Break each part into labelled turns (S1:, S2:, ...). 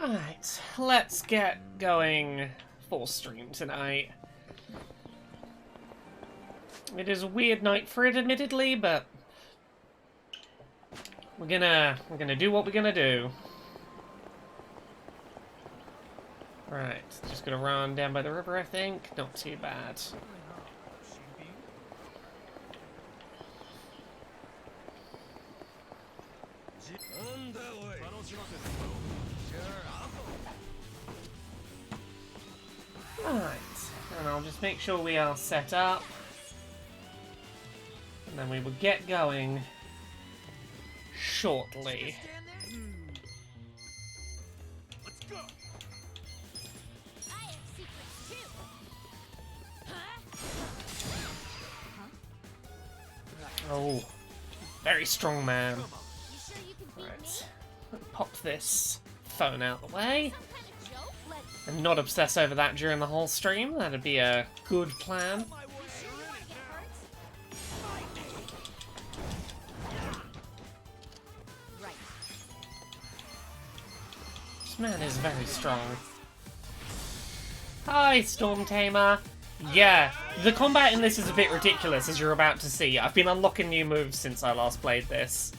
S1: Right, let's get going full stream tonight. It is a weird night for it, admittedly, but we're gonna do what we're gonna do. Right, just gonna run down by the river, I think. Not too bad. Alright, and I'll just make sure we are set up. And then we will get going shortly. Oh, very strong man. Right, pop this phone out the way. And not obsess over that during the whole stream. That'd be a good plan. This man is very strong. Hi, Storm Tamer. Yeah, the combat in this is a bit ridiculous, as you're about to see. I've been unlocking new moves since I last played this.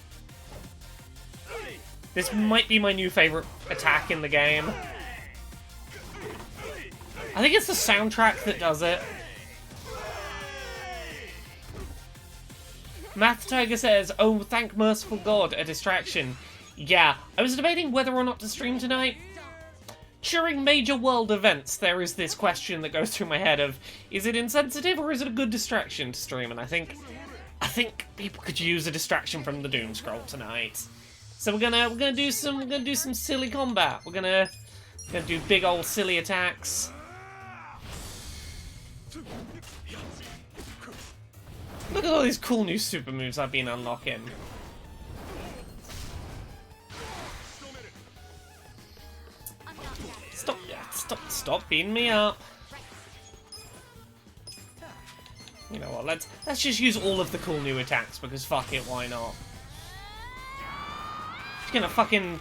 S1: This might be my new favourite attack in the game. I think it's the soundtrack that does it. Math Tiger says, "Oh, thank merciful God, a distraction." Yeah, I was debating whether or not to stream tonight. During major world events, there is this question that goes through my head of, is it insensitive or is it a good distraction to stream? And I think people could use a distraction from the Doom Scroll tonight. So we're gonna do some silly combat. We're gonna do big old silly attacks. Look at all these cool new super moves I've been unlocking. Stop beating me up. You know what, let's just use all of the cool new attacks, because fuck it, why not? Just gonna fucking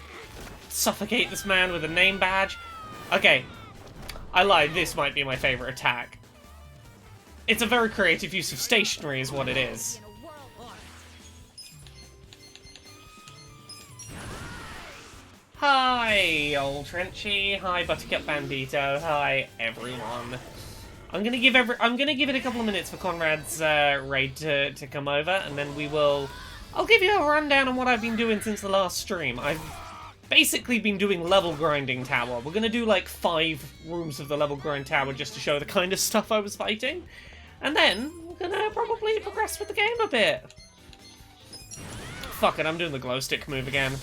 S1: suffocate this man with a name badge. Okay, I lied, this might be my favourite attack. It's a very creative use of stationery is what it is. Hi, old Trenchy. Hi, Buttercup Bandito. Hi, everyone. I'm gonna give it a couple of minutes for Conrad's raid to come over, and then I'll give you a rundown on what I've been doing since the last stream. I've basically been doing level grinding tower. We're gonna do like 5 rooms of the level grind tower just to show the kind of stuff I was fighting, and then we're gonna probably progress with the game a bit. Fuck it, I'm doing the glow stick move again.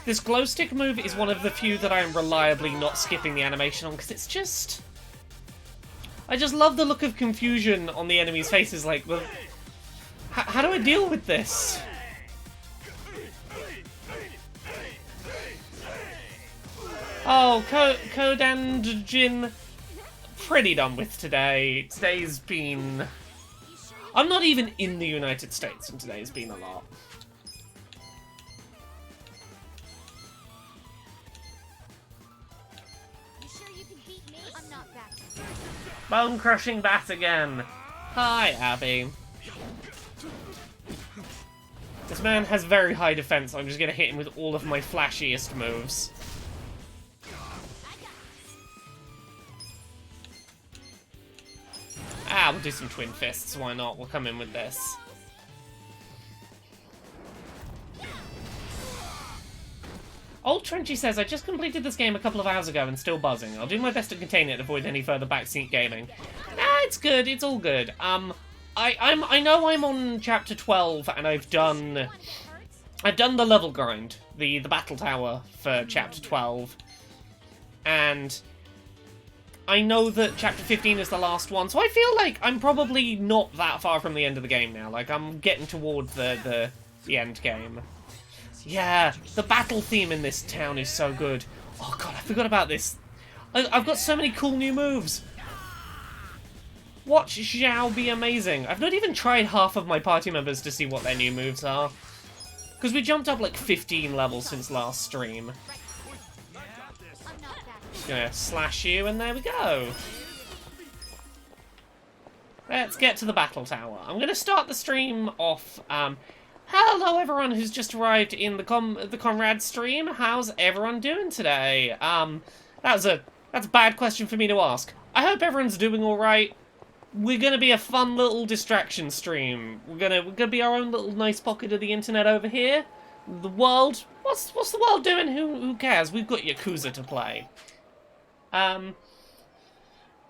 S1: This glow stick move is one of the few that I'm reliably not skipping the animation on, because it's just... I just love the look of confusion on the enemies' faces, like, well, how do I deal with this? Oh, Kodandjin, pretty done with today. Today's been... I'm not even in the United States, and today's been a lot. Bone crushing bat again. Hi, Abby. This man has very high defense. I'm just gonna hit him with all of my flashiest moves. Ah, we'll do some twin fists. Why not? We'll come in with this. Old Trenchy says, I just completed this game a couple of hours ago and still buzzing. I'll do my best to contain it and avoid any further backseat gaming. Nah, it's good. It's all good. I know I'm on chapter 12 and I've done the level grind, the battle tower for chapter 12. And I know that chapter 15 is the last one, so I feel like I'm probably not that far from the end of the game now. Like, I'm getting towards the end game. Yeah, the battle theme in this town is so good. Oh god, I forgot about this. I've got so many cool new moves. Watch Xiao be amazing. I've not even tried half of my party members to see what their new moves are. Because we jumped up like 15 levels since last stream. gonna slash you, and there we go. Let's get to the battle tower. I'm gonna start the stream off. Hello everyone who's just arrived in the Conrad stream. How's everyone doing today? That's a bad question for me to ask. I hope everyone's doing all right. We're gonna be a fun little distraction stream. We're gonna be our own little nice pocket of the internet over here. The world, what's the world doing? Who cares? We've got Yakuza to play.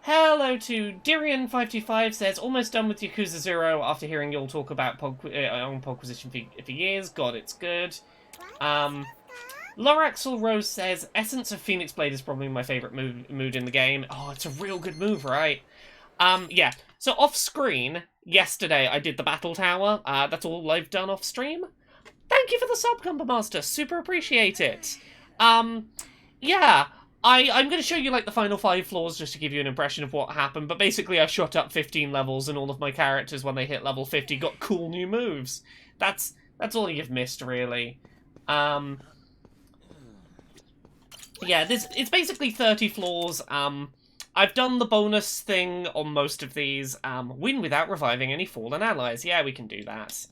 S1: Hello to Dirian525 says, almost done with Yakuza 0 after hearing you all talk about Pogquisition for years. God, it's good. Loraxel Rose says, Essence of Phoenix Blade is probably my favourite mood in the game. Oh, it's a real good move, right? Yeah. So off screen, yesterday I did the Battle Tower. That's all I've done off stream. Thank you for the sub, Cumber Master. Super appreciate it. Yeah. I'm going to show you, like, the final 5 floors just to give you an impression of what happened, but basically I shot up 15 levels and all of my characters, when they hit level 50, got cool new moves. That's all you've missed, really. Yeah, it's basically 30 floors. I've done the bonus thing on most of these. Win without reviving any fallen allies. Yeah, we can do that.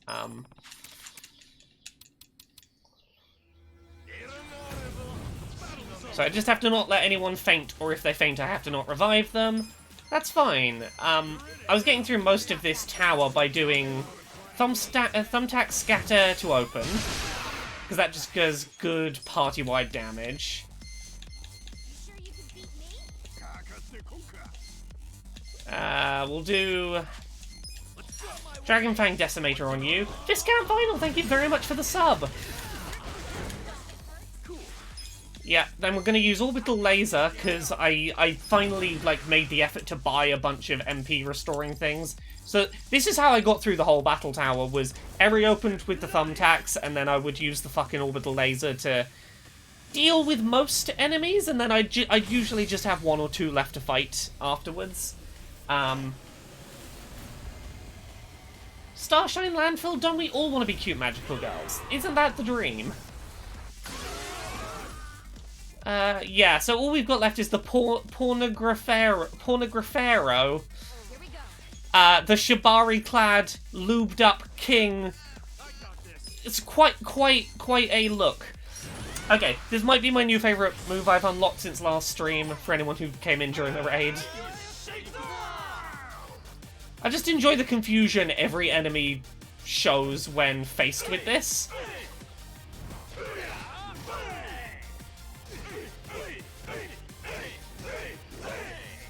S1: So I just have to not let anyone faint, or if they faint I have to not revive them. That's fine. I was getting through most of this tower by doing Thumbtack Scatter to open, because that just does good party-wide damage. We'll do Dragon Fang Decimator on you. Discount Vinyl, thank you very much for the sub. Yeah, then we're going to use Orbital Laser, because I finally, like, made the effort to buy a bunch of MP restoring things. So this is how I got through the whole Battle Tower, was Eri opened with the thumbtacks, and then I would use the fucking Orbital Laser to deal with most enemies, and then I'd usually just have 1 or 2 left to fight afterwards. Starshine Landfill, don't we all want to be cute magical girls? Isn't that the dream? Yeah, so all we've got left is the Pornographero, the Shibari-clad, lubed-up king. It's quite a look. Okay, this might be my new favourite move I've unlocked since last stream, for anyone who came in during the raid. I just enjoy the confusion every enemy shows when faced with this.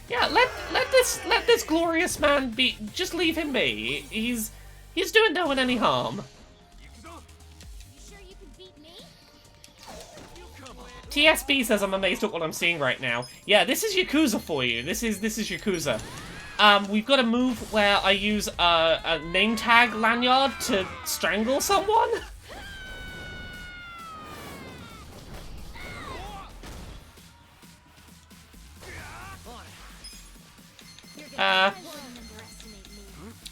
S1: Yeah, let this glorious man be. Just leave him be. He's doing no one any harm. TSB says I'm amazed at what I'm seeing right now. Yeah, this is Yakuza for you. This is Yakuza. We've got a move where I use a name tag lanyard to strangle someone.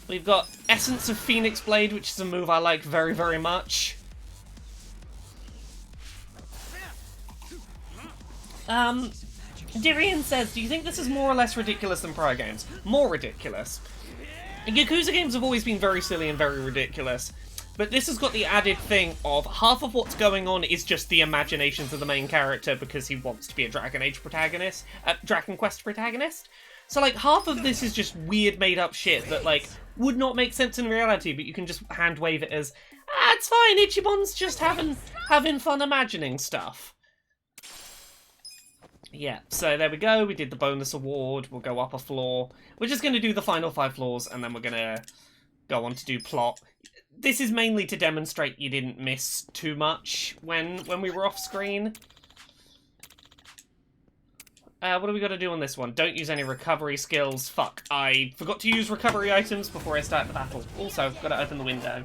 S1: We've got Essence of Phoenix Blade, which is a move I like very, very much. Dirian says, do you think this is more or less ridiculous than prior games? More ridiculous. Yakuza games have always been very silly and very ridiculous, but this has got the added thing of half of what's going on is just the imaginations of the main character because he wants to be a Dragon Age protagonist, Dragon Quest protagonist. So, like, half of this is just weird made-up shit that, like, would not make sense in reality, but you can just hand-wave it as, it's fine, Ichimon's just having fun imagining stuff. Yeah, so there we go, we did the bonus award, we'll go up a floor. We're just going to do the final 5 floors, and then we're going to go on to do plot. This is mainly to demonstrate you didn't miss too much when we were off-screen. What do we got to do on this one? Don't use any recovery skills. Fuck, I forgot to use recovery items before I start the battle. Also, got to open the window.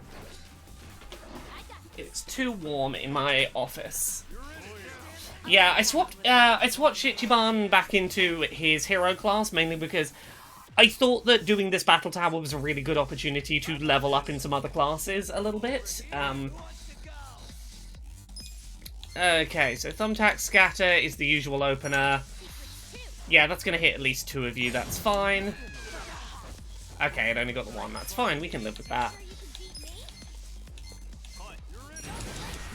S1: It's too warm in my office. Yeah, I swapped Shichiban back into his hero class, mainly because I thought that doing this battle tower was a really good opportunity to level up in some other classes a little bit. Okay, so Thumbtack Scatter is the usual opener. Yeah, that's gonna hit at least 2 of you, that's fine. Okay, it only got the 1, that's fine, we can live with that.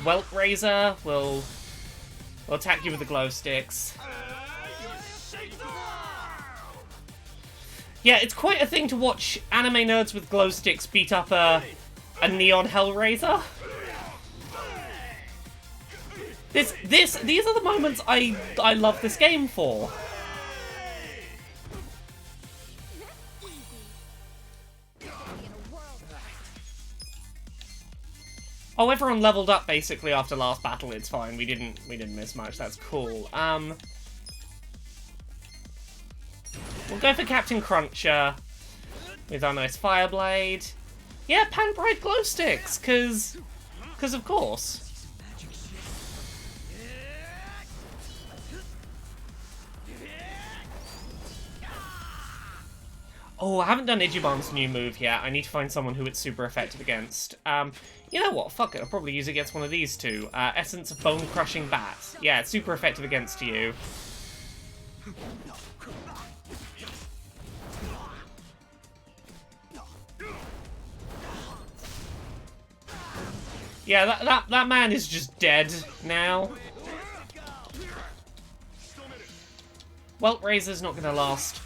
S1: Welt Razor will attack you with the glow sticks. Yeah, it's quite a thing to watch anime nerds with glow sticks beat up a neon Hellraiser. These are the moments I love this game for. Oh, everyone leveled up basically after last battle. It's fine. We didn't miss much. That's cool. We'll go for Captain Cruncher with our nice Fireblade. Yeah, Pan-Bright glow sticks, cause of course. Oh, I haven't done Ichiban's new move yet. I need to find someone who it's super effective against. You know what? Fuck it. I'll probably use it against one of these two. Essence of Bone Crushing Bat. Yeah, it's super effective against you. Yeah, that man is just dead now. Welt Razor's not gonna last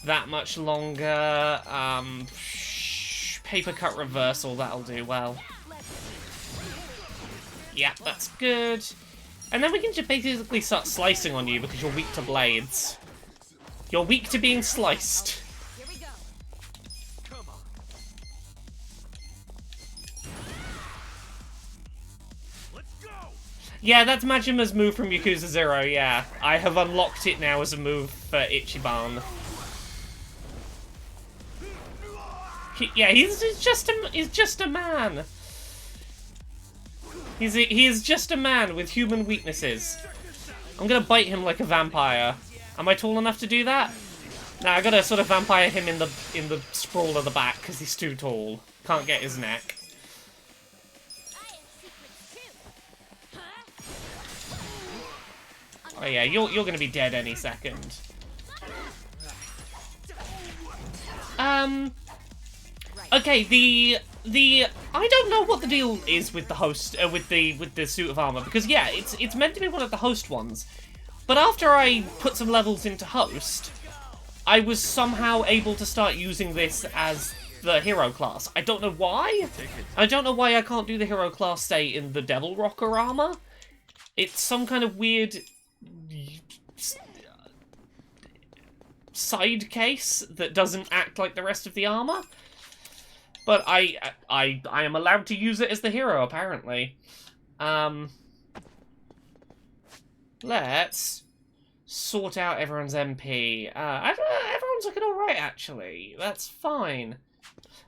S1: that much longer. Paper Cut Reversal, that'll do well. Yeah, that's good. And then we can just basically start slicing on you because you're weak to blades. You're weak to being sliced.
S2: Here we go. Come on. Let's go.
S1: Yeah, that's Majima's move from Yakuza 0, yeah. I have unlocked it now as a move for Ichiban. He's just a man. He is just a man with human weaknesses. I'm gonna bite him like a vampire. Am I tall enough to do that? Nah, I gotta sort of vampire him in the sprawl of the back because he's too tall. Can't get his neck. Oh yeah, you're gonna be dead any second. Okay, the I don't know what the deal is with the host with the suit of armor, because yeah, it's meant to be one of the host ones. But after I put some levels into host, I was somehow able to start using this as the hero class. I don't know why. I don't know why I can't do the hero class, say, in the Devil Rocker armor. It's some kind of weird side case that doesn't act like the rest of the armor. But I am allowed to use it as the hero, apparently. Let's sort out everyone's MP. Everyone's looking alright, actually. That's fine.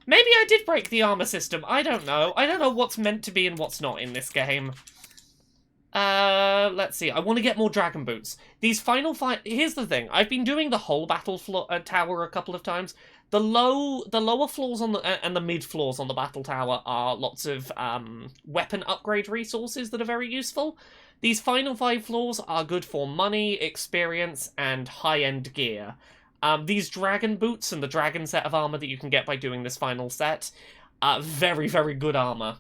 S1: Maybe I did break the armor system. I don't know. I don't know what's meant to be and what's not in this game. Let's see. I want to get more dragon boots. These final fight. Here's the thing. I've been doing the whole battle tower a couple of times. The lower floors on and the mid floors on the battle tower are lots of weapon upgrade resources that are very useful. These final 5 floors are good for money, experience, and high-end gear. These dragon boots and the dragon set of armor that you can get by doing this final set are very, very good armor.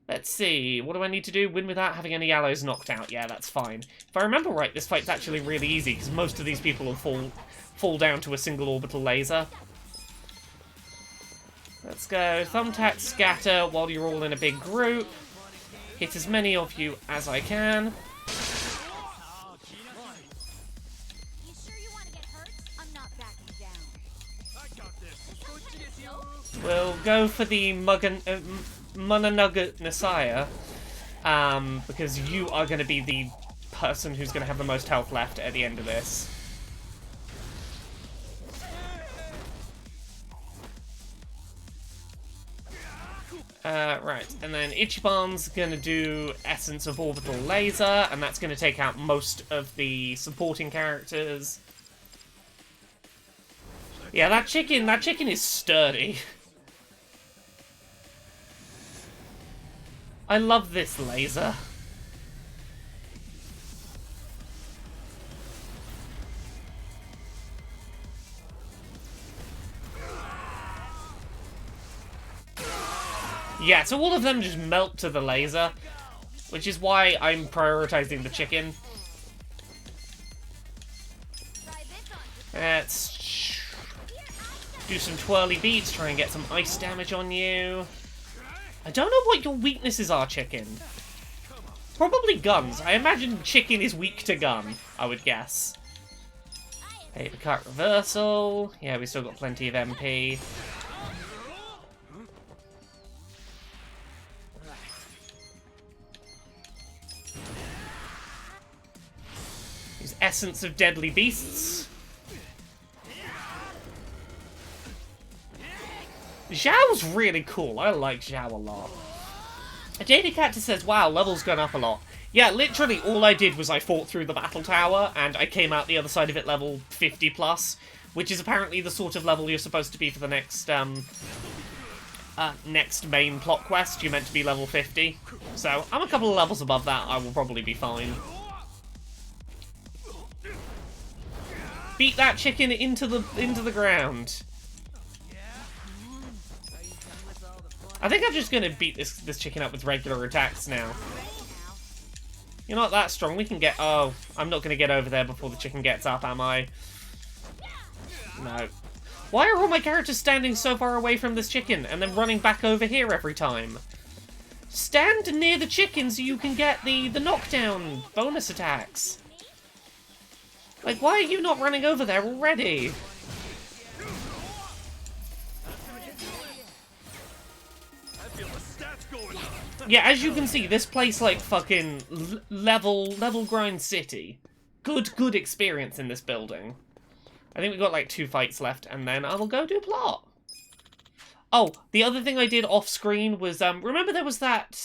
S1: Let's see, what do I need to do? Win without having any allies knocked out. Yeah, that's fine. If I remember right, this fight's actually really easy, because most of these people will fall down to a single orbital laser. Let's go. Thumbtack Scatter while you're all in a big group. Hit as many of you as I can. We'll go for the Munanugget Messiah, because you are going to be the person who's going to have the most health left at the end of this. Right, and then Ichiban's going to do Essence of Orbital Laser, and that's going to take out most of the supporting characters. Yeah, that chicken is sturdy. I love this laser. Yeah, so all of them just melt to the laser, which is why I'm prioritizing the chicken. Let's do some twirly beats, try and get some ice damage on you. I don't know what your weaknesses are, chicken. Probably guns. I imagine chicken is weak to gun, I would guess. Paper cut reversal. Yeah, we still got plenty of MP. Use Essence of Deadly Beasts. Zhao's really cool. I like Zhao a lot. JD Cactus says, wow, level's gone up a lot. Yeah, literally all I did was I fought through the battle tower, and I came out the other side of it level 50 plus, which is apparently the sort of level you're supposed to be for the next, next main plot quest. You're meant to be level 50. So, I'm a couple of levels above that, I will probably be fine. Beat that chicken into the ground. I think I'm just gonna beat this chicken up with regular attacks now. You're not that strong. We can get... Oh, I'm not gonna get over there before the chicken gets up, am I? No. Why are all my characters standing so far away from this chicken and then running back over here every time? Stand near the chicken so you can get the knockdown bonus attacks. Like, why are you not running over there already? Yeah, as you can see, this place, like, fucking level grind city. Good experience in this building. I think we've got, like, 2 fights left, and then I will go do plot. Oh, the other thing I did off-screen was, remember there was that,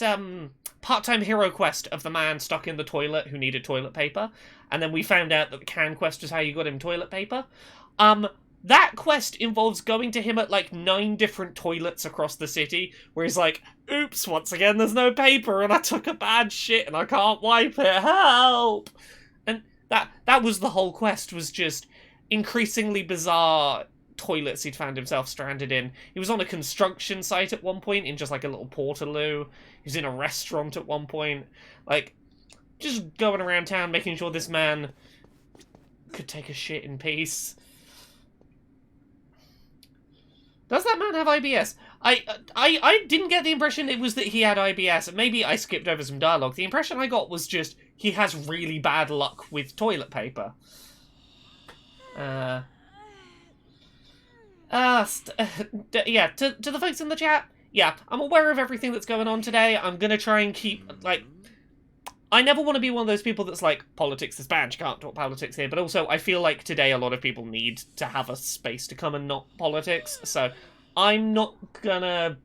S1: part-time hero quest of the man stuck in the toilet who needed toilet paper? And then we found out that the can quest was how you got him toilet paper? That quest involves going to him at, like, 9 different toilets across the city, where he's like, oops, once again there's no paper, and I took a bad shit, and I can't wipe it, help! And that was the whole quest, was just increasingly bizarre toilets he'd found himself stranded in. He was on a construction site at one point, in just, like, a little portaloo. He was in a restaurant at one point. Like, just going around town making sure this man could take a shit in peace. Does that man have IBS? I didn't get the impression it was that he had IBS. Maybe I skipped over some dialogue. The impression I got was just he has really bad luck with toilet paper. Yeah, to the folks in the chat, yeah, I'm aware of everything that's going on today. I'm gonna try and keep, like... I never want to be one of those people that's like, politics is bad, you can't talk politics here, but also I feel like today a lot of people need to have a space to come and not politics, so I'm not gonna...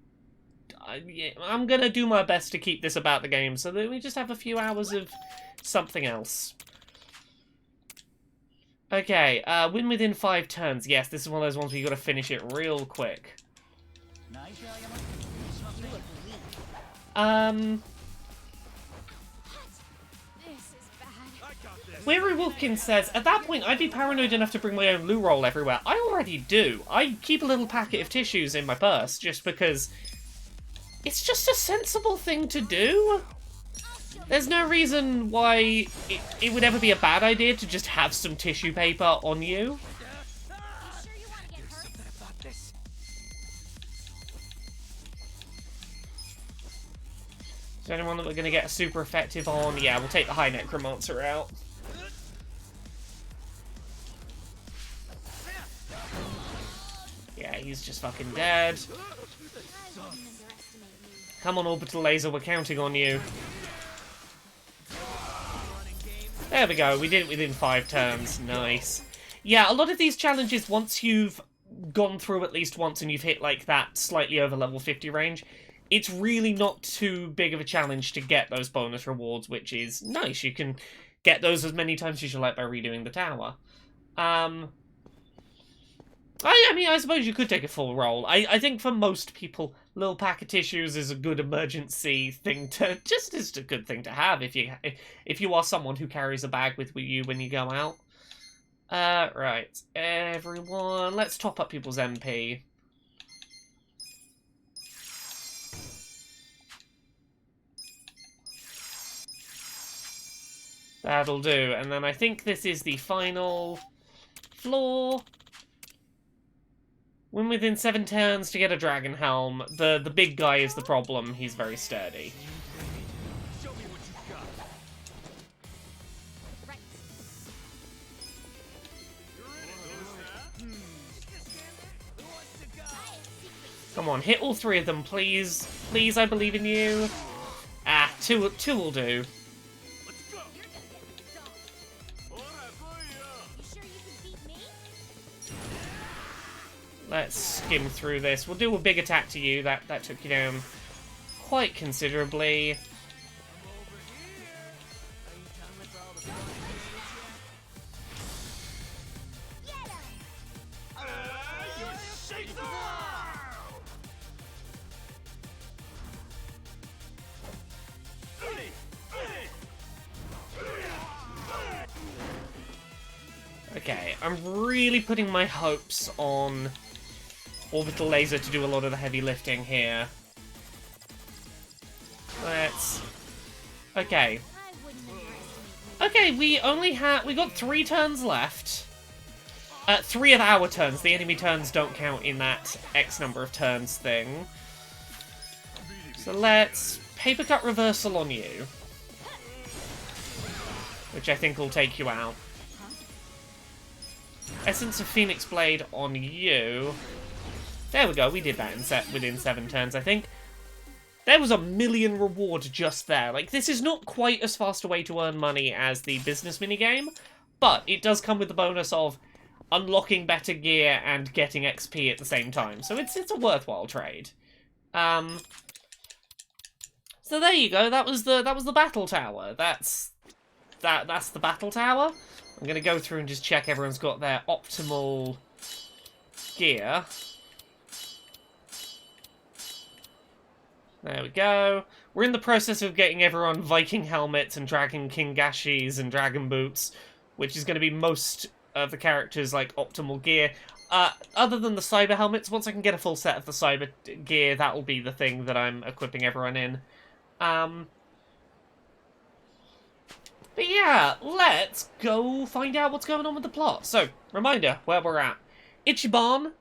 S1: I'm gonna do my best to keep this about the game, so that we just have a few hours of something else. Okay, win within 5 turns. Yes, this is one of those ones where you gotta finish it real quick. Weary Wolfkin says, at that point, I'd be paranoid enough to bring my own loo roll everywhere. I already do. I keep a little packet of tissues in my purse, just because it's just a sensible thing to do. There's no reason why it would ever be a bad idea to just have some tissue paper on you. Is there anyone that we're going to get super effective on? Yeah, we'll take the High Necromancer out. Yeah, he's just fucking dead. Come on, Orbital Laser, we're counting on you. There we go, we did it within 5 turns. Nice. Yeah, a lot of these challenges, once you've gone through at least once and you've hit, like, that slightly over level 50 range, it's really not too big of a challenge to get those bonus rewards, which is nice. You can get those as many times as you like by redoing the tower. I mean, I suppose you could take a full roll. I think for most people, little pack of tissues is a good emergency thing to... just is a good thing to have if you are someone who carries a bag with you when you go out. Right. Everyone, let's top up people's MP. That'll do. And then I think this is the final floor. Win within 7 turns to get a dragon helm. The big guy is the problem. He's very sturdy.
S2: Show me what you've got.
S3: Right.
S2: You're in it, Who wants to go?
S1: Come on, hit all 3 of them, please. Please, I believe in you. Ah, two will do.
S2: Let's go.
S3: You're gonna get dumped.
S2: Booyah.
S3: You sure you can beat me?
S1: Let's skim through this. We'll do a big attack to you. That took you down quite considerably.
S2: Over here. Are you done with all the fun
S3: Get him!
S2: You shake the
S1: Okay, I'm really putting my hopes on Orbital Laser to do a lot of the heavy lifting here. Let's... Okay.
S3: I wouldn't underestimate
S1: Okay, we got 3 turns left. 3 of our turns. The enemy turns don't count in that X number of turns thing. So let's Paper Cut Reversal on you. Which I think will take you out. Essence of Phoenix Blade on you. There we go, we did that within 7 turns, I think. There was a million reward just there. Like, this is not quite as fast a way to earn money as the business minigame, but it does come with the bonus of unlocking better gear and getting XP at the same time. So it's a worthwhile trade. So there you go, that was the battle tower. That's the battle tower. I'm going to go through and just check everyone's got their optimal gear. There we go. We're in the process of getting everyone Viking helmets and Dragon King Gashis and Dragon Boots, which is going to be most of the characters' like optimal gear. Other than the Cyber helmets, once I can get a full set of the Cyber gear, that will be the thing that I'm equipping everyone in. But yeah, let's go find out what's going on with the plot. So, reminder, where we're at. Ichiban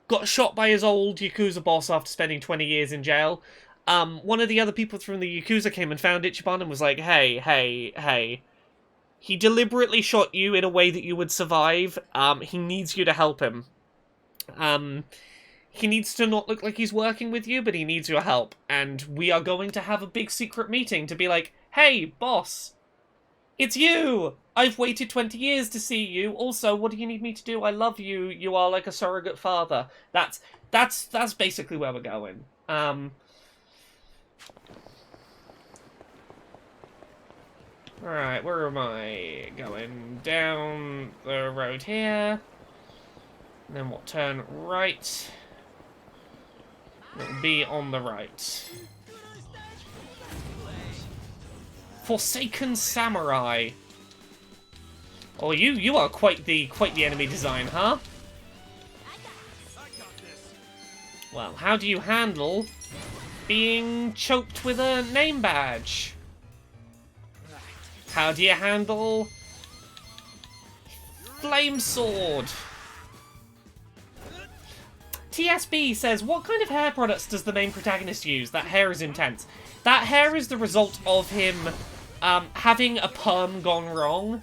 S1: got shot by his old Yakuza boss after spending 20 years in jail. One of the other people from the Yakuza came and found Ichiban and was like, hey. He deliberately shot you in a way that you would survive. He needs you to help him. He needs to not look like he's working with you, but he needs your help. And we are going to have a big secret meeting to be like, hey, boss, it's you! I've waited 20 years to see you. Also, what do you need me to do? I love you. You are like a surrogate father. That's basically where we're going. Alright, where am I going? Down the road here. And then we'll turn right. It'll be on the right. Forsaken Samurai. Oh, you are quite the enemy design, huh? Well, how do you handle being choked with a name badge? How do you handle Flame Sword? TSB says, what kind of hair products does the main protagonist use? That hair is intense. That hair is the result of him having a perm gone wrong.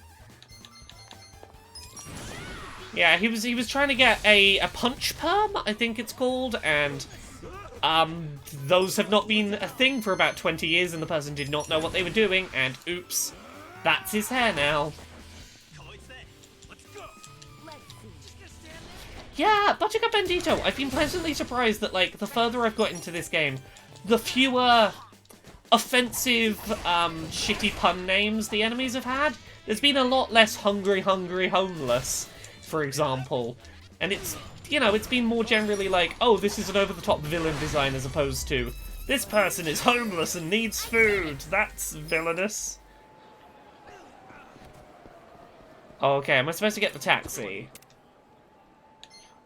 S1: Yeah, he was trying to get a punch perm, I think it's called, and those have not been a thing for about 20 years, and the person did not know what they were doing, and oops, that's his hair now. Yeah, Buttercup Bandito, I've been pleasantly surprised that, like, the further I've got into this game, the fewer offensive, shitty pun names the enemies have had. There's been a lot less hungry, homeless, for example. And it's, you know, it's been more generally like, oh, this is an over-the-top villain design as opposed to, this person is homeless and needs food. That's villainous. Okay, am I supposed to get the taxi?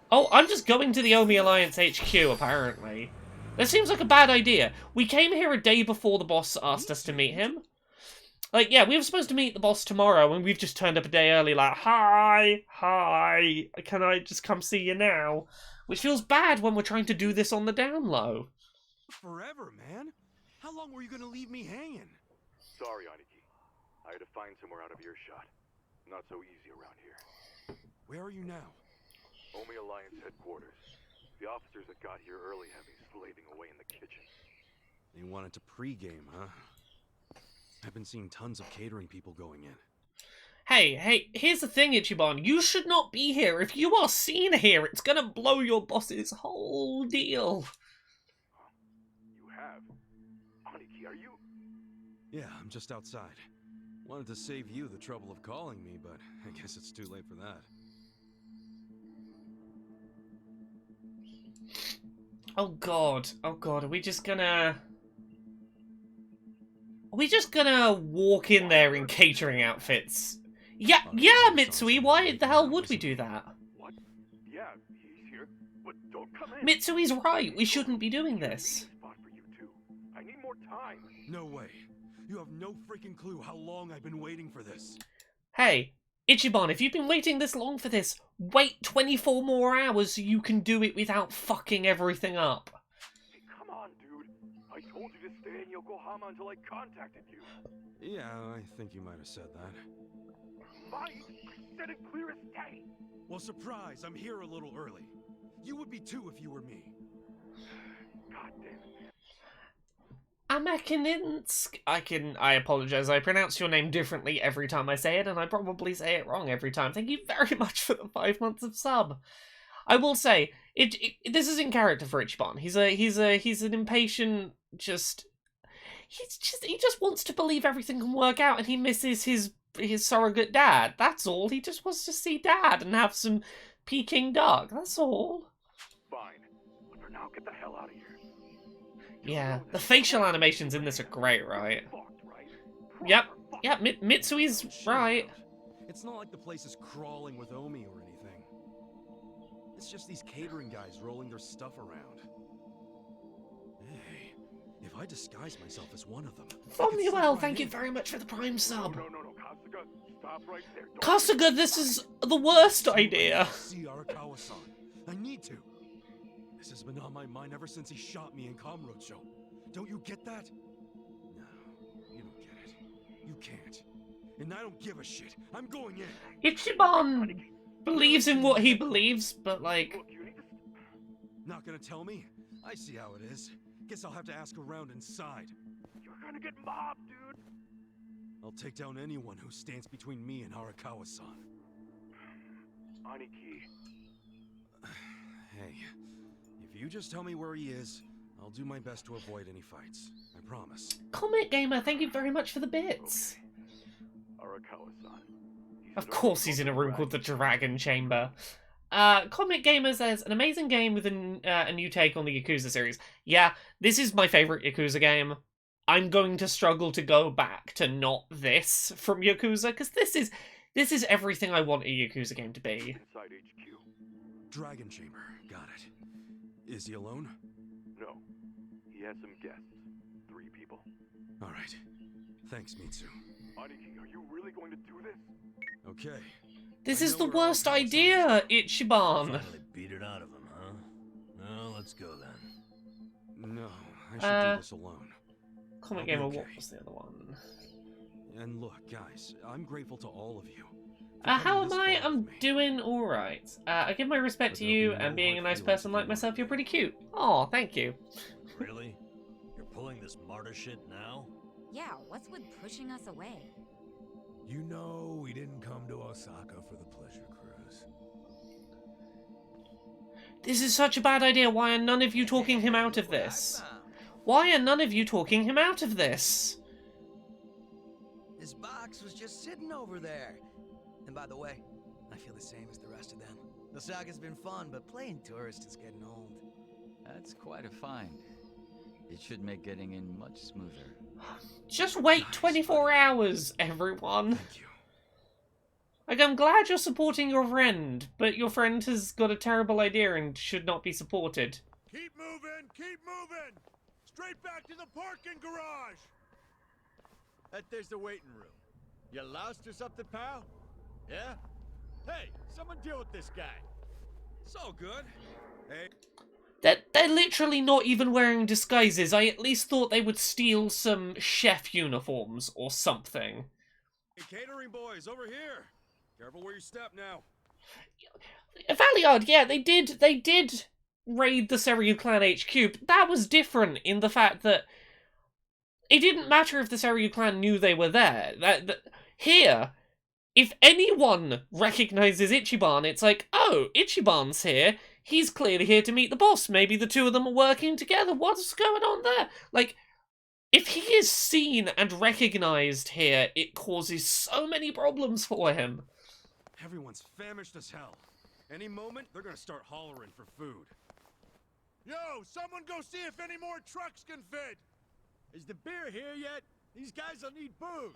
S1: Oh, I'm just going to the Omi Alliance HQ, apparently. That seems like a bad idea. We came here a day before the boss asked us to meet him. Like, yeah, we were supposed to meet the boss tomorrow, and we've just turned up a day early, like, hi, can I just come see you now? Which feels bad when we're trying to do this on the down low.
S4: Forever, man. How long were you gonna leave me hanging?
S5: Sorry, Aniki. I had to find somewhere out of earshot. Not so easy around here.
S4: Where are you now?
S5: Omi Alliance headquarters. The officers that got here early have me slaving away in the kitchen.
S4: You wanted to pregame, huh? I've been seeing tons of catering people going in.
S1: Hey, here's the thing, Ichiban. You should not be here. If you are seen here, it's gonna blow your boss's whole deal.
S5: You have? Aniki, are you?
S4: Yeah, I'm just outside. Wanted to save you the trouble of calling me, but I guess it's too late for that.
S1: Oh god, are we just gonna... Are we just gonna walk in there in catering outfits? Yeah, Mitsui, why the hell would we do that?
S5: What? Yeah, he's here. But don't come in.
S1: Mitsui's right, we shouldn't be doing this.
S5: Spot for you two. I need more time.
S4: No way. You have no freaking clue how long I've been waiting for this.
S1: Hey, Ichiban, if you've been waiting this long for this, wait 24 more hours so you can do it without fucking everything up.
S5: Hey, come on, dude. I told you to stay in Yokohama until I contacted you.
S4: Yeah, I think you might have said that.
S5: Fine. I said it clear as day.
S4: Well, surprise, I'm here a little early. You would be too if you were me.
S5: God damn it.
S1: Amakininsk. I apologize, I pronounce your name differently every time I say it, and I probably say it wrong every time. Thank you very much for the 5 months of sub. I will say, this is in character for Ichiban. He's an impatient, he just wants to believe everything can work out, and he misses his surrogate dad. That's all. He just wants to see dad and have some Peking duck. That's all.
S5: Fine. But for now, get the hell out of here.
S1: Yeah, the facial animations in this are great, right? Yep, Mitsui's right.
S4: It's not like the place is crawling with Omi or anything. It's just these catering guys rolling their stuff around. Hey, if I disguise myself as one of them...
S1: Romuel, thank you very much for the Prime sub.
S5: No, Kasuga, stop right there. Don't
S1: Kasuga, this is the worst idea.
S4: See Arakawa-san. I need to. This has been on my mind ever since he shot me in Kamurocho. Don't you get that? No, you don't get it. You can't. And I don't give a shit. I'm going in.
S1: Ichiban believes in what he believes, but like...
S5: Look, you need to...
S4: Not gonna tell me? I see how it is. Guess I'll have to ask around inside.
S5: You're gonna get mobbed, dude.
S4: I'll take down anyone who stands between me and Arakawa-san.
S5: Aniki.
S4: Hey, if you just tell me where he is, I'll do my best to avoid any fights. I promise.
S1: Comet Gamer, thank you very much for the bits.
S5: Okay. Arakawa-san.
S1: Of course he's in a room called the Dragon Chamber. Comet Gamer says, an amazing game with a new take on the Yakuza series. Yeah, this is my favourite Yakuza game. I'm going to struggle to go back to not this from Yakuza, because this is everything I want a Yakuza game to be.
S5: Inside HQ.
S4: Dragon Chamber, got it. Is he alone?
S5: No. He has some guests. 3 people.
S4: Alright. Thanks, Mitsu.
S5: Aniki, are you really going to do this?
S4: Okay.
S1: This
S4: I
S1: is
S4: know
S1: the
S4: where
S1: worst
S4: Arakawa-san
S1: idea,
S4: is.
S1: Ichiban.
S2: Finally beat it out of him, huh? No, let's go then.
S4: No, I should do this alone.
S1: Comet
S4: I'll be
S1: Gamer,
S4: okay.
S1: what was the other one?
S4: And look, guys, I'm grateful to all of you.
S1: How am I? I'm doing alright. I give my respect to you, and being a nice person like myself, you're pretty cute. Aw, thank you.
S2: Really? You're pulling this martyr shit now?
S6: Yeah, what's with pushing us away?
S7: You know we didn't come to Osaka for the pleasure cruise.
S1: This is such a bad idea. Why are none of you talking him out of this? Why are none of you talking him out of this?
S8: His box was just sitting over there. And by the way, I feel the same as the rest of them. Osaka's been fun, but playing tourist is getting old.
S9: That's quite a find. It should make getting in much smoother.
S1: Just wait 24 hours, everyone.
S4: Thank you.
S1: Like, I'm glad you're supporting your friend, but your friend has got a terrible idea and should not be supported.
S7: Keep moving, keep moving! Straight back to the parking garage!
S2: There's the waiting room. You lost or something, pal? Yeah? Hey, someone deal with this guy.
S4: It's all good. Hey,
S1: They're literally not even wearing disguises. I at least thought they would steal some chef uniforms or something.
S4: catering boys, over here. Careful where you step now.
S1: Valiard, yeah, they did raid the Seryu Clan HQ, but that was different in the fact that it didn't matter if the Seryu Clan knew they were there. Here, if anyone recognizes Ichiban, it's like, oh, Ichiban's here. He's clearly here to meet the boss. Maybe the two of them are working together. What's going on there? Like, if he is seen and recognized here, it causes so many problems for him.
S4: Everyone's famished as hell. Any moment, they're gonna start hollering for food.
S2: Yo, someone go see if any more trucks can fit. Is the beer here yet? These guys will need booze.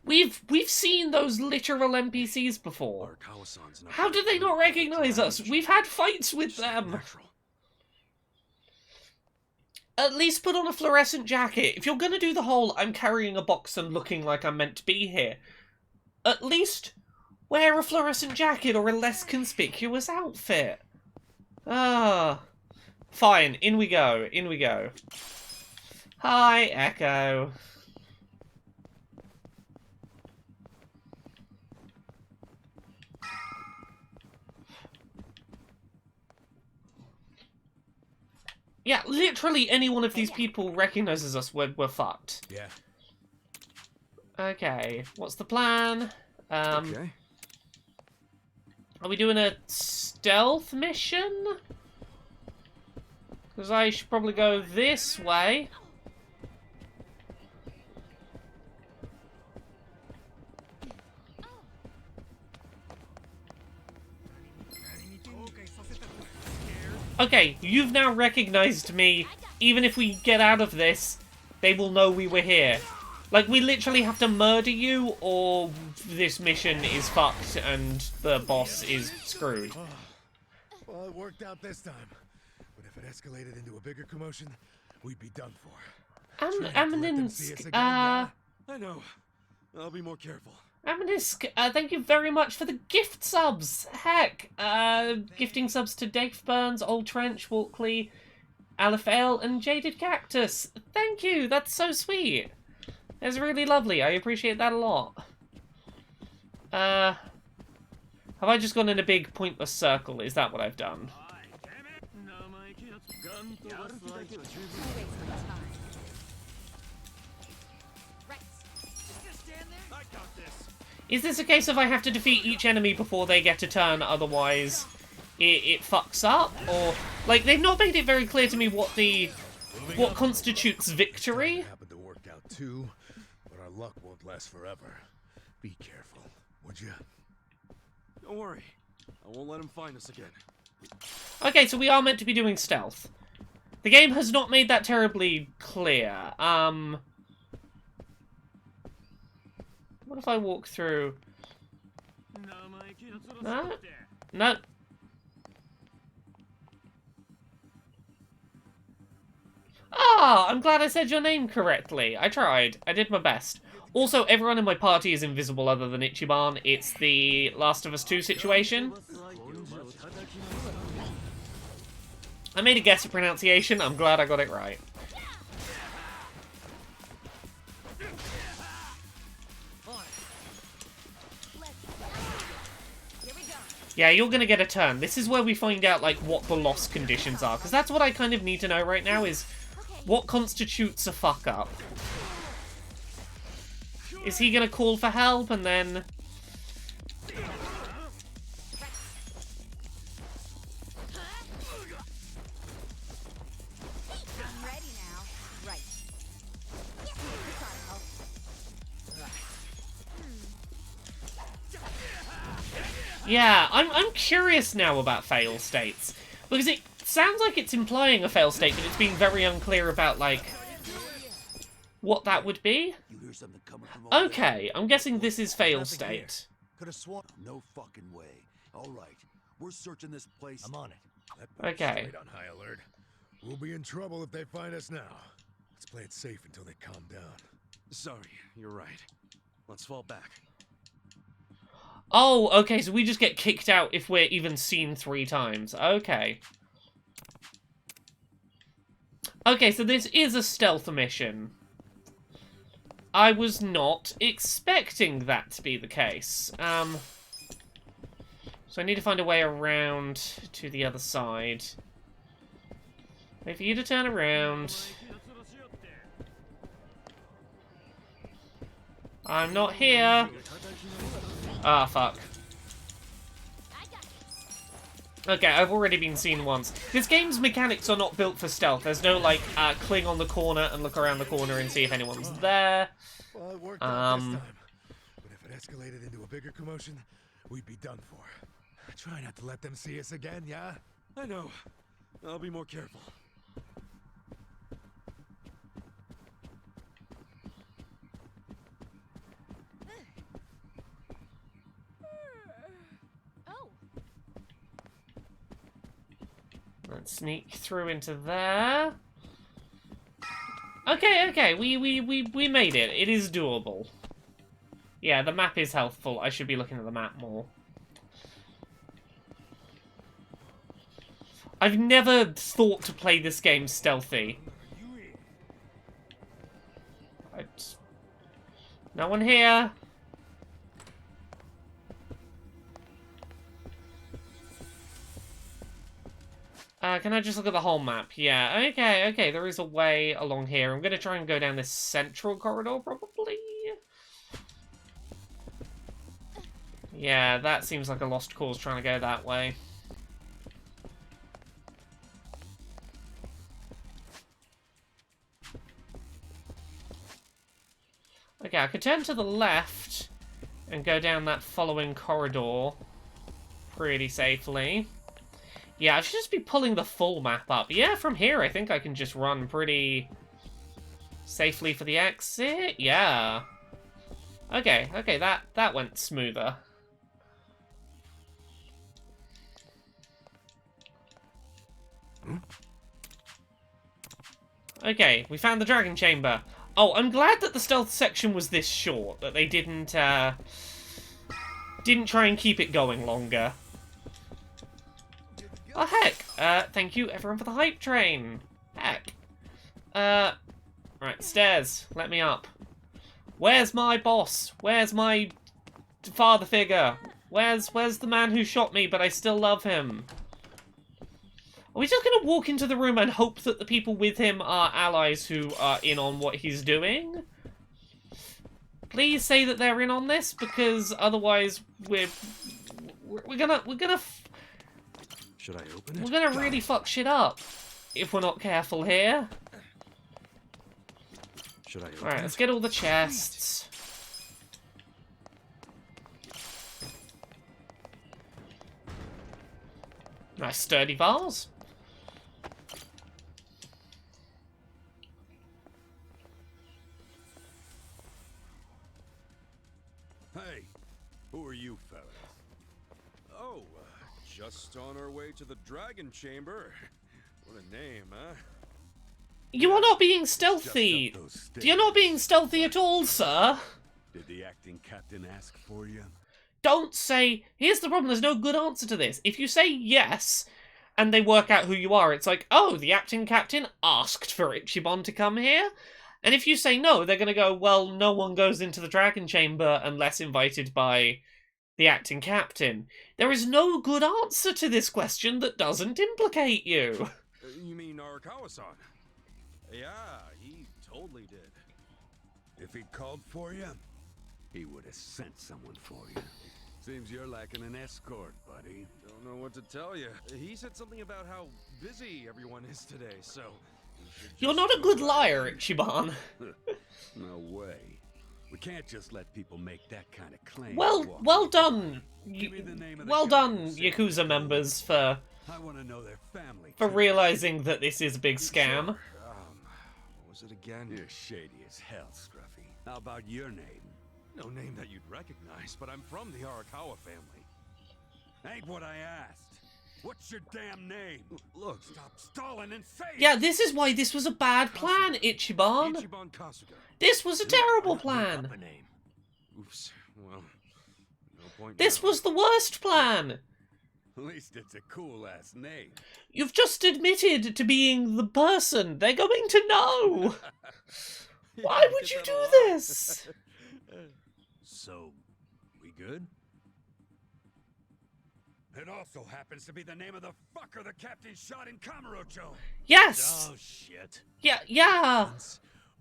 S1: We've seen those literal NPCs before.
S4: Arakawa-san's not
S1: How did they not recognize us? We've had fights with them.
S4: Natural.
S1: At least put on a fluorescent jacket. If you're gonna do the whole I'm carrying a box and looking like I'm meant to be here, at least wear a fluorescent jacket or a less conspicuous outfit. Ah. Fine, in we go, in we go. Hi, Echo. Yeah, literally any one of these people recognizes us, we're fucked.
S7: Yeah.
S1: Okay, what's the plan?
S4: Okay.
S1: Are we doing a stealth mission? Because I should probably go this way. Okay, you've now recognized me. Even if we get out of this, they will know we were here. Like, we literally have to murder you, or this mission is fucked and the boss is screwed.
S7: Well, it worked out this time. But if it escalated into a bigger commotion, we'd be done for.
S1: Amininsk,
S4: I know. I'll be more careful.
S1: Amininsk, thank you very much for the gift subs. Heck, gifting subs to Dave Burns, Old Trench, Walkley, Alifale, and Jaded Cactus. Thank you, that's so sweet. That's really lovely, I appreciate that a lot. Have I just gone in a big pointless circle? Is that what I've done? Is this a case of I have to defeat each enemy before they get a turn, otherwise it fucks up? Or, like, they've not made it very clear to me what constitutes victory.
S7: Happened to work out too, but our luck won't last forever. Be careful, would you?
S4: Don't worry. I won't let him find us again.
S1: Okay, so we are meant to be doing stealth. The game has not made that terribly clear. What if I walk through? No? No. Ah, I'm glad I said your name correctly. I tried. I did my best. Also, everyone in my party is invisible other than Ichiban. It's the Last of Us 2 situation. I made a guess at pronunciation. I'm glad I got it right. Yeah, you're gonna get a turn. This is where we find out, like, what the loss conditions are. Because that's what I kind of need to know right now, is what constitutes a fuck-up. Is he gonna call for help and then...
S6: I'm ready now. Right.
S1: Yeah, I'm curious now about fail states. Because it sounds like it's implying a fail state, but it's being very unclear about, like, what that would be. Okay, I'm guessing this is fail state.
S4: Could have sworn. No fucking way. All right, we're searching this place.
S7: I'm on it. That puts us
S1: Okay.
S7: straight on high alert. We'll be in trouble if they find us now. Let's play it safe until they calm down.
S4: Sorry, you're right. Let's fall back.
S1: Oh, okay, so we just get kicked out if we're even seen 3 times. Okay. Okay, so this is a stealth mission. I was not expecting that to be the case. So I need to find a way around to the other side. Wait for you to turn around. I'm not here. Ah, fuck. Okay, I've already been seen once. This game's mechanics are not built for stealth. There's no, like, cling on the corner and look around the corner and see if anyone's there.
S7: Well, it worked out this time. But if it escalated into a bigger commotion, we'd be done for. Try not to let them see us again, yeah?
S4: I know. I'll be more careful.
S3: Oh,
S1: Let's sneak through into there. Okay, we made it. It is doable. Yeah, the map is helpful. I should be looking at the map more. I've never thought to play this game stealthy. No one here. Can I just look at the whole map? Yeah, okay, there is a way along here. I'm gonna try and go down this central corridor, probably. Yeah, that seems like a lost cause trying to go that way. Okay, I could turn to the left and go down that following corridor pretty safely. Yeah, I should just be pulling the full map up. Yeah, from here I think I can just run pretty safely for the exit. Yeah. Okay, that went smoother. Okay, we found the dragon chamber. Oh, I'm glad that the stealth section was this short, that they didn't try and keep it going longer. Oh, heck. Thank you, everyone, for the hype train. Heck. Right, stairs. Let me up. Where's my boss? Where's my father figure? Where's the man who shot me, but I still love him? Are we just going to walk into the room and hope that the people with him are allies who are in on what he's doing? Please say that they're in on this, because otherwise we're gonna
S4: Should I open it?
S1: we're gonna really fuck shit up if we're not careful here.
S4: Should I open
S1: Alright,
S4: it?
S1: let's get all the chests. Nice sturdy vase.
S4: Hey, who are you fellas? Oh, just on our way to the Dragon Chamber. What a name, huh?
S1: You are not being stealthy.
S7: Just up those stairs.
S1: You're not being stealthy at all, sir.
S7: Did the acting captain ask for you?
S1: Don't say... Here's the problem, there's no good answer to this. If you say yes, and they work out who you are, it's like, oh, the acting captain asked for Ichiban to come here? And if you say no, they're going to go, well, no one goes into the Dragon Chamber unless invited by the acting captain. There is no good answer to this question that doesn't implicate you.
S4: You mean Arakawa-san? Yeah, he totally did.
S7: If he'd called for you, he would have sent someone for you. Seems you're lacking an escort, buddy.
S4: Don't know what to tell you. He said something about how busy everyone is today, so...
S1: You're not a good liar, Ichiban.
S7: No way. We can't just let people make that kind of claim.
S1: Well done.
S7: Give me the name of the
S1: Well
S7: guy
S1: done,
S7: who said
S1: Yakuza members, for
S7: I want to know their family.
S1: for
S7: too.
S1: realizing that this is a big scam.
S4: What was it again?
S7: You're shady as hell, Scruffy. How about your name?
S4: No name that you'd recognize, but I'm from the Arakawa family.
S7: Ain't what I asked.
S2: What's your damn name?
S4: Look,
S2: Stop stalling and say it!
S1: Yeah, this is why this was a bad plan, Ichiban.
S4: Ichiban Kasuga.
S1: This was a terrible plan.
S2: Up a name.
S4: Oops. Well, no point.
S1: This
S4: now.
S1: was the worst plan.
S2: At least it's a cool-ass name.
S1: You've just admitted to being the person. They're going to know. Why would you do this?
S2: So, we good? It also happens to be the name of the fucker the captain shot in Kamurocho.
S1: Yes.
S2: Oh, shit.
S1: Yeah.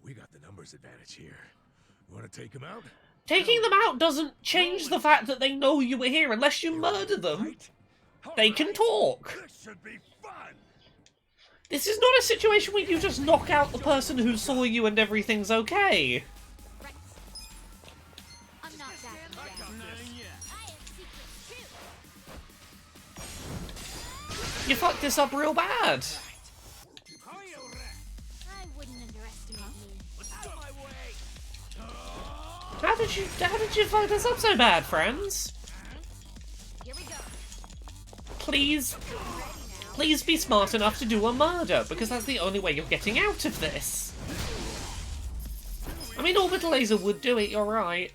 S7: We got the numbers advantage here. Want to take him out?
S1: Taking them out doesn't change the fact that they know you were here unless you murder them.
S2: Right?
S1: They can talk.
S2: This should be fun.
S1: This is not a situation where you just knock out the person who saw you and everything's okay.
S3: Right. I'm not backing down. I have secrets too.
S1: You fucked this up real bad.
S3: I wouldn't underestimate me.
S2: Out of my way.
S1: How did you fuck this up so bad, friends?
S3: Here we go.
S1: Please be smart enough to do a murder, because that's the only way you're getting out of this. I mean, Orbital Laser would do it, you're right.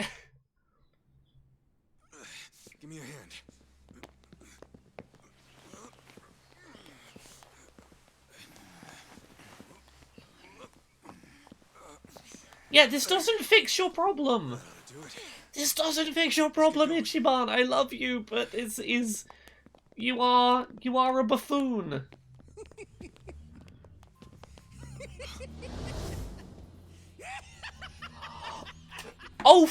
S4: Give me your hand.
S1: Yeah, this doesn't fix your problem.
S4: Do it.
S1: This doesn't fix your problem, Ichiban. I love you, but you are a buffoon. Oh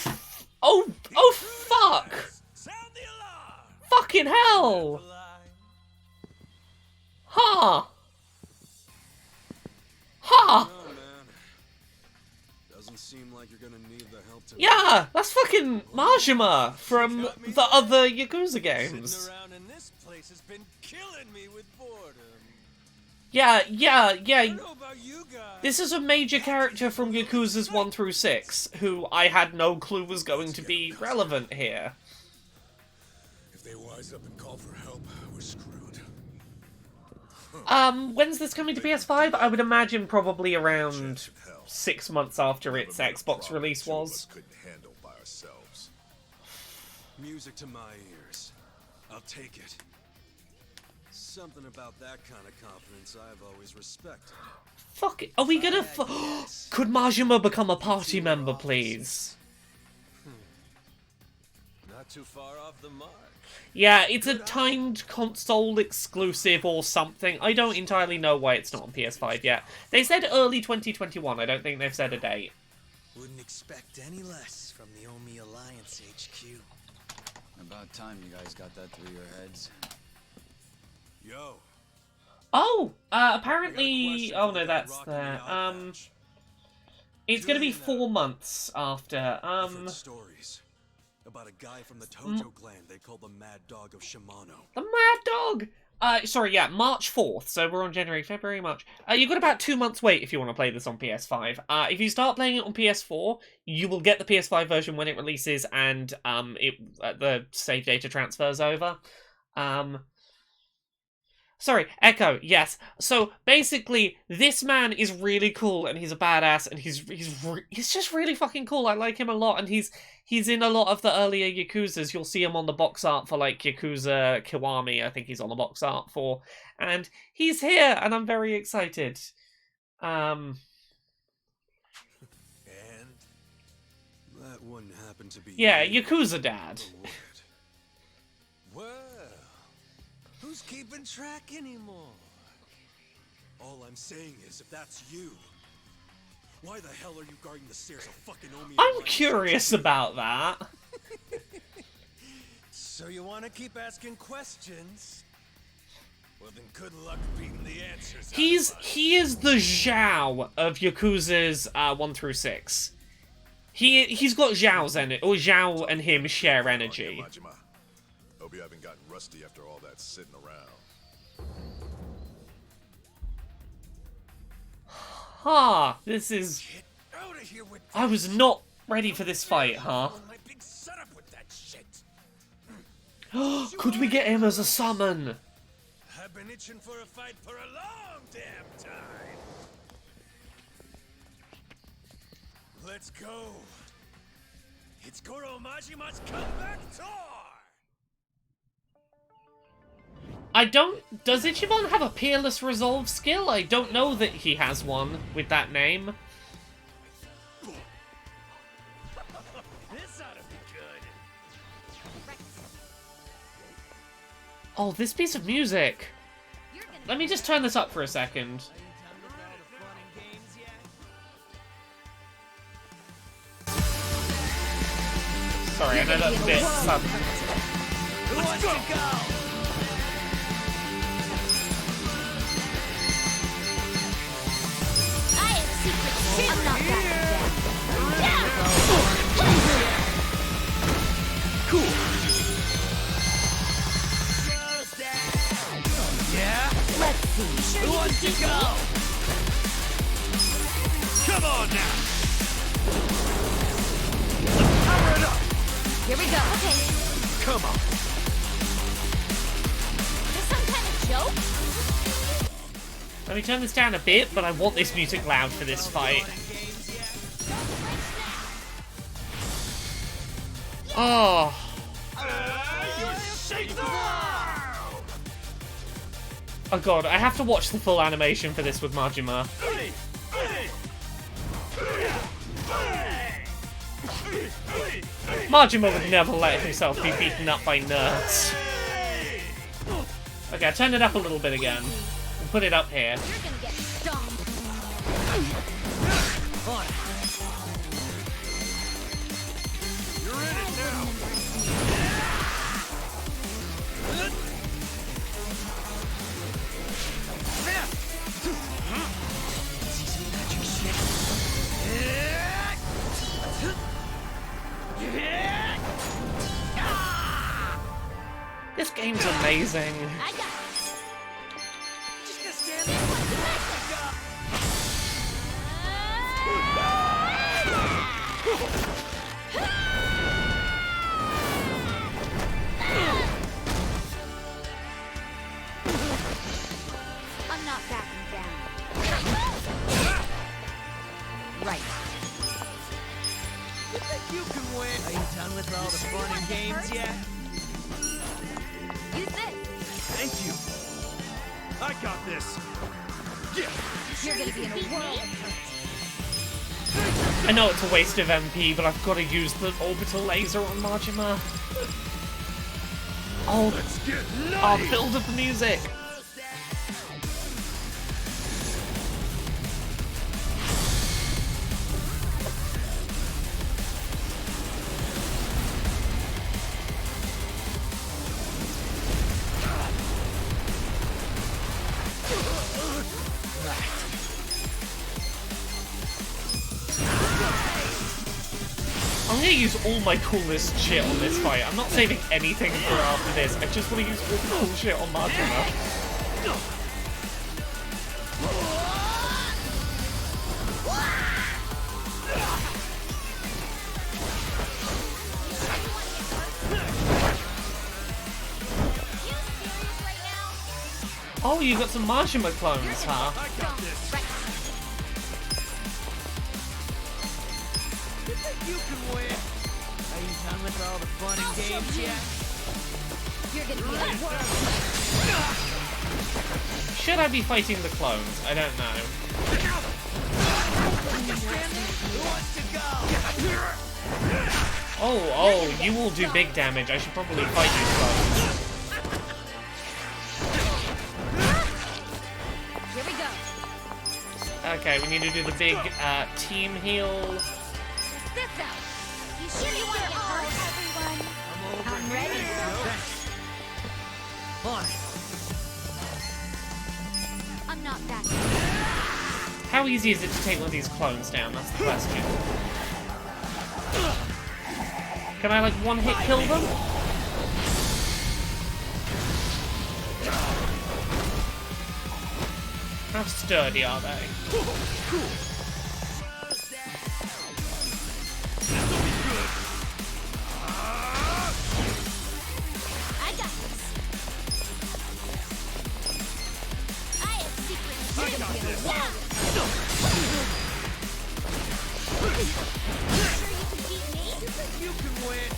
S1: fuck!
S2: Sound the alarm.
S1: Fucking hell! Ha! Ha!
S4: Oh man. Doesn't seem like you're gonna need the help to.
S1: Yeah, that's fucking Majima from the other Yakuza games.
S2: Sitting around in this place has been killing me with boredom.
S1: Yeah.
S2: I don't know about you guys.
S1: This is a major character from Yakuza's 1 through 6, who I had no clue was going to be relevant here.
S7: If they wise up and call for help, we're screwed.
S1: When's this coming to PS5? I would imagine probably around 6 months after its Xbox release was.
S7: Couldn't handle by ourselves.
S4: Music to my ears. I'll take it. Something about that kind of confidence I've always respected.
S1: Fuck it. Are we gonna Could Majima become a party member, please?
S2: Not too far off the mark.
S1: Yeah, it's a timed console exclusive or something. I don't entirely know why it's not on PS5 yet. They said early 2021. I don't think they've said a date.
S8: Wouldn't expect any less from the Omi Alliance HQ.
S9: About time you guys got that through your heads.
S4: Yo.
S1: Oh,
S4: I got a
S1: apparently...
S4: question
S1: Oh
S4: for
S1: no,
S4: the
S1: that's
S4: Rock
S1: there.
S4: Me Out patch.
S1: It's gonna be
S4: Doing
S1: 4 months after.
S4: I've heard stories about a guy from the Tojo clan they call the Mad Dog of Shimano.
S1: The Mad Dog! Sorry, yeah, March 4th, so we're on January, February, March. You've got about 2 months wait if you want to play this on PS5. If you start playing it on PS4, you will get the PS5 version when it releases, and the save data transfers over. Sorry, Echo, yes. So, basically, this man is really cool, and he's a badass, and he's just really fucking cool. I like him a lot, and he's in a lot of the earlier Yakuzas. You'll see him on the box art for, like, Yakuza Kiwami, I think he's on the box art for. And he's here, and I'm very excited.
S4: And that wouldn't happen to be
S1: Yeah,
S4: you,
S1: Yakuza Dad.
S4: the Lord.
S2: Well, who's keeping track anymore?
S4: All I'm saying is, if that's you, why the hell are you guarding the stairs of fucking Omi?
S1: I'm
S4: Alliance
S1: curious
S4: HQ?
S1: about that.
S2: So you want to keep asking questions? Well, then good luck beating the answers. out of us.
S1: He is the Zhao of Yakuza's 1 through 6. He's got Zhao's energy, or Zhao and him share energy.
S7: Majima. Hope you haven't gotten rusty after all that sitting around.
S1: Ha! This is...
S2: Get out of here with
S1: I was not ready for this fight, huh?
S2: my big setup with that shit.
S1: Could we get him as a summon?
S2: I've been itching for a fight for a long damn time. Let's go. It's Goro Majima's comeback tour!
S1: I don't... Does Ichiban have a Peerless Resolve skill? I don't know that he has one with that name.
S2: This ought to be good.
S1: Oh, this piece of music.
S3: You're gonna
S1: Let me just turn this up for a second. Sorry, I know that's a bit sudden.
S8: Who wants to go?
S3: I have secrets too. I'm not
S8: Cool. Yeah?
S3: Let's see.
S8: Who wants to go?
S2: Come on now!
S8: Power it up!
S3: Here we go. Okay.
S2: Come on!
S3: Is this some kind of joke?
S1: Let me turn this down a bit, but I want this music loud for this fight. Oh. Oh god, I have to watch the full animation for this with Majima. Majima would never let himself be beaten up by nerds. Okay, I turned it up a little bit again. And put it up here.
S3: You're gonna get stomped.
S2: You're in it now!
S1: This game's amazing.
S3: I got this. I'm not backing down.
S8: Right. You think you can win? Are you done with all the fun and games yet?
S3: Use this.
S2: Thank you! I got this!
S3: You're gonna be in a world of hurt.
S1: I know it's a waste of MP, but I've got to use the orbital laser on Majima. Oh,
S2: Let's get
S1: oh, the build of the music. I'm gonna use all my coolest shit on this fight. I'm not saving anything for after this. I just want to use all the cool shit on Majima. Oh, you got some Majima clones, huh?
S2: I got this!
S8: You think you can win? Are you done with all the fun and games yet?
S3: You're gonna be in a world.
S1: Should I be fighting the clones? I don't know.
S8: Who wants to go?
S1: Oh, you will do big damage. I should probably fight you clones.
S3: Here we go.
S1: Okay, we need to do the big team heal.
S3: This out. You sure you want to get hurt, everyone? I'm ready.
S8: Fine.
S3: I'm not backing.
S1: How easy is it to take one of these clones down? That's the question. Can I, like, one-hit kill them? How sturdy are they?
S3: I got this.
S8: quit.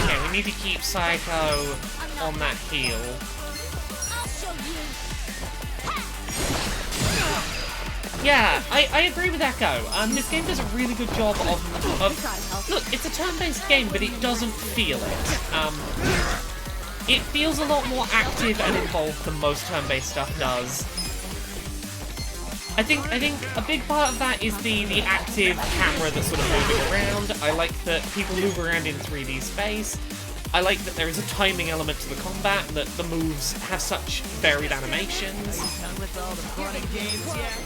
S1: Okay, we need to keep Psycho on that heel.
S3: I'll show you.
S1: Yeah, I agree with Echo. This game does a really good job of look, it's a turn-based game, but it doesn't feel it. It feels a lot more active and involved than most turn-based stuff does. I think a big part of that is the active camera that's sort of moving around. I like that people move around in 3D space. I like that there is a timing element to the combat, that the moves have such varied animations.
S8: Done with all the fun and games yet?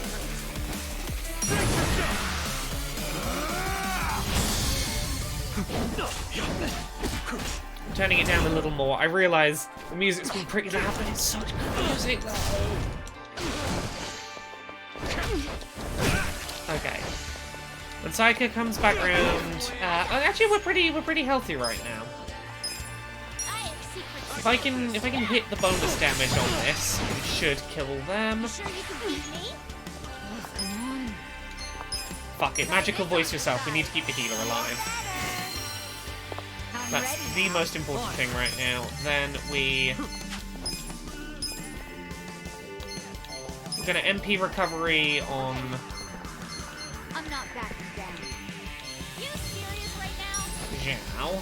S1: Turning it down a little more, I realise the music's been pretty loud, but it's such good music though. Okay. When Psycho comes back round, actually we're pretty healthy right now. If I can hit the bonus damage on this, we should kill them.
S3: Sure you can beat me?
S1: Fuck it, magical voice yourself. We need to keep the healer alive. That's the most important thing right now. Then we're gonna MP recovery on.
S3: I'm not backing down. You serious right now?
S1: Zhao.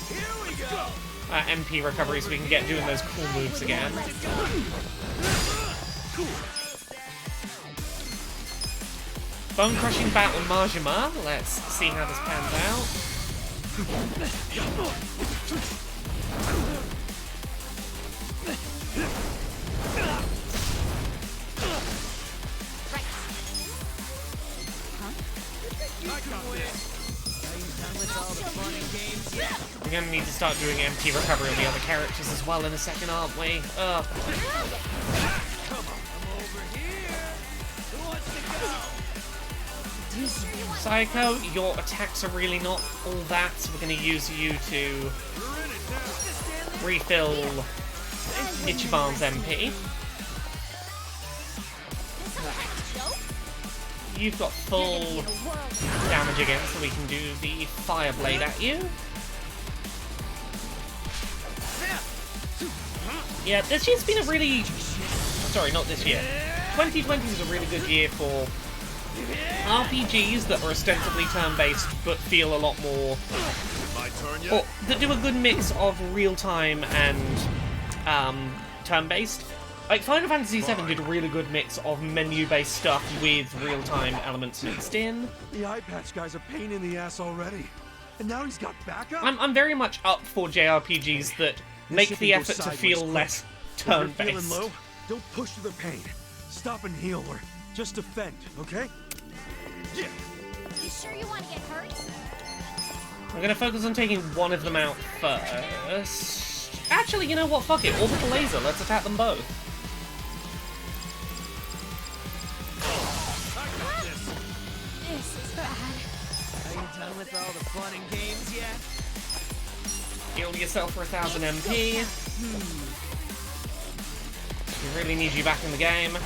S8: Here we go.
S1: MP recovery so we can get doing those cool moves again. Bone crushing battle Majima. Let's see how this pans out. We're gonna need to start doing MP recovery on the other characters as well in a second, aren't we? Ugh. Psycho, your attacks are really not all that, so we're going to use you to refill Ichiban's MP. You've got full damage again, so we can do the Fire Blade at you. Yeah, this year's been a really... Sorry, not this year. 2020 was a really good year for RPGs that are ostensibly turn-based, but feel a lot more...
S2: My turn yet?
S1: Or that do a good mix of real-time and turn-based. Like, Final Fantasy VII did a really good mix of menu-based stuff with real-time elements mixed in.
S4: The eye patch guy's a pain in the ass already. And now he's got backup?
S1: I'm very much up for JRPGs that make
S4: shit
S1: the
S4: can go
S1: effort to
S4: sideways
S1: feel
S4: quick.
S1: less
S4: If you're feeling
S1: turn-based.
S4: low, don't push through the pain. Stop and heal, or just defend, okay? Yeah.
S3: You sure you want to get hurt?
S1: I'm gonna focus on taking one of them out first. Actually, you know what? Fuck it. Orbital laser. Let's attack them both.
S3: This is bad.
S8: Are you done with all the fun and games yet?
S1: Heal yourself for 1000 MP. We really need you back in the game.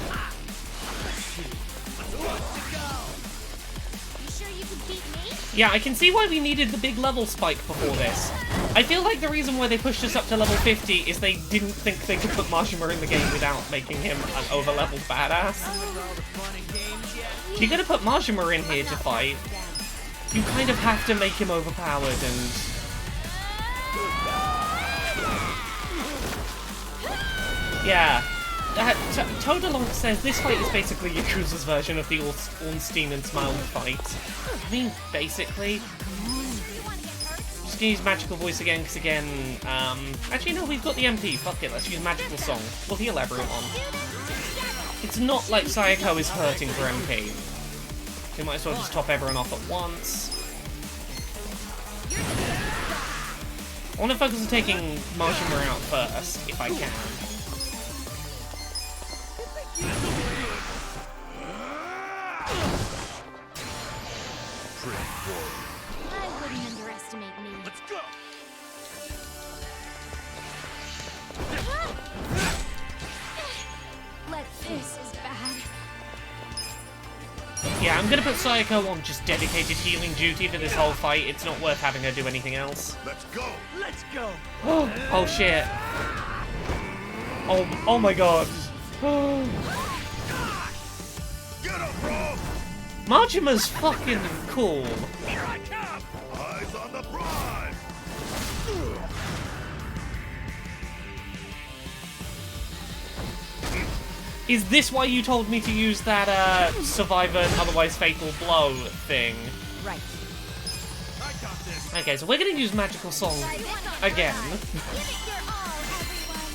S3: You sure you can beat me?
S1: Yeah, I can see why we needed the big level spike before this. I feel like the reason why they pushed us up to level 50 is they didn't think they could put Majima in the game without making him an over-leveled badass. If you're gonna put Majima in here to fight, you kind of have to make him overpowered and... Yeah. Todalonk says this fight is basically Yakuza's version of the Ornstein and Smile fight. I mean, basically. Just gonna use Magical Voice again, because again, actually no, we've got the MP, fuck it, let's use Magical Song. We'll heal everyone. It's not like Sayako is hurting for MP. We might as well just top everyone off at once. I want to focus on taking Majima out first, if I can.
S3: I wouldn't underestimate me.
S2: Let's go!
S3: This is bad.
S1: Yeah, I'm gonna put Sayako on just dedicated healing duty for this whole fight. It's not worth having her do anything else.
S2: Let's go.
S8: Let's go.
S1: Oh shit. Oh my god.
S2: Get up, bro.
S1: Majima's fucking cool.
S2: Here I come. Eyes on the prize.
S1: Is this why you told me to use that survivor and otherwise fatal blow thing?
S6: Right.
S2: I got this.
S1: Okay, so we're gonna use magical song again.
S3: Give it your all, everyone.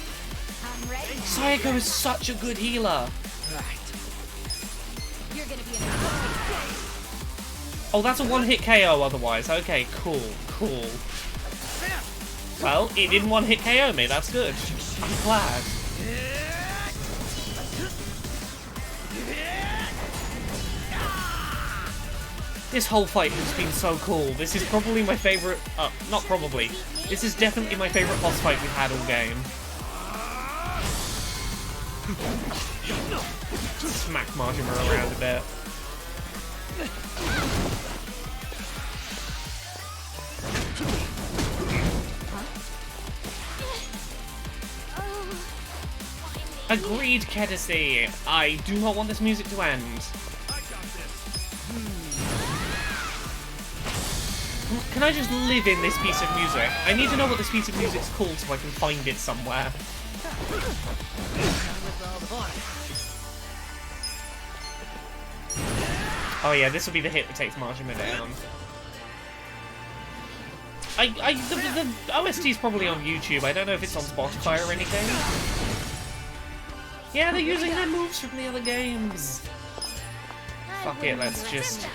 S6: I'm ready.
S1: Sayako is such a good healer.
S6: You're gonna be in a
S1: Oh, that's a one-hit KO otherwise. Okay, cool. Well, it didn't one-hit KO me, that's good. I'm glad. This whole fight has been so cool. This is probably my favourite... not probably. This is definitely my favourite boss fight we've had all game. Smack Majima around a bit. Agreed, Kedisi. I do not want this music to end. Can I just live in this piece of music? I need to know what this piece of music's called so I can find it somewhere. Oh yeah, this will be the hit that takes Majima down. The OST's probably on YouTube. I don't know if it's on Spotify or anything. Yeah, they're using their moves from the other games. Fuck it, let's just...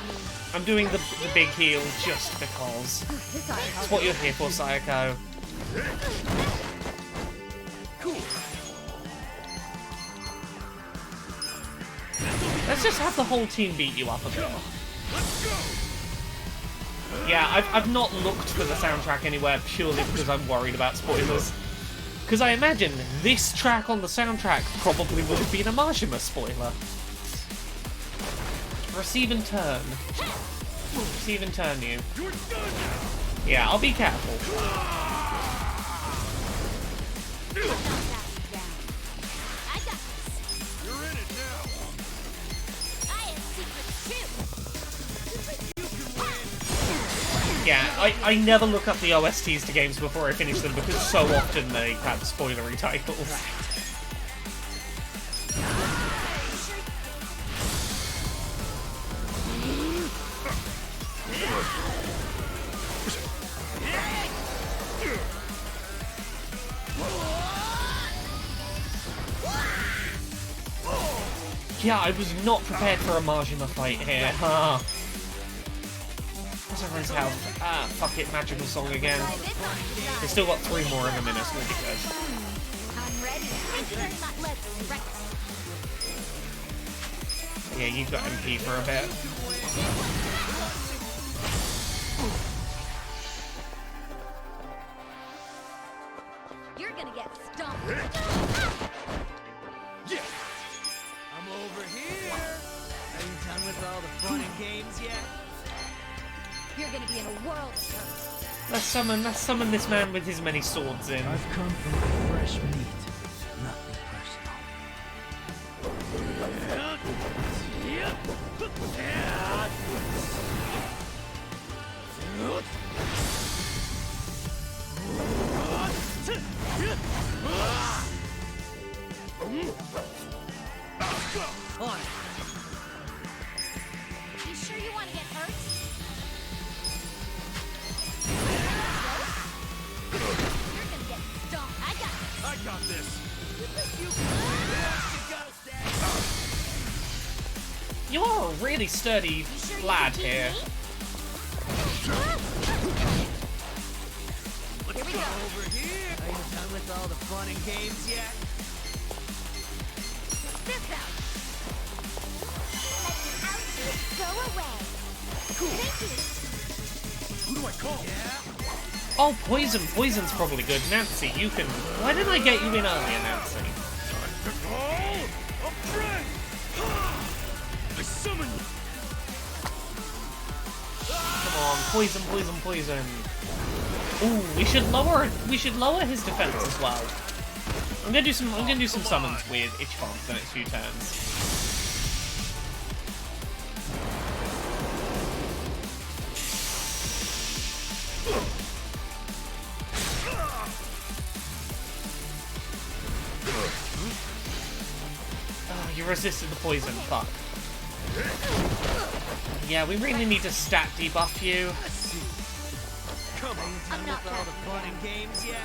S1: I'm doing the big heal just because. It's what you're here for, Sayako. Let's just have the whole team beat you up a bit. Yeah, I've not looked for the soundtrack anywhere purely because I'm worried about spoilers. Because I imagine this track on the soundtrack probably would have been a Majima spoiler. Receive and turn. Receive and turn you. Yeah, I'll be careful.
S3: I got this.
S2: You're in it now.
S3: I have secrets too.
S1: Yeah, I never look up the OSTs to games before I finish them because so often they have spoilery titles. Yeah, I was not prepared for a Majima fight here. Huh. What's everyone's health? Ah, fuck it, magical song again. They still got 3 more in a minute, so we'll be good.
S6: I'm ready.
S1: Yeah, you've got MP for a bit.
S6: You're gonna get stumped.
S2: Yeah.
S8: I'm over here. Are you done with all the fun and games yet?
S6: You're gonna be in a world of hurt.
S1: Let's summon this man with his many swords in.
S8: I've come from fresh meat. Nothing personal.
S3: You sure you want to get hurt? You're gonna get stomped. I got this.
S2: I got this.
S1: You're a really sturdy lad here.
S6: Here we go.
S8: Over here. Are you done with all the fun and games yet?
S3: This out. Let the out go away. Thank you.
S2: Who do I call?
S8: Yeah.
S1: Oh, poison. Poison's probably good. Nancy, you can... Why didn't I get you in earlier, Nancy?
S2: Time to go up trend. I summon you.
S1: poison, poison, poison. Ooh, we should lower his defense as well. I'm gonna do some summons with Ichibon for the next few turns. Oh, you resisted the poison, fuck. Yeah, we really need to stat debuff you.
S2: Come on,
S3: I'm not
S2: all the fun and games yet?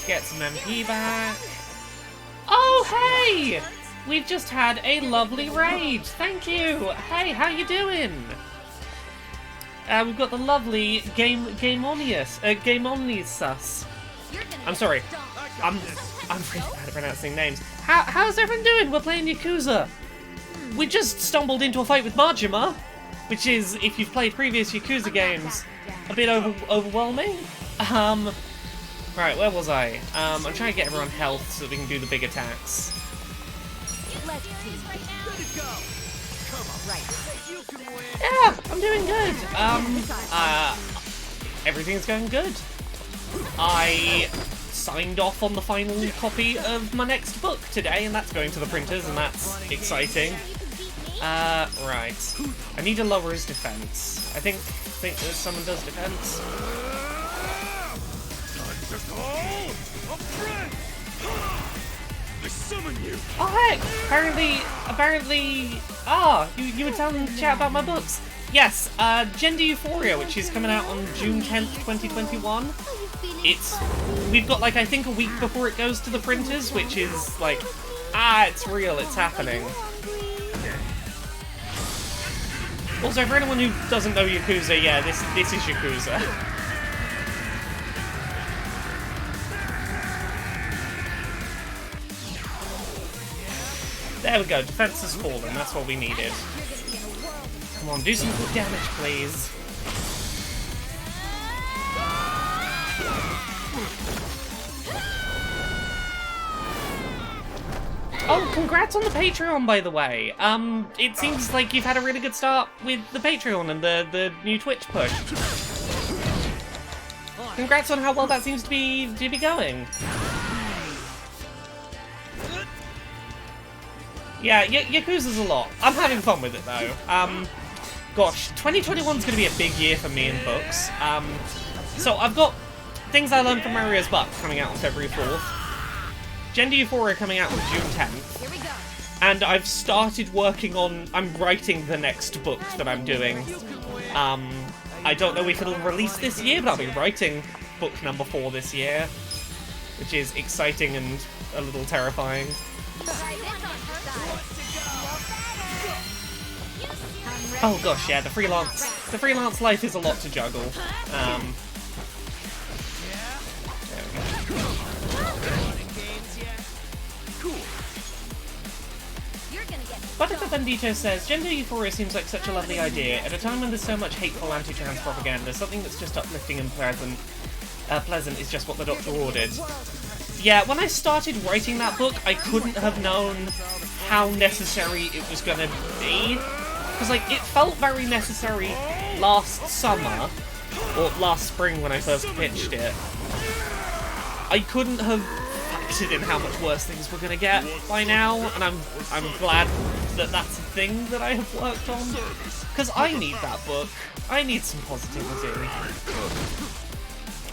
S1: Get some MP back. Oh, hey! We've just had a lovely raid. Thank you. Hey, how you doing? We've got the lovely Gameonius. I'm sorry. I'm really bad at pronouncing names. How's everyone doing? We're playing Yakuza. We just stumbled into a fight with Majima, which is, if you've played previous Yakuza games, a bit overwhelming. Right, where was I? I'm trying to get everyone health so that we can do the big attacks. Yeah, I'm doing good. Everything's going good. I signed off on the final copy of my next book today, and that's going to the printers, and that's exciting. Right. I need to lower his defense. I think that someone does defense.
S2: I summon you.
S1: Oh heck! Apparently, you were telling the chat about my books. Yes, Gender Euphoria, which is coming out on June 10th, 2021. We've got like, I think a week before it goes to the printers, which is like, it's real, it's happening. Also, for anyone who doesn't know Yakuza, yeah, this is Yakuza. There we go, defense has fallen, that's what we needed. Come on, do some good damage, please. Oh, congrats on the Patreon, by the way. It seems like you've had a really good start with the Patreon and the new Twitch push. Congrats on how well that seems to be going. Yeah, Yakuza's a lot. I'm having fun with it, though. Gosh, 2021's gonna be a big year for me in books. So I've got Things I Learned from Mario's Buck coming out on February 4th. Gender Euphoria coming out on June 10th.
S6: Here we go.
S1: And I've started working on... I'm writing the next book that I'm doing. I don't know if it'll release this year, but I'll be writing book number 4 this year. Which is exciting and a little terrifying. Oh gosh, yeah, the freelance life is a lot to juggle. There we go. Buttercup Bandito says, Gender Euphoria seems like such a lovely idea. At a time when there's so much hateful anti-trans propaganda, something that's just uplifting and pleasant is just what the doctor ordered. Yeah, when I started writing that book, I couldn't have known how necessary it was going to be. Because, like, it felt very necessary last summer, or last spring when I first pitched it. I couldn't have factored in how much worse things were going to get by now, and I'm glad that that's a thing that I have worked on. Because I need that book. I need some positivity.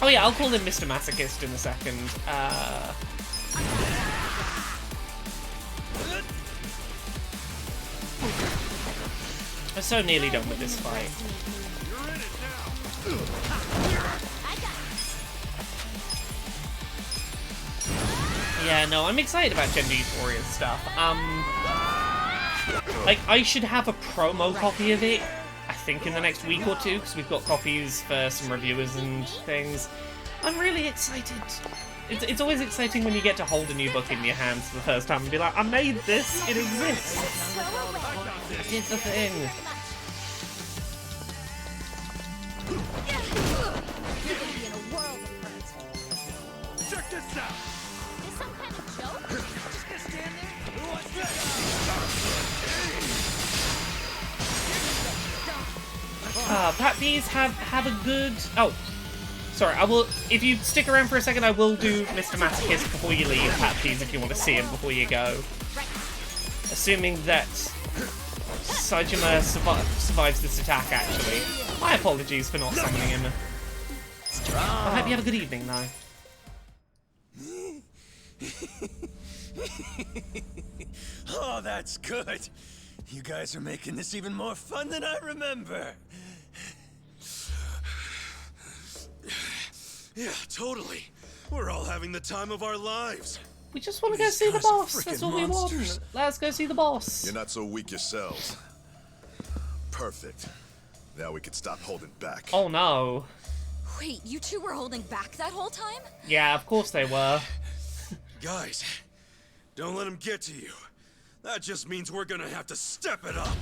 S1: Oh yeah, I'll call him Mr. Masochist in a second. I'm so nearly done with this fight. Yeah, no, I'm excited about Gender Euphoria stuff. Like, I should have a promo copy of it, I think, in the next week or two, because we've got copies for some reviewers and things. I'm really excited. It's always exciting when you get to hold a new book in your hands for the first time and be like, I made this, it exists. I did the thing.
S2: Check this out.
S3: Is some kind of joke?
S2: Just gonna stand there? What's that?
S1: Pat P's have a good... Oh, sorry, I will... If you stick around for a second, I will do Mr. Masochist before you leave, Pat P's, if you want to see him before you go. Assuming that Saejima survives this attack, actually. My apologies for not summoning him. I hope you have a good evening, though.
S2: Oh, that's good. You guys are making this even more fun than I remember.
S4: Yeah, totally. We're all having the time of our lives.
S1: We just want to go see the
S4: guys are
S1: boss. That's
S4: frickin'
S1: what we
S4: monsters.
S1: want. Let's go see the boss.
S10: You're not so weak yourselves. Perfect. Now we can stop holding back.
S1: Oh no.
S6: Wait, you two were holding back that whole time?
S1: Yeah, of course they were.
S4: Guys, don't let him get to you. That just means we're gonna have to step it up.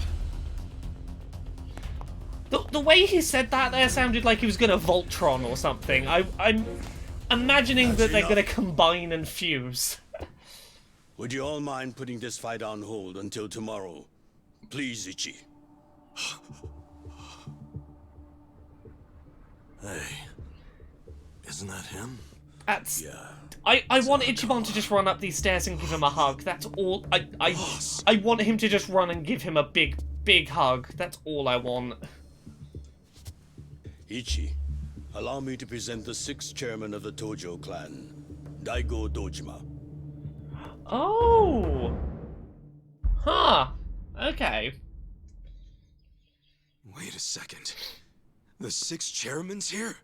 S1: The way he said that there sounded like he was gonna Voltron or something. I'm imagining that they're gonna combine and fuse.
S2: Would you all mind putting this fight on hold until tomorrow? Please, Ichi. Hey, isn't that him?
S1: That's...
S2: Yeah.
S1: I want Ichiban to just run up these stairs and give him a hug. That's all. I want him to just run and give him a big hug. That's all I want.
S2: Ichi, allow me to present the 6th chairman of the Tojo clan, Daigo Dojima.
S1: Oh. Huh. Okay.
S4: Wait a second. The 6 chairman's here?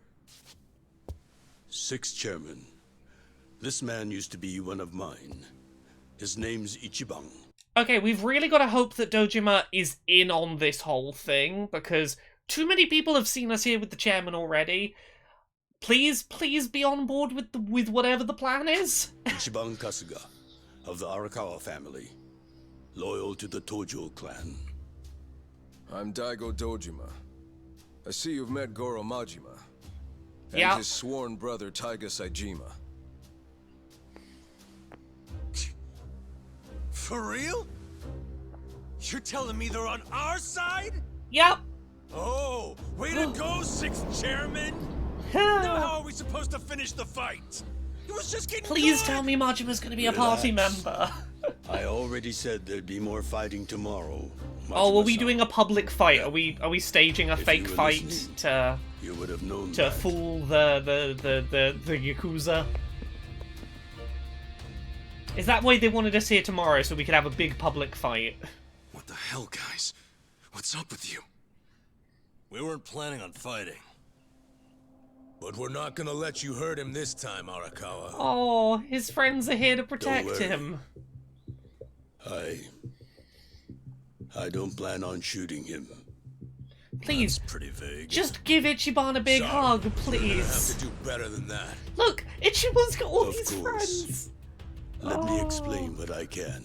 S2: 6th chairman. This man used to be one of mine. His name's Ichiban.
S1: Okay, we've really got to hope that Dojima is in on this whole thing, because too many people have seen us here with the chairman already. Please be on board with whatever the plan is.
S2: Ichiban Kasuga, of the Arakawa family. Loyal to the Tojo clan.
S11: I'm Daigo Dojima. I see you've met Goro Majima. And
S1: Yeah.
S11: his sworn brother Taiga Saejima.
S2: For real? You're telling me they're on our side?
S1: Yep.
S2: Oh, way to go, 6th chairman! Now how are we supposed to finish the fight? It was just getting
S1: Please
S2: good.
S1: tell me Majima's going to be a party member.
S2: I already said there'd be more fighting tomorrow.
S1: Oh, are we
S2: Majima-san.
S1: doing a public fight? Are we staging a
S2: If
S1: fake
S2: you were
S1: fight
S2: listening,
S1: to
S2: You would have known
S1: to
S2: that.
S1: fool the Yakuza? Is that why they wanted us here tomorrow, so we could have a big public fight?
S4: What the hell, guys? What's up with you?
S2: We weren't planning on fighting.
S7: But we're not gonna let you hurt him this time, Arakawa.
S1: Oh, his friends are here to protect
S2: worry.
S1: him.
S2: I don't plan on shooting him.
S1: Please,
S2: Pretty vague.
S1: just give Ichiban a big
S7: Sorry,
S1: hug,
S7: You're gonna have
S1: please.
S7: to do better than that.
S1: Look, Ichiban's got all
S2: Of
S1: these
S2: course.
S1: friends.
S2: Let me explain what I can.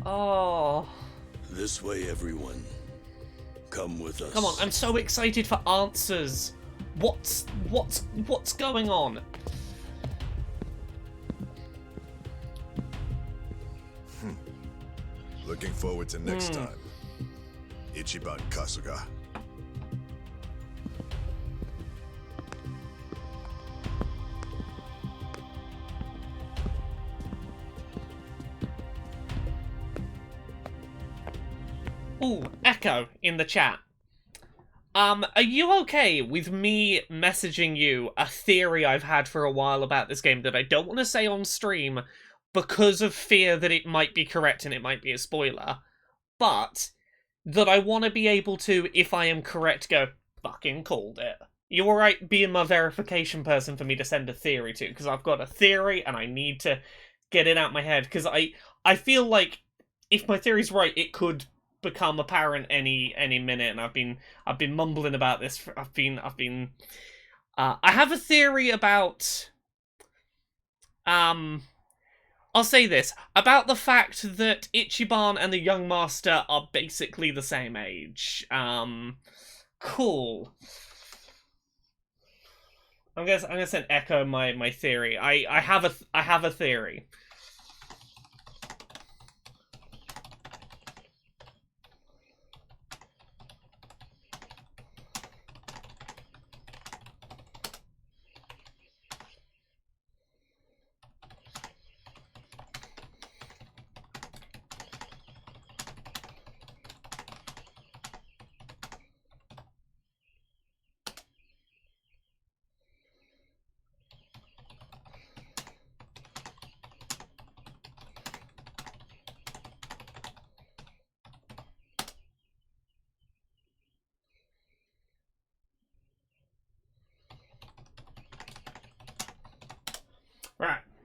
S1: Oh,
S2: This way, everyone. Come with us.
S1: come on! I'm so excited for answers. What's going on?
S10: Looking forward to next time. Ichiban Kasuga.
S1: Ooh, Echo in the chat. Are you okay with me messaging you a theory I've had for a while about this game that I don't want to say on stream because of fear that it might be correct and it might be a spoiler, but that I want to be able to, if I am correct, go, fucking called it. You alright being my verification person for me to send a theory to? Because I've got a theory and I need to get it out my head, because I feel like if my theory's right, it could become apparent any minute, and I've been mumbling about this. I have a theory about I'll say this about the fact that Ichiban and the young master are basically the same age. Cool. I'm gonna send Echo my theory. I have a theory.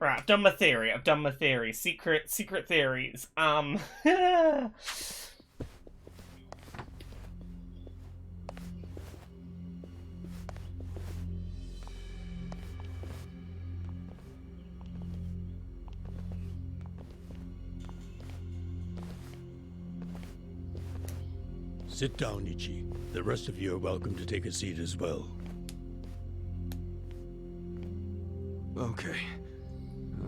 S1: Right, I've done my theory. Secret theories.
S7: Sit down, Ichi. The rest of you are welcome to take a seat as well.
S4: Okay.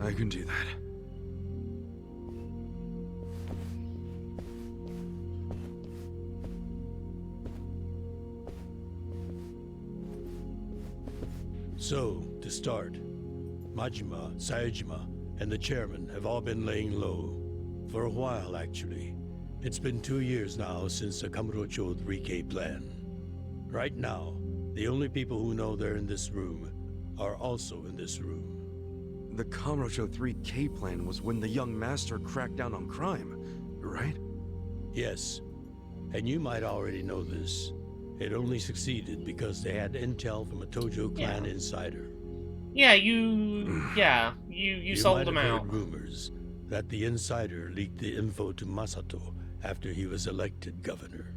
S4: I can do that.
S7: So, to start, Majima, Saejima, and the chairman have all been laying low. For a while, actually. It's been 2 years now since the Kamurocho 3K plan. Right now, the only people who know they're in this room are also in this room.
S4: The Kamurocho 3K plan was when the young master cracked down on crime, right?
S7: Yes, and you might already know this. It only succeeded because they had intel from a Tojo clan insider.
S1: Yeah, you sold them
S7: might have
S1: out.
S7: heard rumors that the insider leaked the info to Masato after he was elected governor.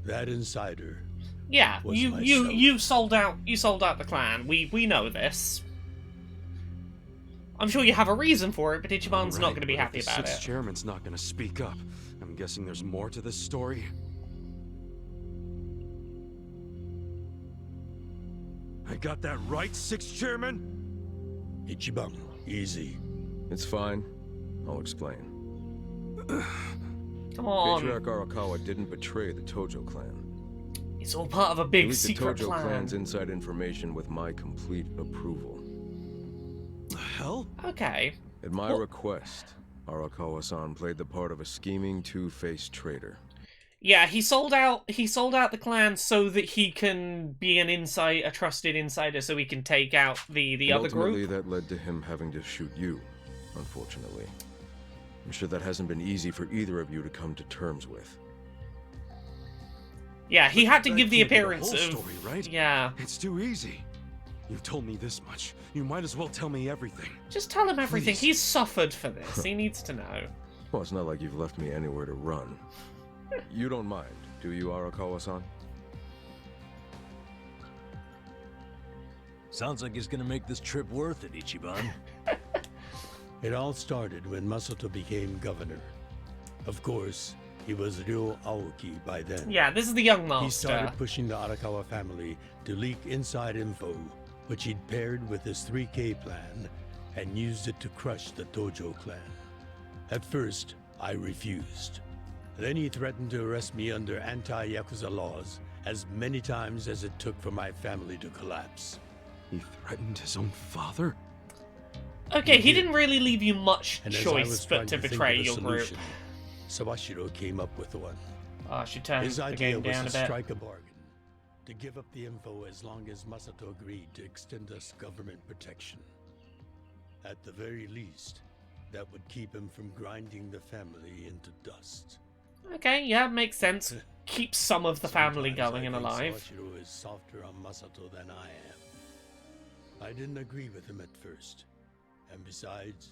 S7: That insider.
S1: Yeah,
S7: was
S1: you sold out the clan. We know this. I'm sure you have a reason for it, but Ichiban's not going to be happy about it.
S4: The sixth chairman's not going to speak up. I'm guessing there's more to this story. I got that right, sixth chairman?
S7: Ichiban, easy.
S11: It's fine. I'll explain.
S1: Come on.
S11: Patriarch Arakawa didn't betray the Tojo clan.
S1: It's all part of a big
S11: He
S1: secret
S11: leaked the Tojo
S1: plan.
S11: clan's inside information with my complete approval.
S4: The hell?
S1: Okay.
S11: At my request, Arakawa-san played the part of a scheming, two-faced traitor.
S1: Yeah, he sold out the clan so that he can be a trusted insider, so he can take out the other
S11: Ultimately,
S1: group.
S11: that led to him having to shoot you, unfortunately. I'm sure that hasn't been easy for either of you to come to terms with.
S1: Yeah, he had to
S4: That
S1: give the
S4: can't be
S1: appearance
S4: whole
S1: of...
S4: story, right?
S1: Yeah.
S4: It's too easy. You've told me this much. You might as well tell me everything.
S1: Just tell him everything.
S4: Please.
S1: He's suffered for this. He needs to know.
S11: Well, it's not like you've left me anywhere to run. You don't mind, do you, Arakawa-san?
S2: Sounds like it's gonna make this trip worth it, Ichiban.
S7: It all started when Masato became governor. Of course, he was Ryo Aoki by then.
S1: Yeah, this is the young master.
S7: He started pushing the Arakawa family to leak inside info, which he'd paired with his 3K plan and used it to crush the Tojo clan. At first, I refused. Then he threatened to arrest me under anti-Yakuza laws as many times as it took for my family to collapse.
S4: He threatened his own father?
S1: Okay, he didn't really leave you much
S7: And
S1: choice but to betray your group.
S7: Sawashiro came up with one.
S1: Oh, I should turn
S7: His
S1: the
S7: idea
S1: game
S7: was
S1: down a
S7: to
S1: bit.
S7: strike a bargain, to give up the info as long as Masato agreed to extend us government protection. At the very least, that would keep him from grinding the family into dust.
S1: Okay, yeah, makes sense. Keep some of the family
S7: Sometimes
S1: going and
S7: I think
S1: alive.
S7: Sawashiro is softer on Masato than I am. I didn't agree with him at first. And besides,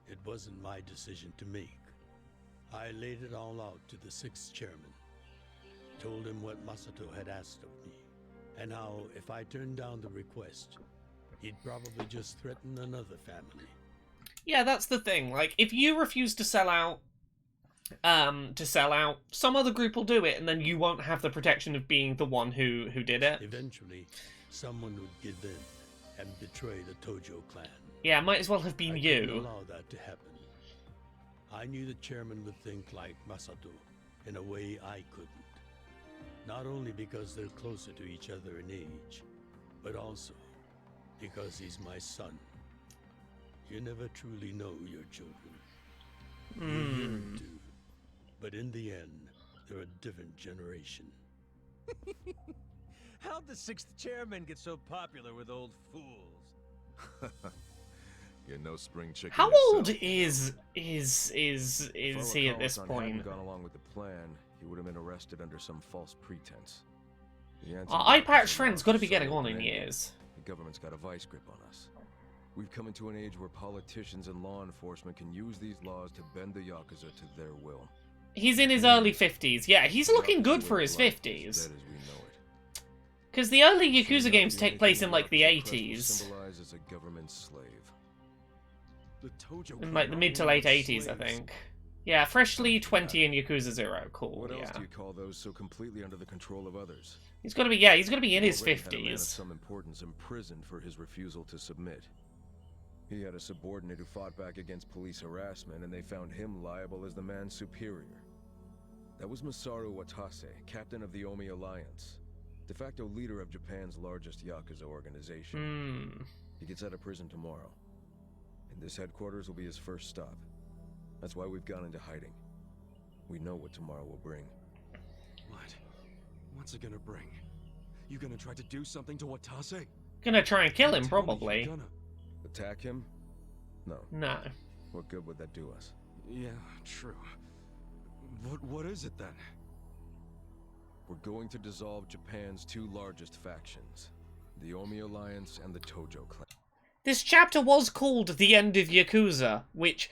S7: it wasn't my decision to make. I laid it all out to the sixth chairman. Told him what Masato had asked of me. And how, if I turned down the request, he'd probably just threaten another family.
S1: Yeah, that's the thing. Like, if you refuse to sell out, some other group will do it, and then you won't have the protection of being the one who did it.
S7: Eventually, someone would give in and betray the Tojo clan.
S1: Yeah, might as well have been
S7: I
S1: you.
S7: couldn't allow that to happen. I knew the chairman would think like Masato in a way I couldn't. Not only because they're closer to each other in age, but also because he's my son. You never truly know your children. You hear it too. But in the end, they're a different generation.
S2: How'd the sixth chairman get so popular with old fools?
S10: You're no spring chicken.
S1: How
S10: yourself.
S1: old is he at this
S11: If Arakawa-san
S1: point?
S11: hadn't gone along with the plan, he would have been arrested under some false pretense. The answer
S1: Eye
S11: to that
S1: Patch
S11: is
S1: Friend's
S11: not
S1: got to be
S11: so
S1: getting on in
S11: open-ended.
S1: years.
S11: The government's got a vice grip on us. We've come into an age where politicians and law enforcement can use these laws to bend the Yakuza to their will.
S1: He's in his early 50s. Yeah, he's looking good for his 50s. Because the early Yakuza games take place in, like, the 80s.
S11: Symbolized as a government slave.
S1: In, like, the mid to late 80s, I think. Yeah, freshly 20 in Yakuza 0. Cool,
S11: What else
S1: yeah.
S11: do you call those so completely under the control of others?
S1: He's gotta be, yeah, he's gotta be in his
S11: Already had a man of
S1: 50s.
S11: some importance imprisoned for his refusal to submit. He had a subordinate who fought back against police harassment, and they found him liable as the man's superior. That was Masaru Watase, captain of the Omi Alliance, de facto leader of Japan's largest Yakuza organization. He gets out of prison tomorrow, and this headquarters will be his first stop. That's why we've gone into hiding. We know what tomorrow will bring.
S4: What? What's it gonna bring? You gonna try to do something to Watase?
S1: Gonna try and kill him, probably.
S11: Attack him? No.
S1: No.
S11: What good would that do us?
S4: Yeah, true. What is it then?
S11: We're going to dissolve Japan's two largest factions, the Omi Alliance and the Tojo clan.
S1: This chapter was called The End of Yakuza, which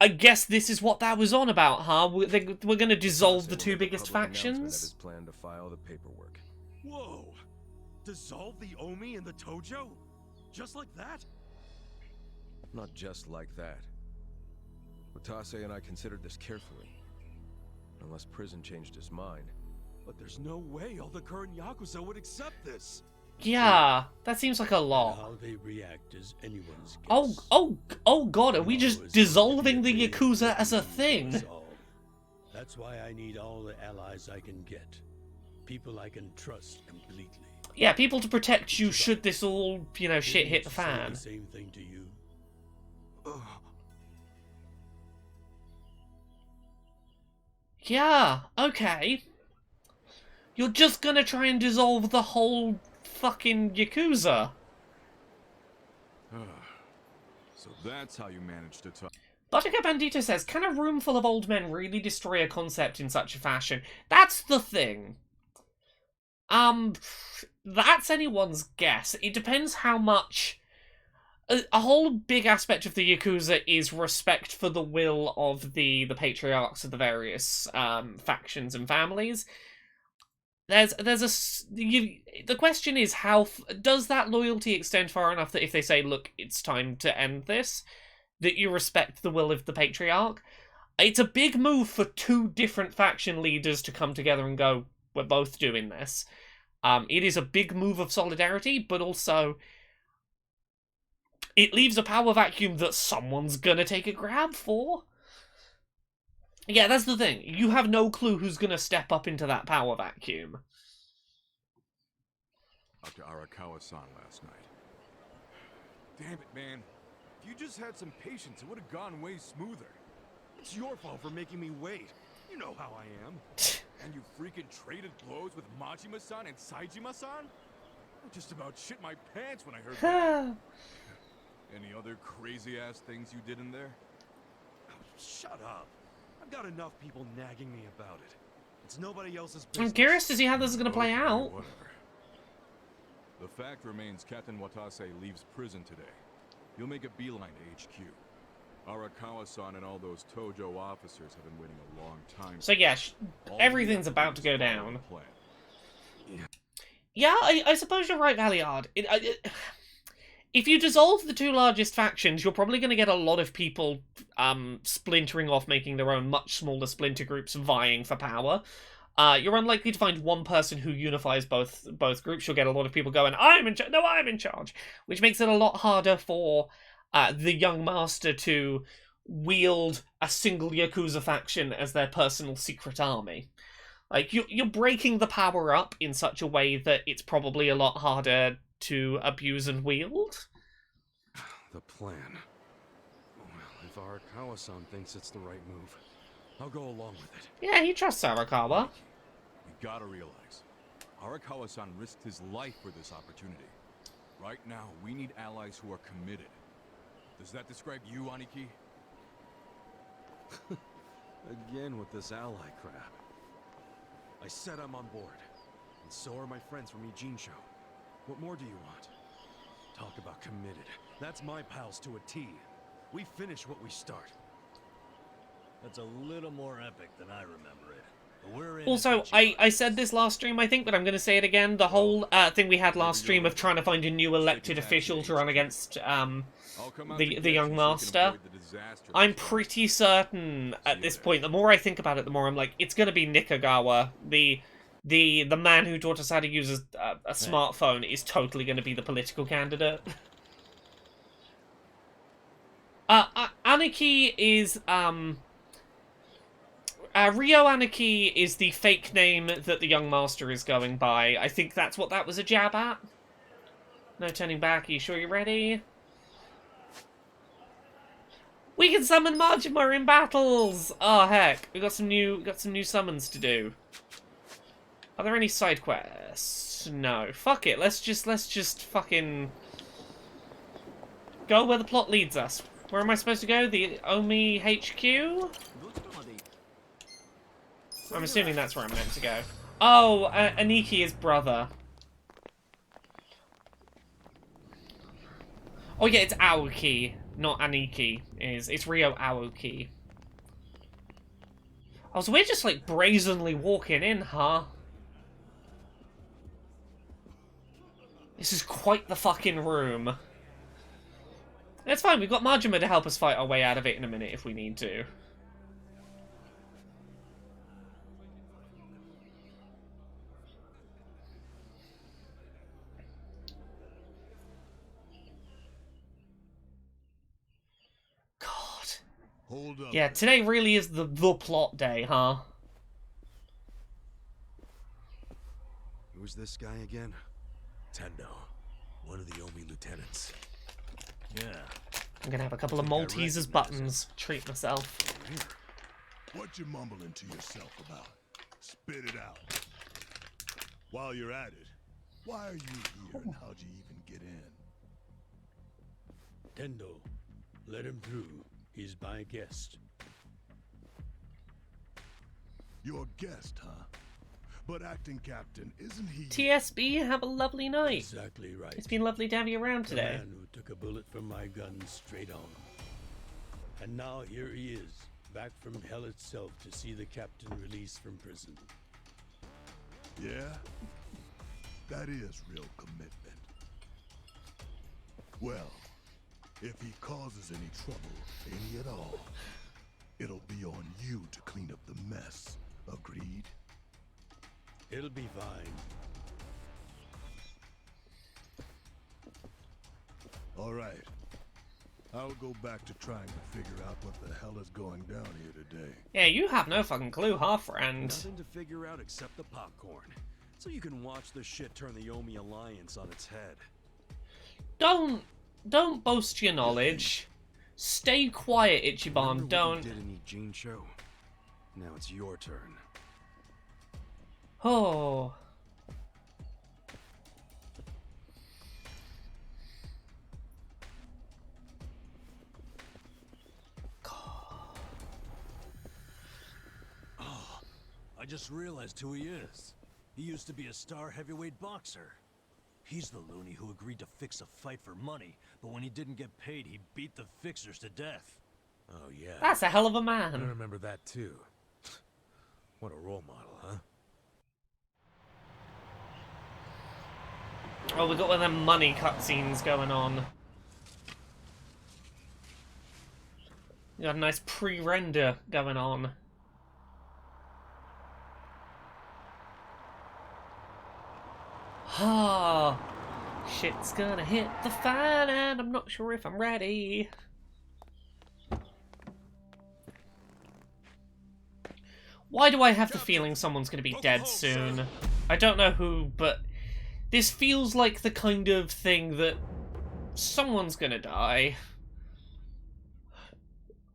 S1: I guess this is what that was on about, huh? We're gonna dissolve the two biggest factions?
S11: His plan to file the paperwork.
S4: Whoa! Dissolve the Omi and the Tojo? Just like that?
S11: Not just like that. Watase and I considered this carefully. Unless prison changed his mind.
S4: But there's no way all the current Yakuza would accept this.
S1: Yeah, that seems like a lot.
S7: How they react is anyone's
S1: guess. Oh god, are we just dissolving the Yakuza as a thing?
S7: That's why I need all the allies I can get. People I can trust completely.
S1: Yeah, people to protect you should this all, you know, shit hit the fan.
S7: Same thing to you.
S1: Yeah, okay. You're just gonna try and dissolve the whole fucking Yakuza.
S5: So that's how you managed to talk.
S1: Buttercup Bandito says, can a room full of old men really destroy a concept in such a fashion? That's the thing. That's anyone's guess. It depends how much... A whole big aspect of the Yakuza is respect for the will of the patriarchs of the various factions and families. The question is, how does that loyalty extend far enough that if they say, look, it's time to end this, that you respect the will of the patriarch? It's a big move for two different faction leaders to come together and go, we're both doing this. It is a big move of solidarity, but also it leaves a power vacuum that someone's gonna take a grab for. Yeah, that's the thing. You have no clue who's gonna step up into that power vacuum.
S5: Dr. Arakawa-san last night. Damn it, man. If you just had some patience, it would have gone way smoother.
S4: It's your fault for making me wait. You know how I am.
S5: And you freaking traded blows with Majima-san and Saejima-san? I just about shit my pants when I heard that. Any other crazy-ass things you did in there?
S4: Oh, shut up. I've got enough people nagging me about it. It's nobody else's business.
S1: I'm curious to see how this is going to play out.
S5: Whatever. The fact remains Captain Watase leaves prison today. He'll make a beeline to HQ. Arakawa-san and all those Tojo officers have been waiting a long time.
S1: So yeah, everything's about to go down. Yeah, I suppose you're right, Valiard. If you dissolve the two largest factions, you're probably going to get a lot of people splintering off, making their own much smaller splinter groups vying for power. You're unlikely to find one person who unifies both groups. You'll get a lot of people going, I'm in charge, no, I'm in charge, which makes it a lot harder for the young master to wield a single Yakuza faction as their personal secret army. Like, you're breaking the power up in such a way that it's probably a lot harder to abuse and wield.
S4: The plan. Well, if Arakawa-san thinks it's the right move, I'll go along with it.
S1: Yeah, he trusts Arakawa.
S5: You gotta realize, Arakawa-san risked his life for this opportunity. Right now, we need allies who are committed. Does that describe you, Aniki?
S4: Again with this ally crap. I said I'm on board. And so are my friends from Ijincho. What more do you want? Talk about committed. That's my pals to a T. We finish what we start.
S2: That's a little more epic than I remember it. But we're in
S1: Also, I said this last stream, I think, but I'm going to say it again. The whole thing we had last stream of trying to find a new elected official to run against the young master. I'm pretty certain at this point, the more I think about it, the more I'm like, it's going to be Nikagawa. The man who taught us how to use a smartphone is totally going to be the political candidate. Anarchy is, Rio Anarchy is the fake name that the young master is going by. I think that's what that was a jab at. No turning back. Are you sure you're ready? We can summon Majima in battles! Oh heck, we got some new summons to do. Are there any side quests? No. Fuck it. Let's just fucking go where the plot leads us. Where am I supposed to go? The Omi HQ? I'm assuming that's where I'm meant to go. Oh, Aniki is brother. Oh yeah, it's Aoki, not Aniki. It's Ryo Aoki. Oh, so we're just like brazenly walking in, huh? This is quite the fucking room. It's fine, we've got Majima to help us fight our way out of it in a minute if we need to.
S2: Hold up.
S1: Yeah, today really is the plot day, huh?
S4: Who's this guy again? Tendo, one of the Omi lieutenants.
S2: Yeah.
S1: I'm gonna have a couple of Maltesers as buttons. Treat myself.
S2: What you mumbling to yourself about? Spit it out. While you're at it, why are you here and how'd you even get in?
S7: Tendo, let him through. He's my guest.
S2: Your guest, huh? But acting captain, isn't he?
S1: TSB, have a lovely night.
S7: Exactly right.
S1: It's been lovely to have you around today.
S7: The man who took a bullet from my gun straight on. And now here he is, back from hell itself to see the captain released from prison.
S2: Yeah? That is real commitment. Well, if he causes any trouble, any at all, it'll be on you to clean up the mess. Agreed?
S7: It'll be fine.
S2: All right. I'll go back to trying to figure out what the hell is going down here today.
S1: Yeah, you have no fucking clue, huh, friend?
S4: Nothing to figure out except the popcorn. So you can watch the shit turn the Omi Alliance on its head.
S1: Don't boast your knowledge. Stay quiet, Ichiban. Don't.
S4: You did in Eugene show. Now it's your turn.
S1: Oh.
S2: Oh, I just realized who he is. He used to be a star heavyweight boxer. He's the loony who agreed to fix a fight for money, but when he didn't get paid, he beat the fixers to death.
S4: Oh, yeah.
S1: That's a hell of a
S4: I
S1: man.
S4: remember that, too. What a role model, huh?
S1: Oh, we got one of them money cutscenes going on. We got a nice pre-render going on. Ah, shit's gonna hit the fan and I'm not sure if I'm ready. Why do I have the feeling someone's gonna be dead soon? I don't know who, but this feels like the kind of thing that someone's gonna die.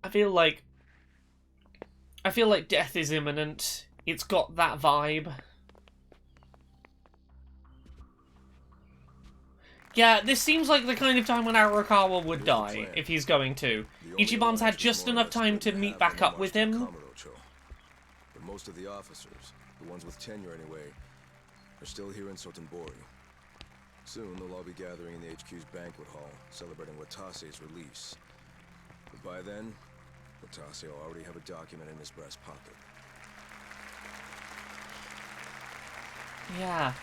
S1: I feel like death is imminent. It's got that vibe. Yeah, this seems like the kind of time when Arakawa would die, if he's going to. Ichiban's had just enough time to meet back up with him.
S11: But most of the officers, the ones with tenure anyway, are still here in Sotenbori. Soon they'll all be gathering in the HQ's banquet hall, celebrating Watase's release. But by then, Watase will already have a document in his breast pocket.
S1: Yeah.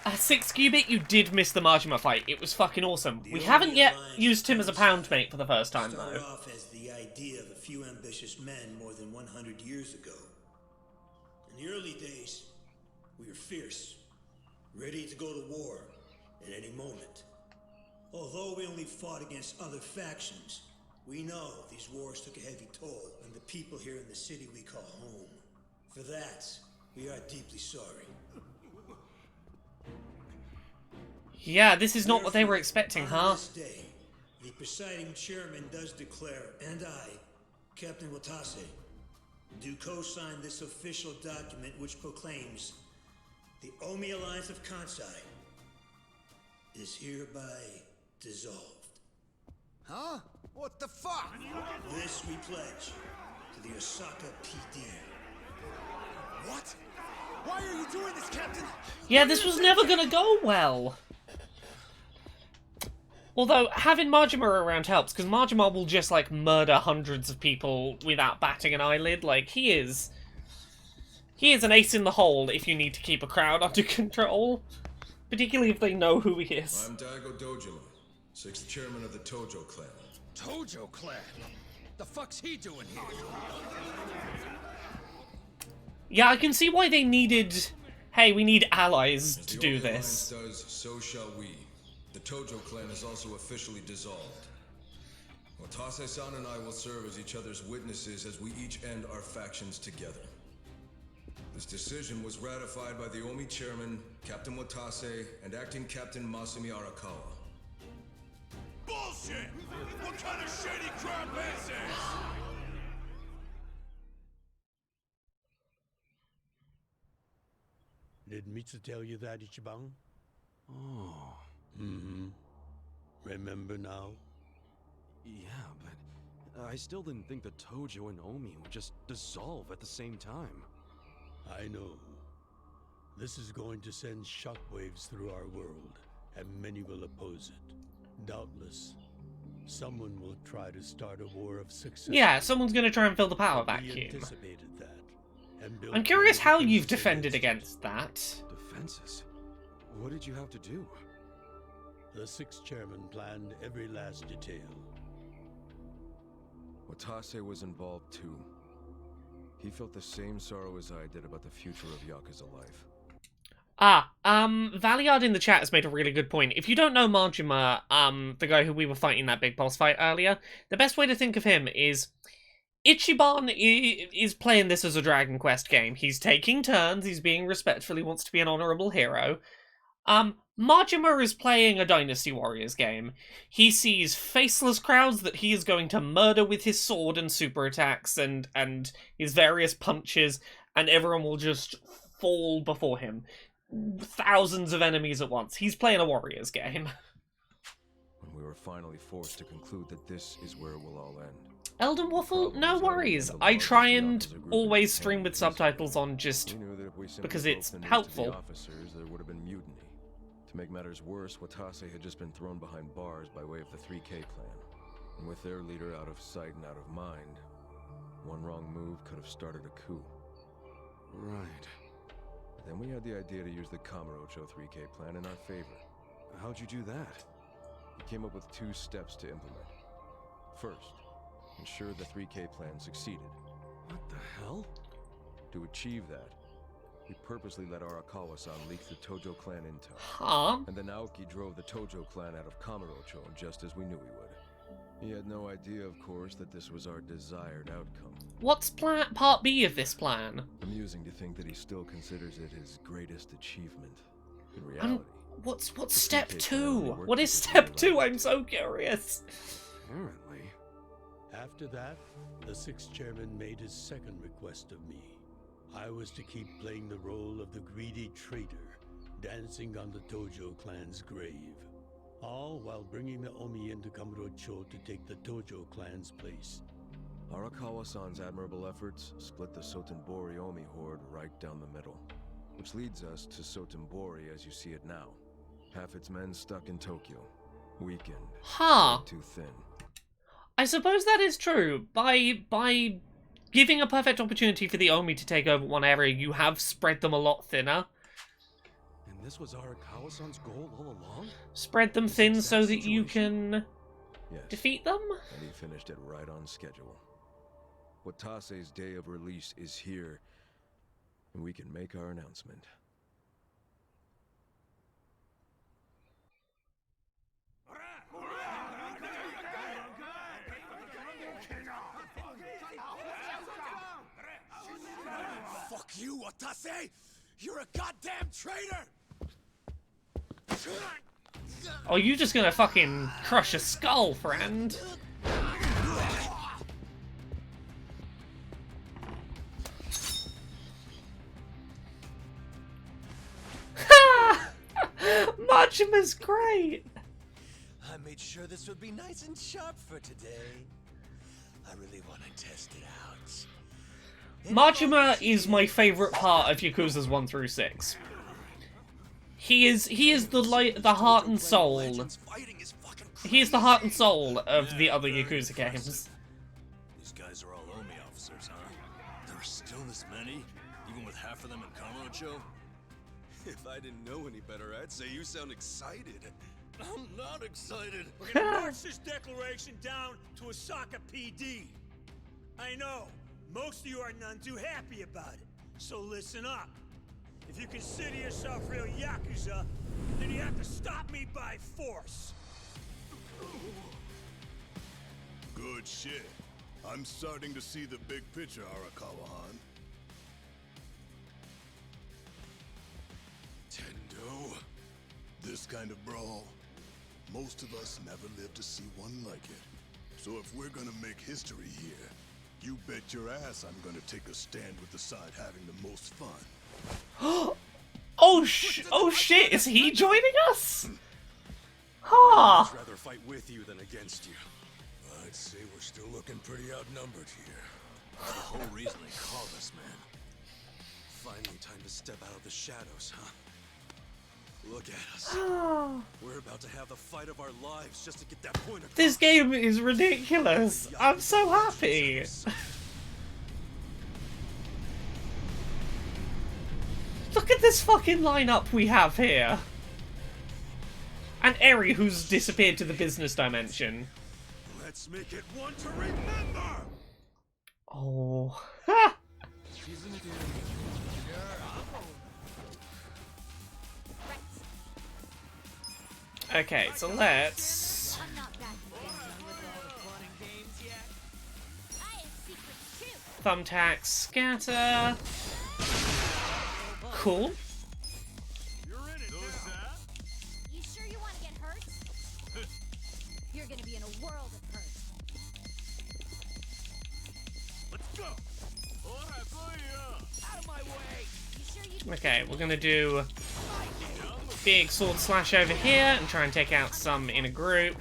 S1: 6-Cubit, you did miss the Majima fight. It was fucking awesome. We haven't yet used him as a pound mate for the first time,
S12: Started
S1: though.
S12: off as the idea of a few ambitious men more than 100 years ago. In the early days, we were fierce, ready to go to war at any moment. Although we only fought against other factions, we know these wars took a heavy toll on the people here in the city we call home. For that, we are deeply sorry.
S1: Yeah, this is not what they were expecting,
S12: On
S1: huh?
S12: this day, the presiding chairman does declare, and I, Captain Watase, do co-sign this official document which proclaims the Omi Alliance of Kansai is hereby dissolved.
S8: Huh? What the fuck?
S12: This we pledge to the Osaka PD.
S4: What? Why are you doing this, Captain?
S1: Yeah, this was never gonna go well. Although, having Majima around helps, because Majima will just, like, murder hundreds of people without batting an eyelid. Like, he is an ace in the hole if you need to keep a crowd under control. Particularly if they know who he is.
S11: I'm Daigo Dojima, 6th chairman of the Tojo clan.
S7: Tojo clan? The fuck's he doing here?
S1: Yeah, I can see why they needed... Hey, we need allies
S11: As
S1: to
S11: the
S1: do
S11: Omi
S1: this.
S11: Alliance does, so shall we. The Tojo clan is also officially dissolved. Watase-san and I will serve as each other's witnesses as we each end our factions together. This decision was ratified by the Omi chairman, Captain Watase, and acting Captain Masumi Arakawa.
S2: Bullshit! What kind of shady crap is this?
S7: Did Mitsu tell you that, Ichiban?
S4: Oh.
S7: Mm-hmm. Remember now?
S4: Yeah, but I still didn't think that Tojo and Omi would just dissolve at the same time.
S7: I know. This is going to send shockwaves through our world, and many will oppose it. Doubtless, someone will try to start a war of success.
S1: Yeah, someone's gonna try and fill the power
S7: We
S1: vacuum.
S7: anticipated that, and built
S1: I'm curious how
S7: many
S1: you've
S7: defenses
S1: defended against that.
S4: Defenses? What did you have to do?
S7: The 6th chairman planned every last detail.
S11: Watase was involved too. He felt the same sorrow as I did about the future of Yakuza life.
S1: Valiard in the chat has made a really good point. If you don't know Majima, the guy who we were fighting in that big boss fight earlier, the best way to think of him is Ichiban is playing this as a Dragon Quest game. He's taking turns, he's being respectful, he wants to be an honorable hero. Majima is playing a Dynasty Warriors game. He sees faceless crowds that he is going to murder with his sword and super attacks and his various punches, and everyone will just fall before him. Thousands of enemies at once. He's playing a Warriors game.
S11: When we were finally forced to conclude that this is where it will all end.
S1: Elden Waffle, no worries. I try and always stream with subtitles on just because it's helpful.
S11: Officers, there would have been mutiny. To make matters worse, Watase had just been thrown behind bars by way of the 3K clan. And with their leader out of sight and out of mind, one wrong move could have started a coup.
S4: Right.
S11: Then we had the idea to use the Kamurocho 3K plan in our favor.
S4: How'd you do that?
S11: We came up with 2 steps to implement. First, ensure the 3K plan succeeded.
S4: What the hell?
S11: To achieve that, we purposely let Arakawa-san leak the Tojo clan intel.
S1: Huh?
S11: And then Aoki drove the Tojo clan out of Kamurocho, just as we knew he would. He had no idea, of course, that this was our desired outcome.
S1: What's part B of this plan?
S11: Amusing to think that he still considers it his greatest achievement. In reality,
S1: what's step 2? What is step 2? I'm so curious.
S4: Apparently.
S7: After that, the 6th chairman made his second request of me. I was to keep playing the role of the greedy traitor, dancing on the Tojo clan's grave. All while bringing the Omi into Kamurocho to take the Tojo clan's place.
S11: Arakawa-san's admirable efforts split the Sotenbori Omi horde right down the middle. Which leads us to Sotenbori as you see it now. Half its men stuck in Tokyo. Weakened.
S1: Huh.
S11: Too thin.
S1: I suppose that is true. By giving a perfect opportunity for the Omi to take over one area, you have spread them a lot thinner.
S4: And this was Arakawa-san's goal all along?
S1: Spread them thin so that you can defeat them?
S11: And he finished it right on schedule. Watase's day of release is here, and we can make our announcement.
S10: Fuck you, Watase! You're a goddamn traitor!
S1: Oh, you just gonna fucking crush a skull, friend? Majima's great!
S8: I made sure this would be nice and sharp for today. I really want to test it out.
S1: Majima is my favorite part of Yakuza's 1 through 6. He is the heart and soul. He is the heart and soul of the other Yakuza games.
S2: These guys are all Omi officers, huh? There are still this many, even with half of them in Kamurocho?
S4: If I didn't know any better, I'd say you sound excited.
S2: I'm not excited.
S12: We're gonna march this declaration down to Osaka PD. I know, most of you are none too happy about it, so listen up. If you consider yourself real Yakuza, then you have to stop me by force.
S10: Good shit. I'm starting to see the big picture, Arakawa-han. Tendo, this kind of brawl, most of us never lived to see one like it. So if we're gonna make history here, you bet your ass I'm gonna take a stand with the side having the most fun.
S1: Oh shit, is he joining us? Huh.
S4: I'd rather fight with you than against you.
S2: I'd say we're still looking pretty outnumbered here. That's the whole reason they call us, man.
S4: Finally time to step out of the shadows, huh? Look at us. We're about to have the fight of our lives just to get that point across.
S1: This game is ridiculous. I'm so happy. Look at this fucking lineup we have here. And Eri, who's disappeared to the business dimension.
S4: Let's make it one to remember.
S1: Oh. Okay, so let's... Thumbtack, scatter. Cool.
S3: You sure you want to get hurt? You're gonna be in a world of hurt.
S2: Let's go! Out of my way!
S3: You sure you
S1: Okay, we're gonna do big sword slash over here and try and take out some in a group.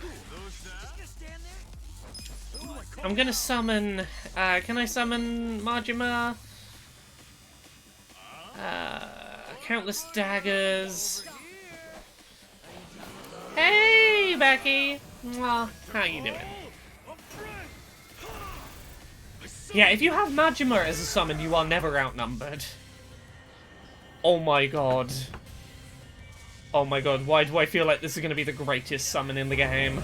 S1: I'm gonna summon, can I summon Majima? Countless daggers. Hey, Becky! Mwah. How you doing? Yeah, if you have Majima as a summon, you are never outnumbered. Oh my god. Oh my god, why do I feel like this is gonna be the greatest summon in the game?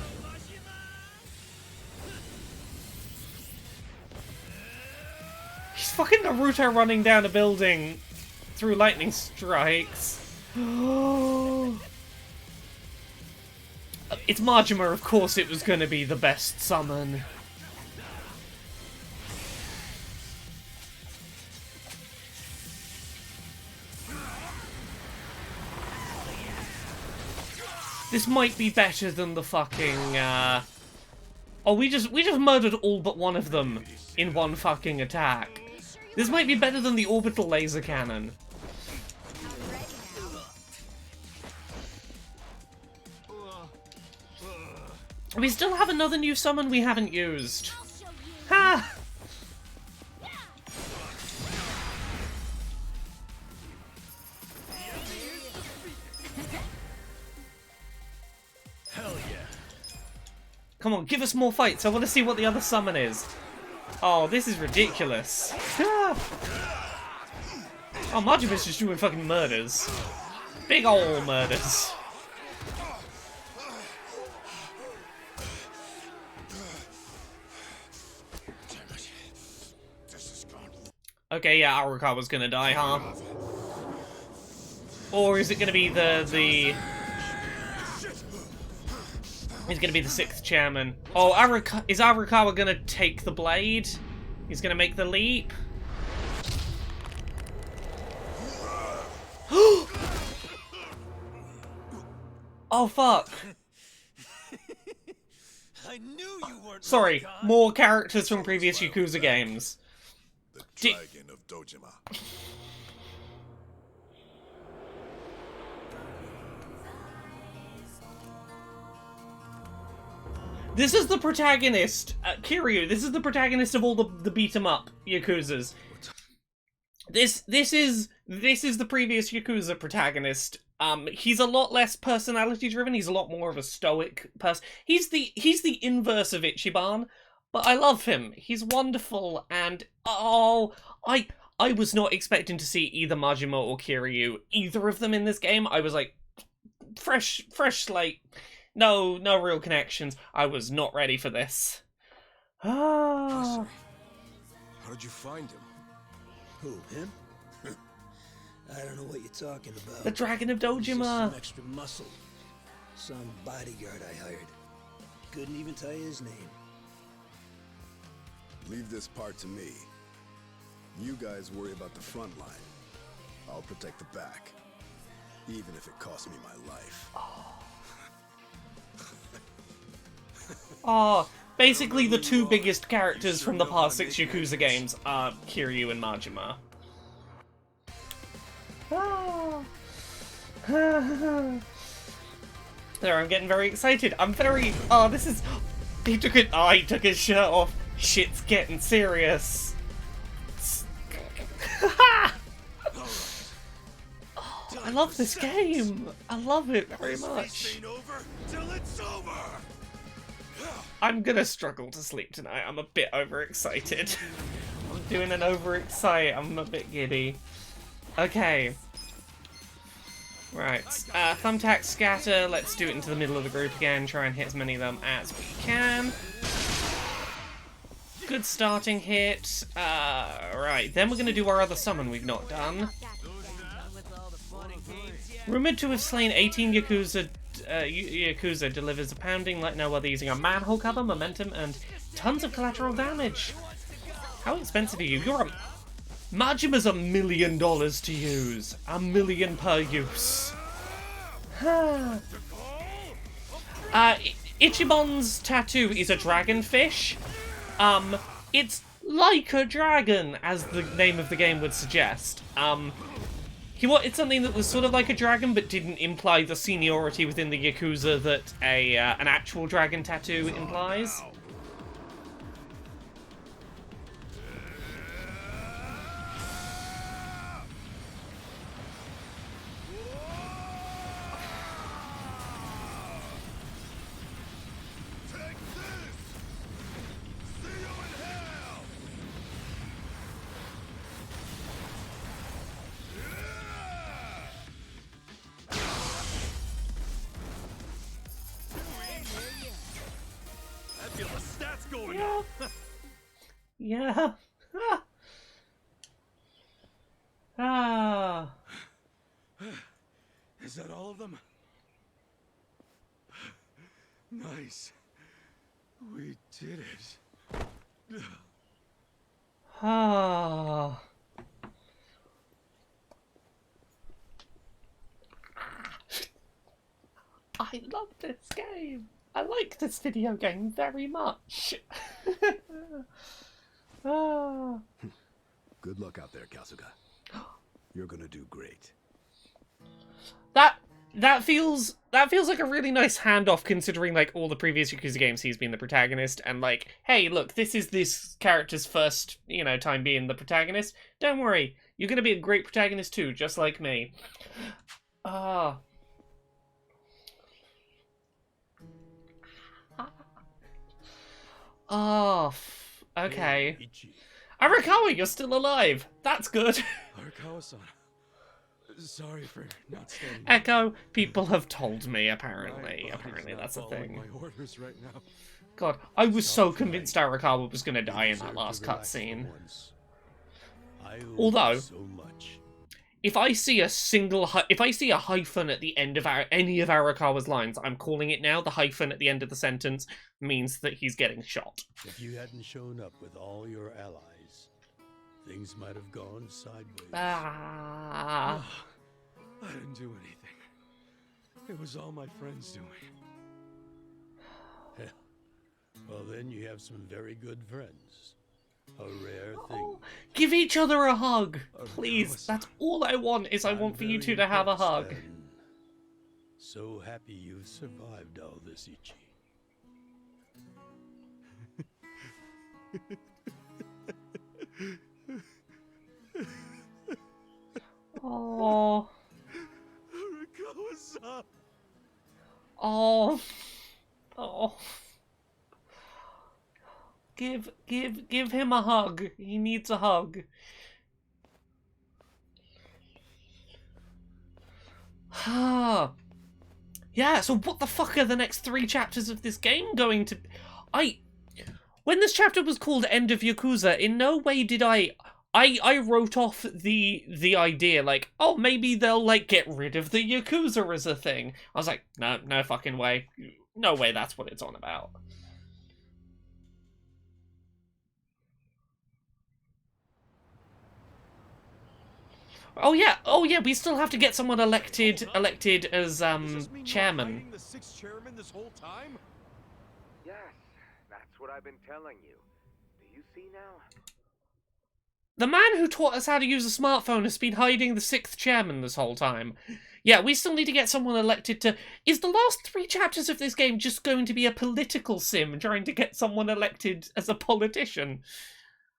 S1: He's fucking Naruto running down a building through lightning strikes. It's Majima, of course it was gonna be the best summon. This might be better than the fucking, Oh, we just murdered all but one of them in one fucking attack. This might be better than the orbital laser cannon. We still have another new summon we haven't used. Ha! Come on, give us more fights. I want to see what the other summon is. Oh, this is ridiculous. Oh, Majima's just doing fucking murders. Big ol' murders. Okay, yeah, Arakawa's gonna die, huh? Or is it gonna be He's gonna be the 6th chairman. Oh, is Arakawa gonna take the blade? He's gonna make the leap? Oh, fuck.
S2: I knew you weren't.
S1: Sorry, more characters from previous Yakuza games.
S10: The Dragon of Dojima.
S1: This is the protagonist, Kiryu. This is the protagonist of all the beat 'em up Yakuzas. This is the previous Yakuza protagonist. He's a lot less personality driven. He's a lot more of a stoic person. He's the inverse of Ichiban, but I love him. He's wonderful, and oh, I was not expecting to see either Majima or Kiryu, either of them in this game. I was like, fresh slate. No real connections. I was not ready for this.
S10: How did you find him?
S12: Who, him? I don't know what you're talking about.
S1: The Dragon of Dojima.
S12: Just some extra muscle. Some bodyguard I hired. Couldn't even tell you his name.
S10: Leave this part to me. You guys worry about the front line. I'll protect the back. Even if it costs me my life.
S1: Oh, basically the two biggest characters from the past 6 Yakuza games are Kiryu and Majima. There, I'm getting very excited. I'm very... Oh, this is... He took his shirt off. Shit's getting serious. Oh, I love this game. I love it very much. I'm gonna struggle to sleep tonight. I'm a bit overexcited. I'm doing an overexcite. I'm a bit giddy. Okay. Right. Thumbtack scatter. Let's do it into the middle of the group again. Try and hit as many of them as we can. Good starting hit. Right. Then we're gonna do our other summon we've not done. Rumored to have slain 18 Yakuza. Yakuza delivers a pounding like no other using a manhole cover, momentum, and tons of collateral damage. How expensive are you? Majima's $1 million to use. $1 million per use. Ichiban's tattoo is a dragonfish. It's like a dragon, as the name of the game would suggest. He wanted something that was sort of like a dragon, but didn't imply the seniority within the Yakuza that an actual dragon tattoo implies. Yeah.
S4: Is that all of them? Nice. We did it.
S1: I love this game. I like this video game very much.
S10: Good luck out there, Kasuga. You're gonna do great.
S1: That feels like a really nice handoff, considering like all the previous Yakuza games he's been the protagonist, and like, hey, look, this is this character's first, time being the protagonist. Don't worry, you're gonna be a great protagonist too, just like me. Oh, okay.
S7: Hey, Ichi.
S1: Arakawa, you're still alive. That's good.
S4: Arakawa-san. Sorry for not standing.
S1: Echo, people have told me, apparently.
S4: My body's
S1: Apparently
S4: not
S1: that's a
S4: following
S1: thing.
S4: my orders right now.
S1: God, I was so convinced
S7: tonight.
S1: Arakawa was gonna die
S7: You
S1: in that
S7: deserve
S1: last
S7: to relax for
S1: cutscene.
S7: once. I owe
S1: Although,
S7: you so much.
S1: if I see a single, if I see a hyphen at the end of any of Arakawa's lines, I'm calling it now. The hyphen at the end of the sentence means that he's getting shot.
S7: If you hadn't shown up with all your allies, things might have gone sideways.
S1: Ah.
S4: I didn't do anything. It was all my friends doing.
S7: Well, then you have some very good friends. A rare thing.
S1: Oh, give each other a hug, please. That's all I want. Is I want for you two to have a hug.
S7: So happy you've survived all this, Ichi.
S1: Oh.
S4: Arakawa-san.
S1: Oh. Oh. Give him a hug. He needs a hug. Yeah, so what the fuck are the next 3 chapters of this game going to... When this chapter was called End of Yakuza, in no way did I wrote off the idea, like, oh, maybe they'll, like, get rid of the Yakuza as a thing. I was like, no fucking way. No way that's what it's on about. Oh yeah, we still have to get someone elected as, chairman.
S4: The 6th chairman this whole time?
S13: Yes, that's what I've been telling you. Do you see now?
S1: The man who taught us how to use a smartphone has been hiding the 6th chairman this whole time. Yeah, we still need to get someone elected to... Is the last 3 chapters of this game just going to be a political sim trying to get someone elected as a politician?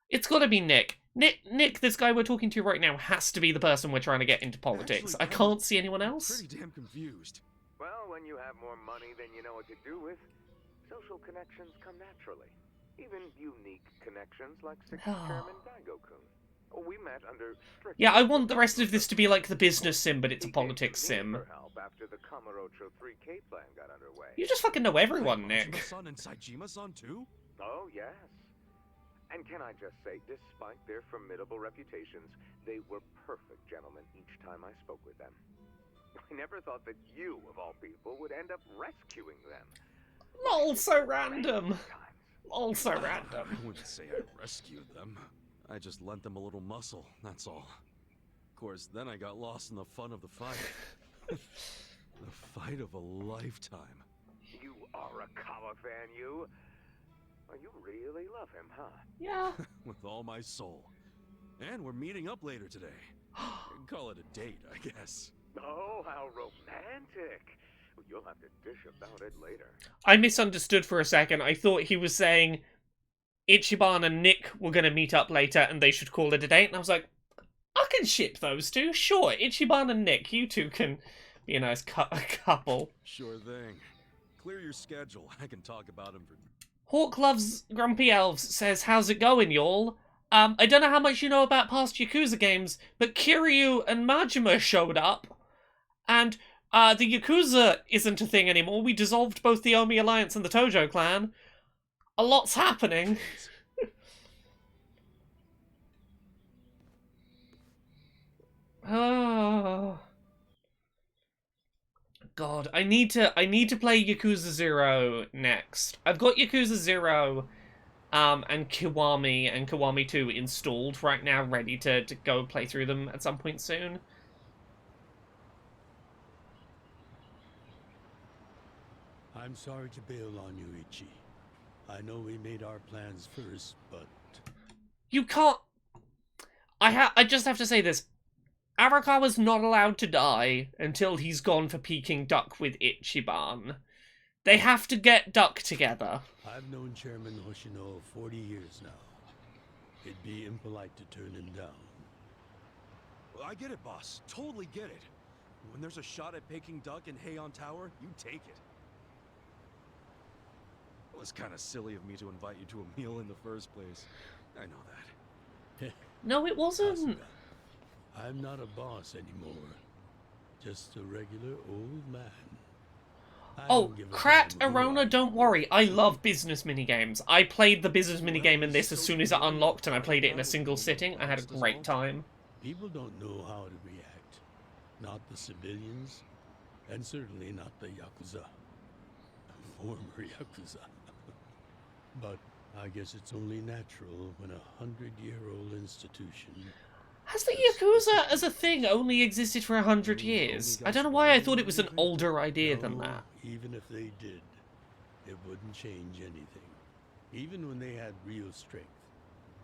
S1: It's gotta be Nick. Nick, this guy we're talking to right now, has to be the person we're trying to get into politics.
S4: Actually,
S1: I can't see anyone else.
S4: Pretty damn confused.
S13: Well, when you have more money than you know what to do with, social connections come naturally. Even unique connections like 6th Chairman Daigo-kun. Oh, we met under strict...
S1: Yeah, I want the rest of this to be like the business sim, but it's a politics sim.
S13: After the Kamurocho 3K plan got underway.
S1: You just fucking know everyone, Nick.
S4: Majima-san and Saejima-san too?
S13: Oh, yes. And can I just say, despite their formidable reputations, they were perfect gentlemen each time I spoke with them. I never thought that you, of all people, would end up rescuing them.
S1: Lol, so random. Lol, so random.
S4: I wouldn't say I rescued them. I just lent them a little muscle, that's all. Of course, then I got lost in the fun of the fight. The fight of a lifetime.
S13: You are a Kawa fan, you. Oh, you really love him, huh?
S1: Yeah.
S4: With all my soul. And we're meeting up later today. Call it a date, I guess.
S13: Oh, how romantic. You'll have to dish about it later.
S1: I misunderstood for a second. I thought he was saying Ichiban and Nick were going to meet up later and they should call it a date. And I was like, I can ship those two. Sure, Ichiban and Nick, you two can be a nice couple.
S4: Sure thing. Clear your schedule. I can talk about him for...
S1: Hawk Loves Grumpy Elves says, how's it going, y'all? I don't know how much you know about past Yakuza games, but Kiryu and Majima showed up. And, the Yakuza isn't a thing anymore. We dissolved both the Omi Alliance and the Tojo clan. A lot's happening. Oh... God, I need to play Yakuza 0 next. I've got Yakuza 0 and Kiwami 2 installed right now, ready to go play through them at some point soon.
S7: I'm sorry to bail on you, Ichi. I know we made our plans first, but...
S1: You can't... I just have to say this. Arakawa's not allowed to die until he's gone for Peking Duck with Ichiban. They have to get Duck together.
S7: I've known Chairman Hoshino 40 years now. It'd be impolite to turn him down.
S4: Well, I get it, boss. Totally get it. When there's a shot at Peking Duck and Heian Tower, you take it. was kind of silly of me to invite you to a meal in the first place. I know that.
S1: No, it wasn't.
S7: I'm not a boss anymore. Just a regular old man.
S1: Oh, Krat, Arona, don't worry. I love business minigames. I played the business minigame in this as soon as it unlocked, and I played it in a single sitting. I had a great time.
S7: People don't know how to react. Not the civilians, and certainly not the Yakuza. Former Yakuza. But I guess it's only natural when a 100-year-old institution...
S1: Has the Yakuza as a thing only existed for 100 years? I don't know why I thought it was an older idea than that.
S7: Even if they did, it wouldn't change anything. Even when they had real strength,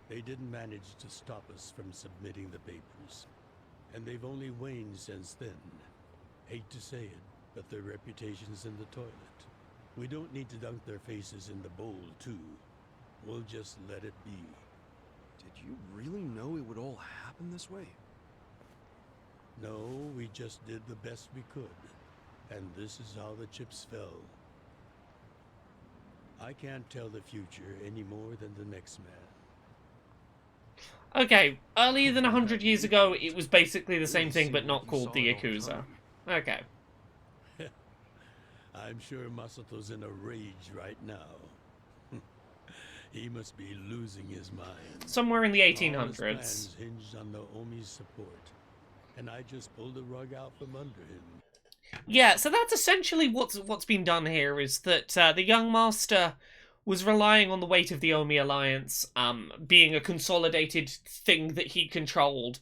S7: they didn't manage to stop us from submitting the papers. And they've only waned since then. Hate to say it, but their reputation's in the toilet. We don't need to dunk their faces in the bowl, too. We'll just let it be.
S4: Did you really know it would all happen this way?
S7: No, we just did the best we could. And this is how the chips fell. I can't tell the future any more than the next man.
S1: Okay, earlier than 100 years ago, it was basically the same thing, but not called the Yakuza. Okay.
S7: I'm sure Masato's in a rage right now. He must be losing his mind.
S1: Somewhere in the 1800s.
S7: All his plans hinged on Naomi's support, and I just pulled the rug out from under him.
S1: Yeah, so that's essentially what's been done here, is that the young master was relying on the weight of the Omi Alliance, being a consolidated thing that he controlled,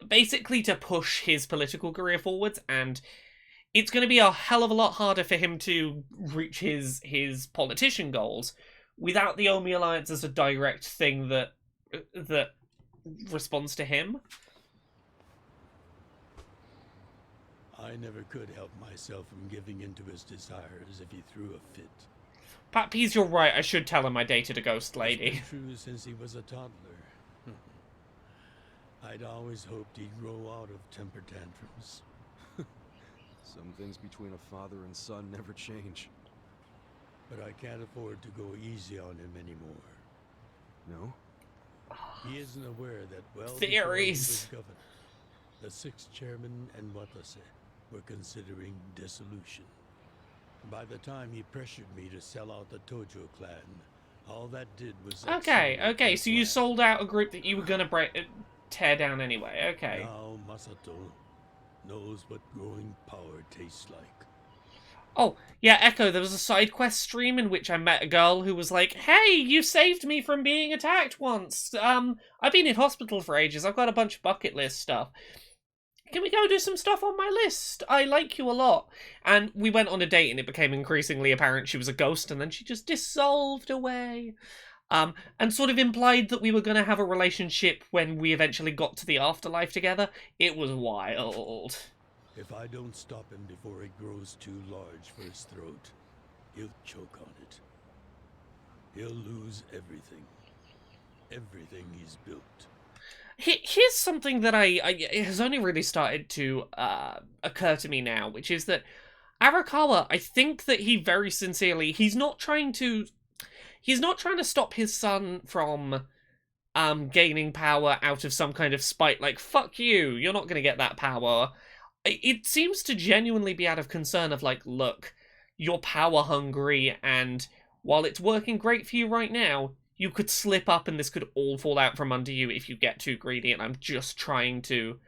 S1: basically to push his political career forwards, and it's going to be a hell of a lot harder for him to reach his politician goals without the Omi Alliance as a direct thing that responds to him.
S7: I never could help myself from giving in to his desires if he threw a fit.
S1: Pat Pease, you're right. I should tell him I dated a ghost lady.
S7: It's been true since he was a toddler. I'd always hoped he'd grow out of temper tantrums.
S4: Some things between a father and son never change.
S7: But I can't afford to go easy on him anymore.
S4: No?
S7: He isn't aware that, well,
S1: theories.
S7: Before he was governor, the 6th chairman and Watase were considering dissolution. By the time he pressured me to sell out the Tojo clan, all that did was...
S1: Okay, so you sold out a group that you were gonna tear down anyway, okay.
S7: Now Masato knows what growing power tastes like.
S1: Oh, yeah, Echo, there was a side quest stream in which I met a girl who was like, hey, you saved me from being attacked once. I've been in hospital for ages. I've got a bunch of bucket list stuff. Can we go do some stuff on my list? I like you a lot. And we went on a date and it became increasingly apparent she was a ghost, and then she just dissolved away. And sort of implied that we were going to have a relationship when we eventually got to the afterlife together. It was wild.
S7: If I don't stop him before it grows too large for his throat, he'll choke on it. He'll lose everything. Everything he's built.
S1: Here's something that it has only really started to occur to me now, which is that Arakawa, I think that he very sincerely, he's not trying to stop his son from gaining power out of some kind of spite, like, fuck you, you're not going to get that power. It seems to genuinely be out of concern of, like, look, you're power hungry, and while it's working great for you right now, you could slip up and this could all fall out from under you if you get too greedy, and I'm just trying to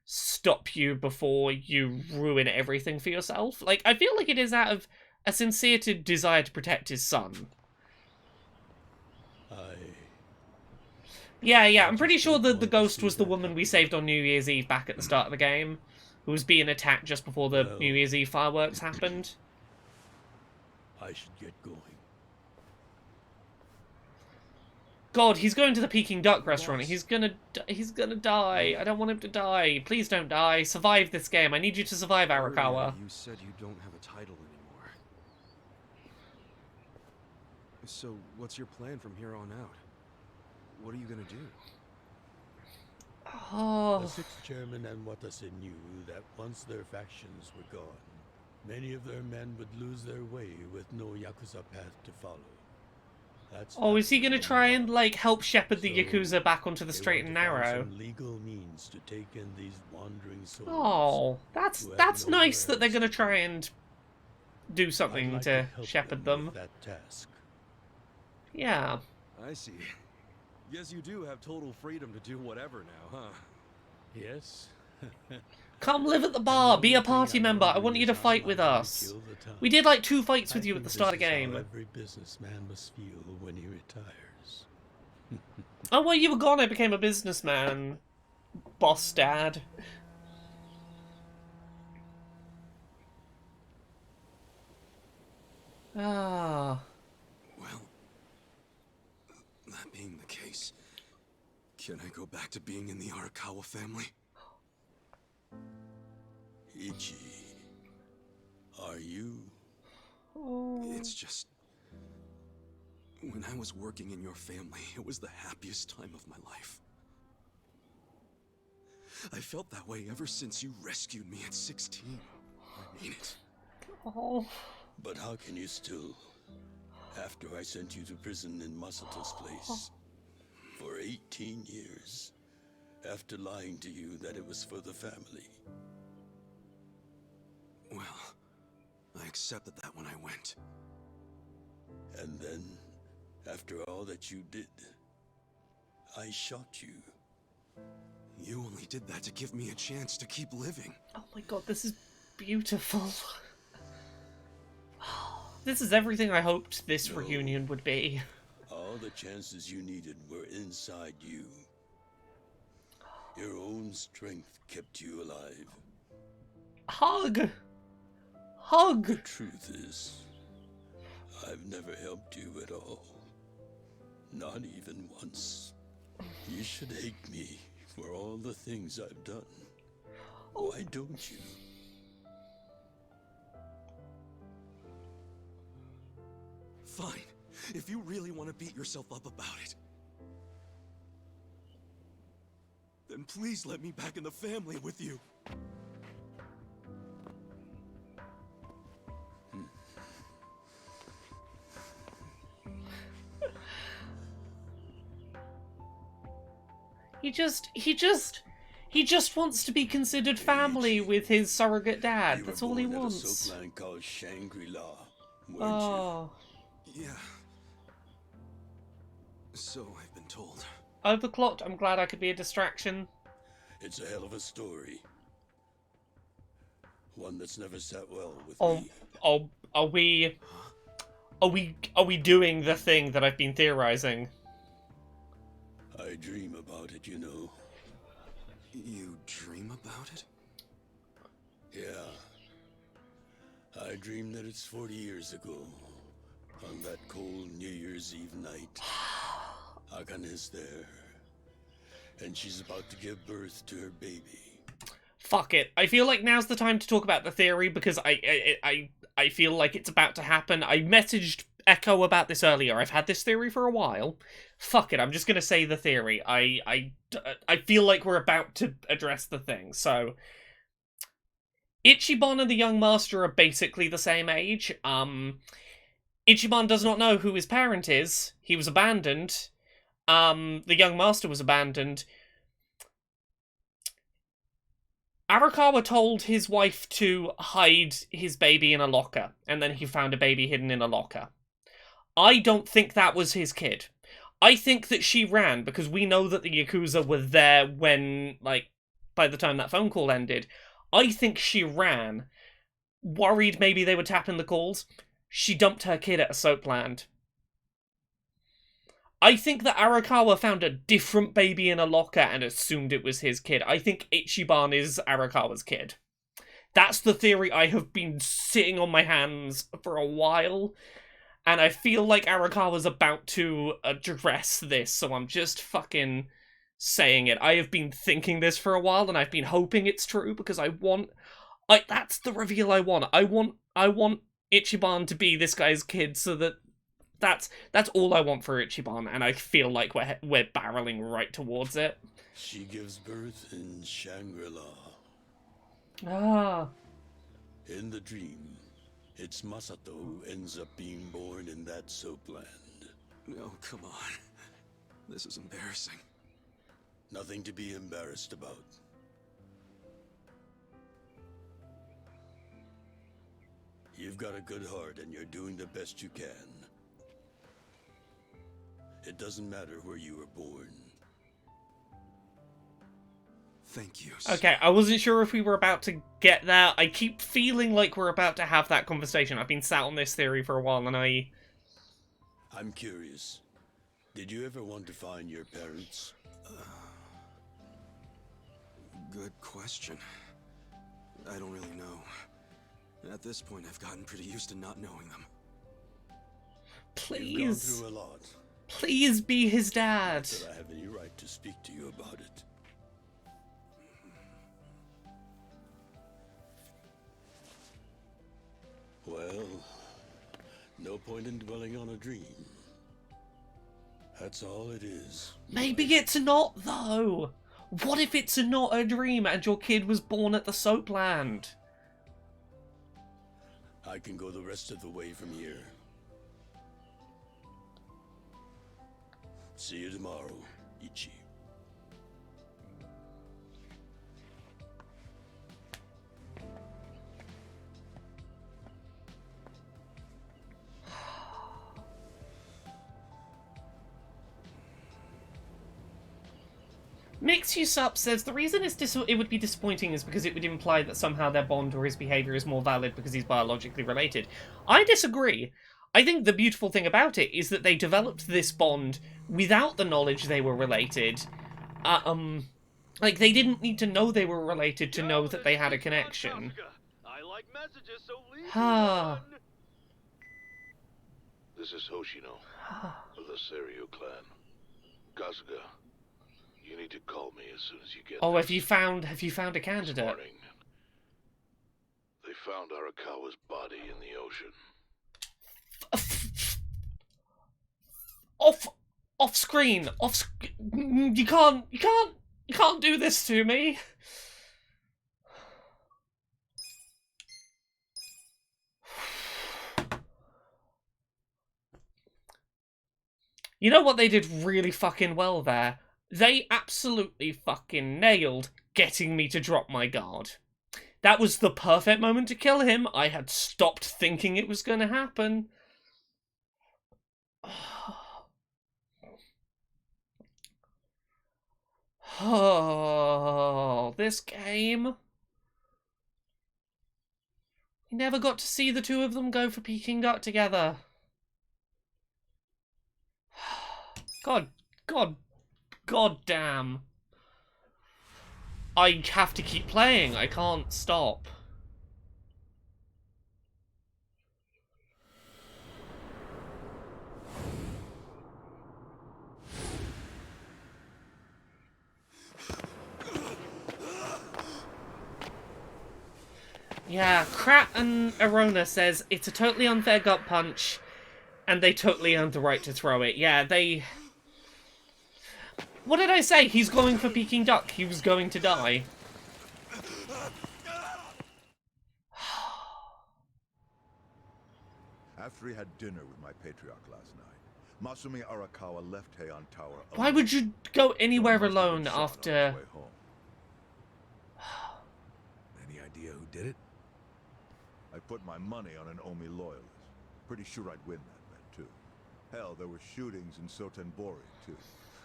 S1: stop you before you ruin everything for yourself. Like, I feel like it is out of a sincere desire to protect his son. Yeah, I'm pretty sure that the ghost was the woman we saved on New Year's Eve back at the start of the game, who was being attacked just before the New Year's Eve fireworks happened.
S7: I should get going.
S1: God, he's going to the Peking Duck restaurant. He's gonna die. I don't want him to die. Please don't die. Survive this game. I need you to survive, Arakawa.
S4: You said you don't have a title anymore. So, what's your plan from here on out? What are you gonna do?
S1: Oh.
S7: The 6th chairman and Watase knew that once their factions were gone, Many of their men would lose their way with no Yakuza path to follow. That's
S1: Oh, is he
S7: happened
S1: gonna
S7: in
S1: try
S7: the
S1: and,
S7: law.
S1: like, help shepherd the
S7: So,
S1: Yakuza back onto the
S7: they
S1: straight
S7: want
S1: and
S7: to find
S1: narrow?
S7: some legal means to take in these wandering souls.
S1: Oh,
S7: who have
S1: that's
S7: nowhere
S1: nice that they're
S7: else
S1: gonna
S7: to
S1: try
S7: go.
S1: and do something
S7: I'd like
S1: to
S7: help
S1: shepherd
S7: with
S1: them.
S7: that task.
S1: Yeah.
S5: I see. Guess you do have total freedom to do whatever now, huh?
S7: Yes.
S1: Come live at the bar, be a party member, I want you to fight with us. We did like 2 fights with you at the start of the game.
S7: Every businessman must feel when he retires.
S1: Oh, well, you were gone, I became a businessman. Boss dad. Ah.
S4: Well, that being the case, can I go back to being in the Arakawa family?
S7: Ichi, are you?
S1: Oh.
S4: It's just... when I was working in your family, it was the happiest time of my life. I felt that way ever since you rescued me at 16. I mean it.
S1: Oh.
S7: But how can you still, after I sent you to prison in Masato's place for 18 years, after lying to you that it was for the family?
S4: Well, I accepted that when I went.
S7: And then, after all that you did, I shot you.
S4: You only did that to give me a chance to keep living.
S1: Oh my god, this is beautiful. This is everything I hoped this reunion would be.
S7: All the chances you needed were inside you. Your own strength kept you alive.
S1: Hug! Hug!
S7: The truth is, I've never helped you at all. Not even once. You should hate me for all the things I've done. Why don't you?
S4: Fine. If you really want to beat yourself up about it, then please let me back in the family with you.
S1: He just wants to be considered family with his surrogate dad.
S7: You
S1: That's
S7: were
S1: all he
S7: born at a
S1: wants.
S7: soapland called Shangri-La, weren't
S1: Oh.
S4: Yeah. So I've been told.
S1: Overclocked, I'm glad I could be a distraction.
S7: you? It's a hell of a story. One that's never sat well with me.
S1: Are we doing the thing that I've been theorizing?
S7: I dream about it, you know.
S4: You dream about it?
S7: Yeah. I dream that it's 40 years ago. On that cold New Year's Eve night. Akane's there. And she's about to give birth to her baby.
S1: Fuck it. I feel like now's the time to talk about the theory because I feel like it's about to happen. I messaged Echo about this earlier. I've had this theory for a while. Fuck it. I'm just gonna say the theory. I feel like we're about to address the thing. So, Ichiban and the young master are basically the same age. Ichiban does not know who his parent is. He was abandoned. The young master was abandoned. Arakawa told his wife to hide his baby in a locker, and then he found a baby hidden in a locker. I don't think that was his kid. I think that she ran, because we know that the Yakuza were there when, like, by the time that phone call ended. I think she ran, worried maybe they were tapping the calls. She dumped her kid at a soapland. I think that Arakawa found a different baby in a locker and assumed it was his kid. I think Ichiban is Arakawa's kid. That's the theory I have been sitting on my hands for a while. And I feel like Arakawa's about to address this, so I'm just fucking saying it. I have been thinking this for a while, and I've been hoping it's true, because that's the reveal I want. I want Ichiban to be this guy's kid, so that's all I want for Ichiban, and I feel like we're barreling right towards it.
S7: She gives birth in Shangri-La.
S1: Ah.
S7: In the dream, it's Masato who ends up being born in that soapland.
S4: No, come on. This is embarrassing.
S7: Nothing to be embarrassed about. You've got a good heart and you're doing the best you can. It doesn't matter where you were born.
S4: Thank you.
S1: Okay, I wasn't sure if we were about to get there. I keep feeling like we're about to have that conversation. I've been sat on this theory for a while, and
S7: I'm curious. Did you ever want to find your parents?
S4: Good question. I don't really know. At this point, I've gotten pretty used to not knowing them.
S1: Please.
S7: You've gone through a lot.
S1: Please be his dad.
S7: Not that I have any right to speak to you about it. Well, no point in dwelling on a dream. That's all it is.
S1: Maybe it's not, though. What if it's not a dream and your kid was born at the Soapland?
S7: I can go the rest of the way from here. See you tomorrow, Ichi.
S1: Mix You Sup says the reason it would be disappointing is because it would imply that somehow their bond or his behaviour is more valid because he's biologically related. I disagree. I think the beautiful thing about it is that they developed this bond without the knowledge they were related. Like, they didn't need to know they were related to know that they had a connection.
S14: I like messages, so leave
S15: This is Hoshino of the Seiryu clan. Kasuga, you need to call me as soon as you get
S1: Oh,
S15: there.
S1: have you found a candidate?
S15: This morning, they found Arakawa's body in the ocean.
S1: Off screen. You can't do this to me. You know what they did really fucking well there? They absolutely fucking nailed getting me to drop my guard. That was the perfect moment to kill him. I had stopped thinking it was going to happen. Oh, this game. We never got to see the two of them go for Peking Duck together. God damn. I have to keep playing. I can't stop. Yeah, Krat and Arona says it's a totally unfair gut punch, and they totally earned the right to throw it. Yeah, they... What did I say? He's going for Peking Duck. He was going to die.
S16: After he had dinner with my patriarch last night, Masumi Arakawa left Heian Tower alone.
S1: Why would you go anywhere alone after...
S2: Any idea who did it?
S16: I put my money on an Omi loyalist. Pretty sure I'd win that bet, too. Hell, there were shootings in Sotenbori, too.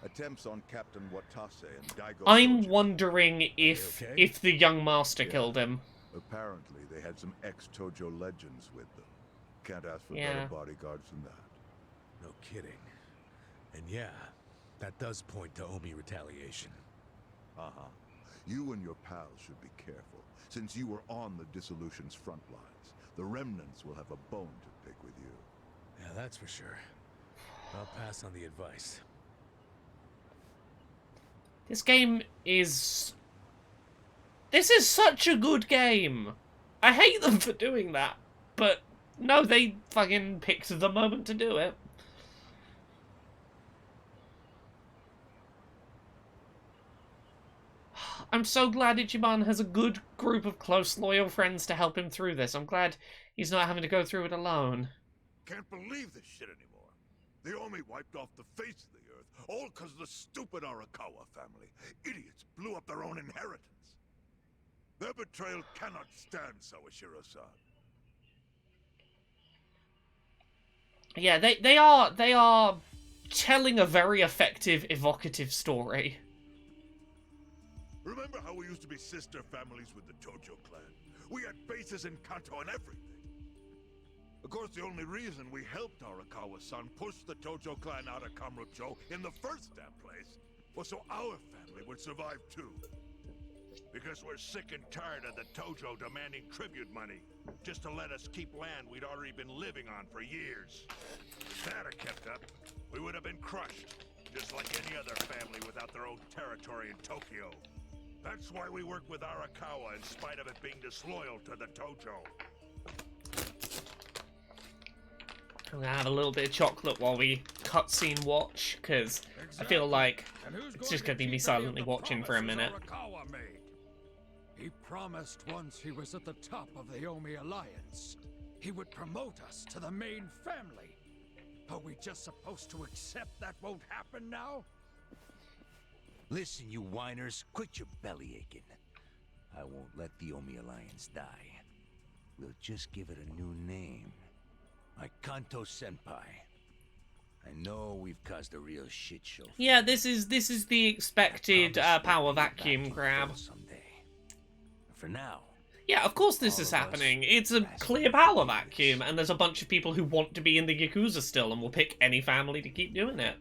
S16: Attempts on Captain Watase and Daigo.
S1: I'm wondering if the young master killed him.
S16: Apparently, they had some ex-Tojo legends with them. Can't ask for better bodyguards than that.
S2: No kidding. And yeah, that does point to Omi retaliation.
S16: Uh-huh. You and your pals should be careful, since you were on the dissolution's front lines. The remnants will have a bone to pick with you.
S2: Yeah, that's for sure. I'll pass on the advice.
S1: This game is... This is such a good game. I hate them for doing that, but no, they fucking picked the moment to do it. I'm so glad Ichiban has a good group of close, loyal friends to help him through this. I'm glad he's not having to go through it alone.
S10: Can't believe this shit anymore. The Omi wiped off the face of the earth, all because of the stupid Arakawa family. Idiots blew up their own inheritance. Their betrayal cannot stand, Sawashiro-san.
S1: Yeah, they are telling a very effective, evocative story.
S10: Remember how we used to be sister families with the Tojo clan? We had bases in Kanto and everything. Of course, the only reason we helped Arakawa-san push the Tojo clan out of Kamurocho in the first damn place was so our family would survive too. Because we're sick and tired of the Tojo demanding tribute money just to let us keep land we'd already been living on for years. If that had kept up, we would have been crushed, just like any other family without their own territory in Tokyo. That's why we work with Arakawa in spite of it being disloyal to the Tojo.
S1: I'm gonna have a little bit of chocolate while we cutscene watch, because I feel like it's just gonna be me silently watching for a minute.
S17: He promised once he was at the top of the Omi Alliance, he would promote us to the main family. Are we just supposed to accept that won't happen now?
S18: Listen, you whiners, quit your belly aching. I won't let the Omi Alliance die. We'll just give it a new name. My Kanto Senpai. I know we've caused a real shit show.
S1: Yeah, this is the expected power vacuum grab.
S18: For now.
S1: Yeah, of course this is happening. It's a clear power vacuum, and there's a bunch of people who want to be in the Yakuza still and will pick any family to keep doing it.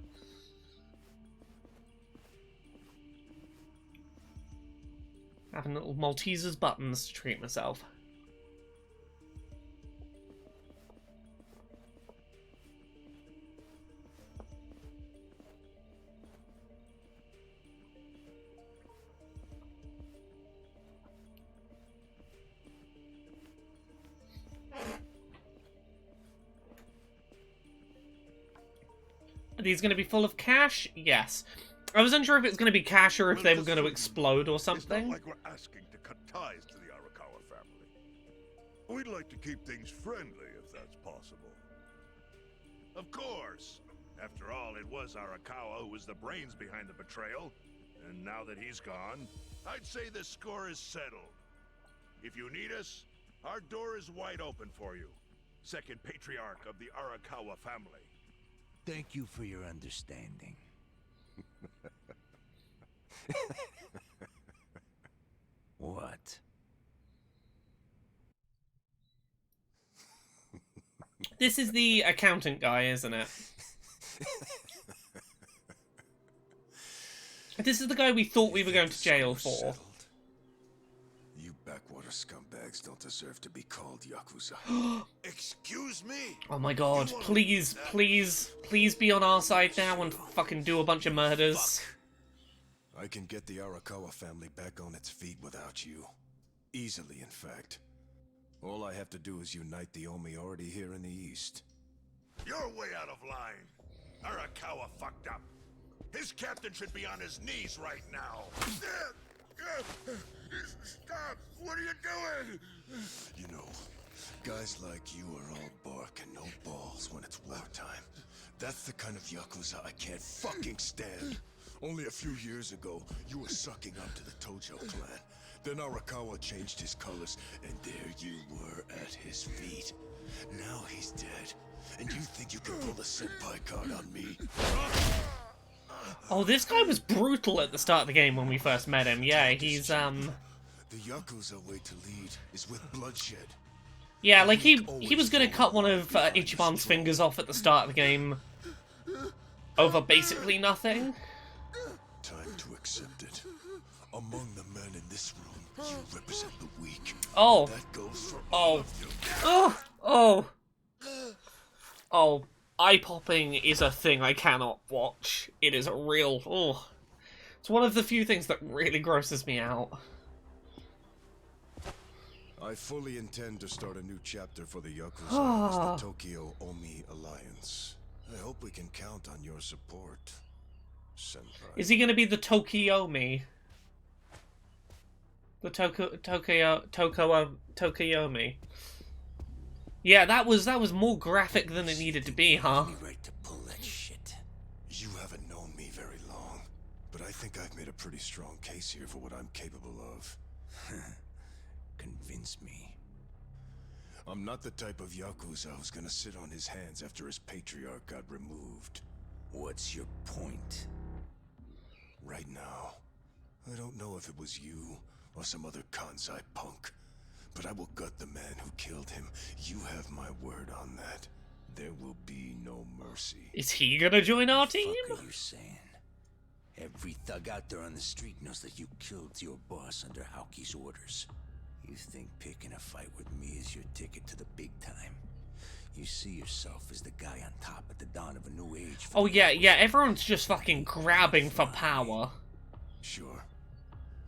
S1: Having little Maltesers buttons to treat myself. Are these going to be full of cash? Yes. I was unsure if it was going to be cash or if they were going to explode or something.
S10: It's not like we're asking to cut ties to the Arakawa family. We'd like to keep things friendly, if that's possible.
S2: Of course. After all, it was Arakawa who was the brains behind the betrayal. And now that he's gone, I'd say the score is settled. If you need us, our door is wide open for you. Second patriarch of the Arakawa family.
S18: Thank you for your understanding. What?
S1: This is the accountant guy, isn't it? This is the guy we thought we were going to jail for.
S10: You backwater scumbags don't deserve to be called Yakuza. Excuse me?
S1: Oh my god, please, please, please be on our side now and fucking do a bunch of murders.
S10: I can get the Arakawa family back on its feet without you. Easily, in fact. All I have to do is unite the Omi already here in the East.
S2: You're way out of line. Arakawa fucked up. His captain should be on his knees right now. Stop! What are you doing?
S10: You know, guys like you are all bark and no balls when it's wartime. That's the kind of Yakuza I can't fucking stand. Only a few years ago, you were sucking up to the Tojo clan. Then Arakawa changed his colors, and there you were at his feet. Now he's dead, and you think you can pull the senpai card on me?
S1: Oh, this guy was brutal at the start of the game when we first met him. Yeah, he's,
S10: The Yakuza way to lead is with bloodshed.
S1: Yeah, like, he was gonna cut one of Ichiban's fingers off at the start of the game over basically nothing.
S10: Time to accept it. Among the men in this room, you represent the weak.
S1: Oh.
S10: That goes for
S1: Oh. Oh. Oh. Oh. Eye popping is a thing I cannot watch. It is a real... Oh. It's one of the few things that really grosses me out.
S10: I fully intend to start a new chapter for the Yakuza as the Tokyo Omi Alliance. I hope we can count on your support, senpai.
S1: Is he going to be the Tokyo-me? The Tokoyomi. Yeah, that was more graphic than it needed to be, huh?
S10: Right to pull that shit. You haven't known me very long, but I think I've made a pretty strong case here for what I'm capable of.
S18: Convince me.
S10: I'm not the type of Yakuza who's gonna sit on his hands after his patriarch got removed.
S18: What's your point?
S10: Right now, I don't know if it was you or some other Kansai punk, but I will gut the man who killed him. You have my word on that. There will be no mercy.
S1: Is he gonna join our team?
S18: What are you saying? Every thug out there on the street knows that you killed your boss under Aoki's orders. You think picking a fight with me is your ticket to the big time? You see yourself as the guy on top at the dawn of a new age.
S1: Oh yeah, everyone's just fucking grabbing for power.
S10: Sure.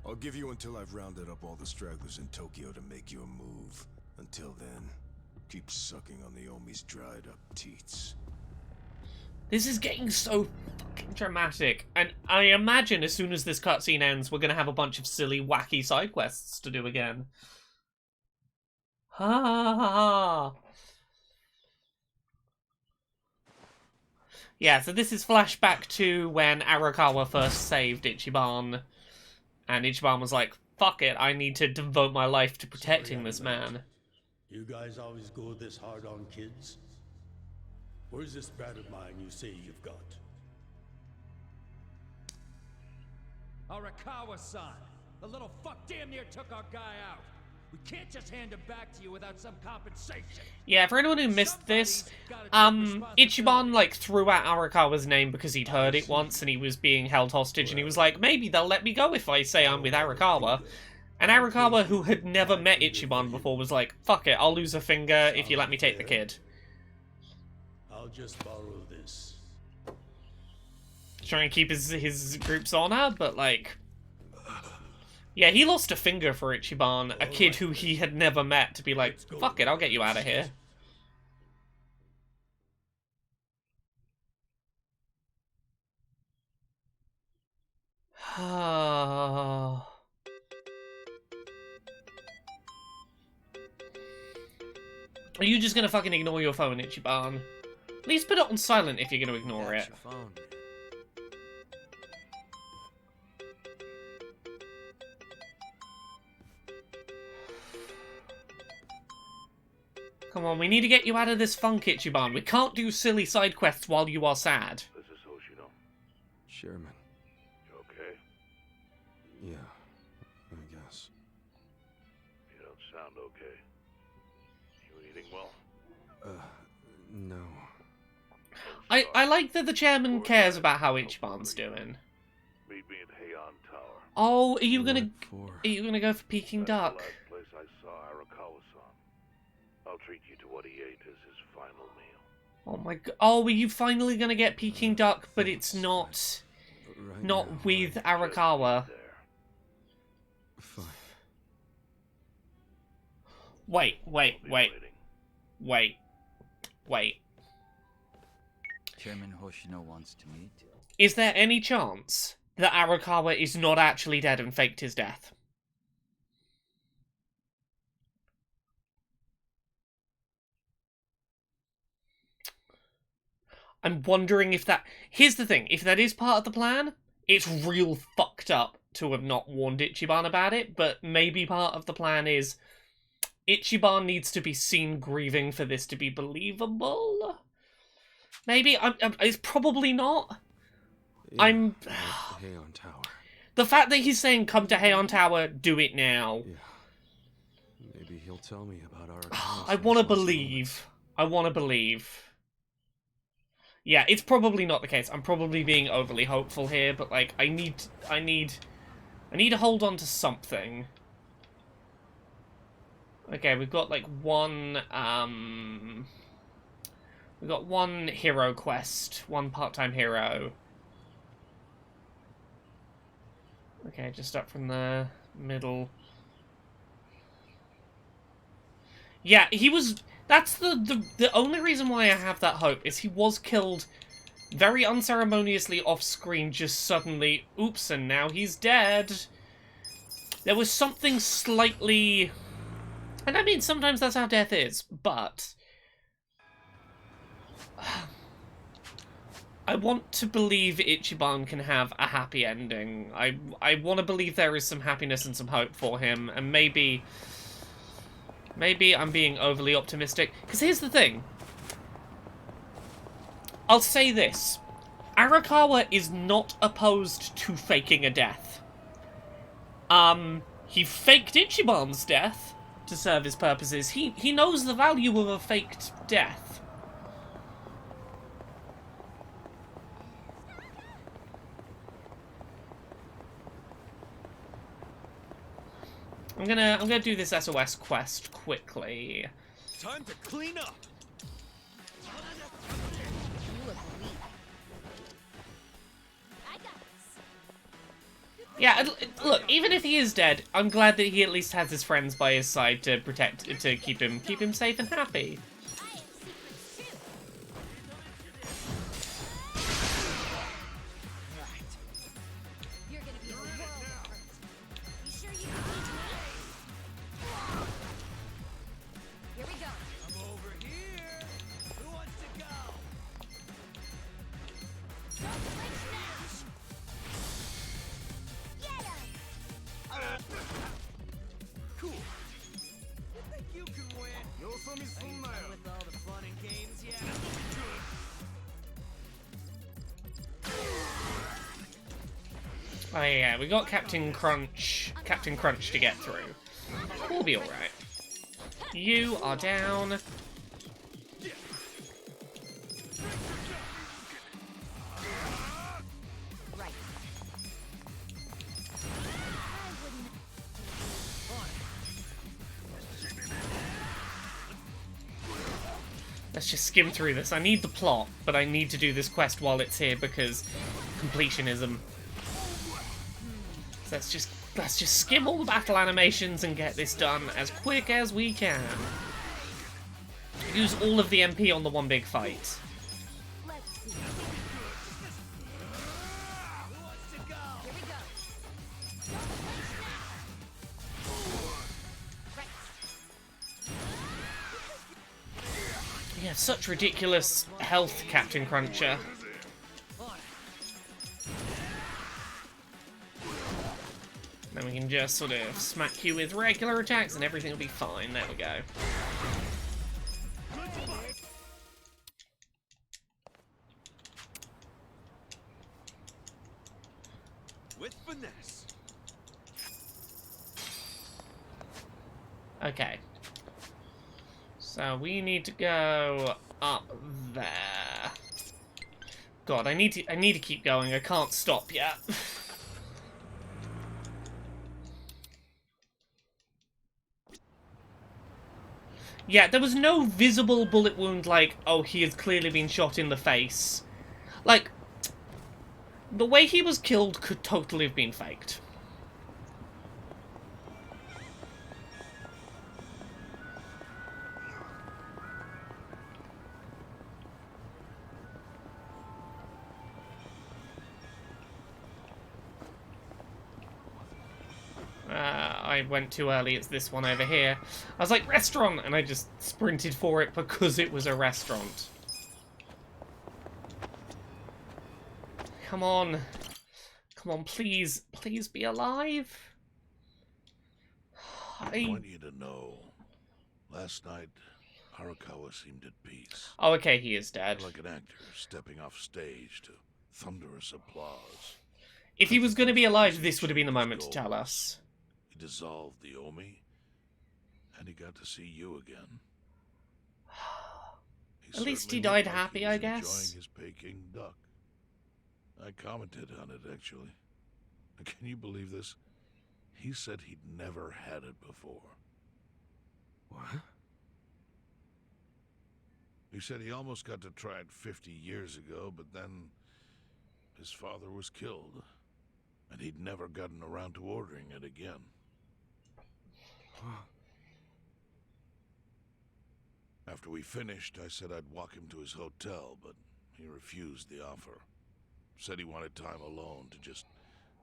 S10: I'll give you until I've rounded up all the stragglers in Tokyo to make your move. Until then, keep sucking on the Omi's dried up teats.
S1: This is getting so fucking dramatic, and I imagine as soon as this cutscene ends, we're gonna have a bunch of silly, wacky side quests to do again. Ha ha ha ha. Yeah, so this is flashback to when Arakawa first saved Ichiban, and Ichiban was like, fuck it, I need to devote my life to protecting this man.
S7: You guys always go this hard on kids? Where's this brat of mine you say you've got?
S17: Arakawa-san! The little fuck damn near took our guy out! We can't just hand him back to you without some compensation!
S1: Yeah, for anyone who missed this, Ichiban, like, threw out Arakawa's name because he'd heard it once and he was being held hostage, and he was like, maybe they'll let me go if I say I'm with Arakawa. And Arakawa, who had never met Ichiban before, was like, fuck it, I'll lose a finger if you let me take the kid.
S7: I'll just borrow this.
S1: Trying to keep his group's honor, but like... Yeah, he lost a finger for Ichiban, a kid who he had never met, to be like, fuck it, I'll get you out of here. Are you just gonna fucking ignore your phone, Ichiban? At least put it on silent if you're gonna ignore it.
S8: Your phone.
S1: Come on, we need to get you out of this funk, Ichiban. We can't do silly side quests while you are sad.
S15: This is Hoshino.
S4: Sherman.
S15: You okay?
S4: Yeah, I guess.
S15: You don't sound okay. You eating well?
S4: No.
S1: I like that the chairman cares about how Ichiban's doing.
S15: Meet me in Heian Tower.
S1: Oh, are you gonna go for Peking Duck?
S15: The last place I saw Arakawa-san. I'll treat you to what he ate as his final meal.
S1: Oh my god. Oh, are you finally gonna get Peking Duck, but it's not with Arakawa?
S4: Fine.
S1: Wait.
S9: Chairman Hoshino wants to meet.
S1: Is there any chance that Arakawa is not actually dead and faked his death? I'm wondering if that... Here's the thing, if that is part of the plan, it's real fucked up to have not warned Ichiban about it, but maybe part of the plan is Ichiban needs to be seen grieving for this to be believable? Maybe? It's probably not.
S4: Yeah,
S1: I'm...
S4: Heian Tower.
S1: The fact that he's saying, come to Heian Tower, do it now.
S4: Yeah. Maybe he'll tell me about our...
S1: I want to believe. Yeah, it's probably not the case. I'm probably being overly hopeful here, but like, I need to hold on to something. Okay, we've got like one we've got one hero quest, one part-time hero. Okay, just up from the middle. Yeah, he was... That's the only reason why I have that hope, is he was killed very unceremoniously off-screen, just suddenly, oops, and now he's dead. There was something slightly... And I mean, sometimes that's how death is, but... I want to believe Ichiban can have a happy ending. I want to believe there is some happiness and some hope for him, and maybe I'm being overly optimistic. Because here's the thing. I'll say this. Arakawa is not opposed to faking a death. He faked Ichiban's death to serve his purposes. He knows the value of a faked death. I'm gonna do this SOS quest quickly.
S4: Time to clean up.
S1: Yeah, look, even if he is dead, I'm glad that he at least has his friends by his side to keep him safe and happy. Oh yeah, we got Captain Crunch to get through. We'll be alright. You are down. Let's just skim through this. I need the plot, but I need to do this quest while it's here because completionism. So let's just skim all the battle animations and get this done as quick as we can. Use all of the MP on the one big fight. You have such ridiculous health, Captain Cruncher. Then we can just sort of smack you with regular attacks and everything will be fine. There we go.
S4: With finesse.
S1: Okay. So we need to go up there. God, I need to keep going. I can't stop yet. Yeah, there was no visible bullet wound like, oh, he has clearly been shot in the face. Like, the way he was killed could totally have been faked. I went too early, it's this one over here. I was like, restaurant! And I just sprinted for it because it was a restaurant. Come on. Come on, please. Please be alive.
S15: I want you to know, last night, Arakawa seemed at peace.
S1: Oh, okay, he is dead.
S15: Like an actor stepping off stage to thunderous applause.
S1: If he was going to be alive, this would have been the moment to tell us.
S15: He dissolved the Omi, and he got to see you again.
S1: At least he died happy, I guess.
S15: Enjoying his Peking duck. I commented on it, actually. Can you believe this? He said he'd never had it before.
S4: What?
S15: He said he almost got to try it 50 years ago, but then his father was killed, and he'd never gotten around to ordering it again. After we finished, I said I'd walk him to his hotel, but he refused the offer. Said he wanted time alone to just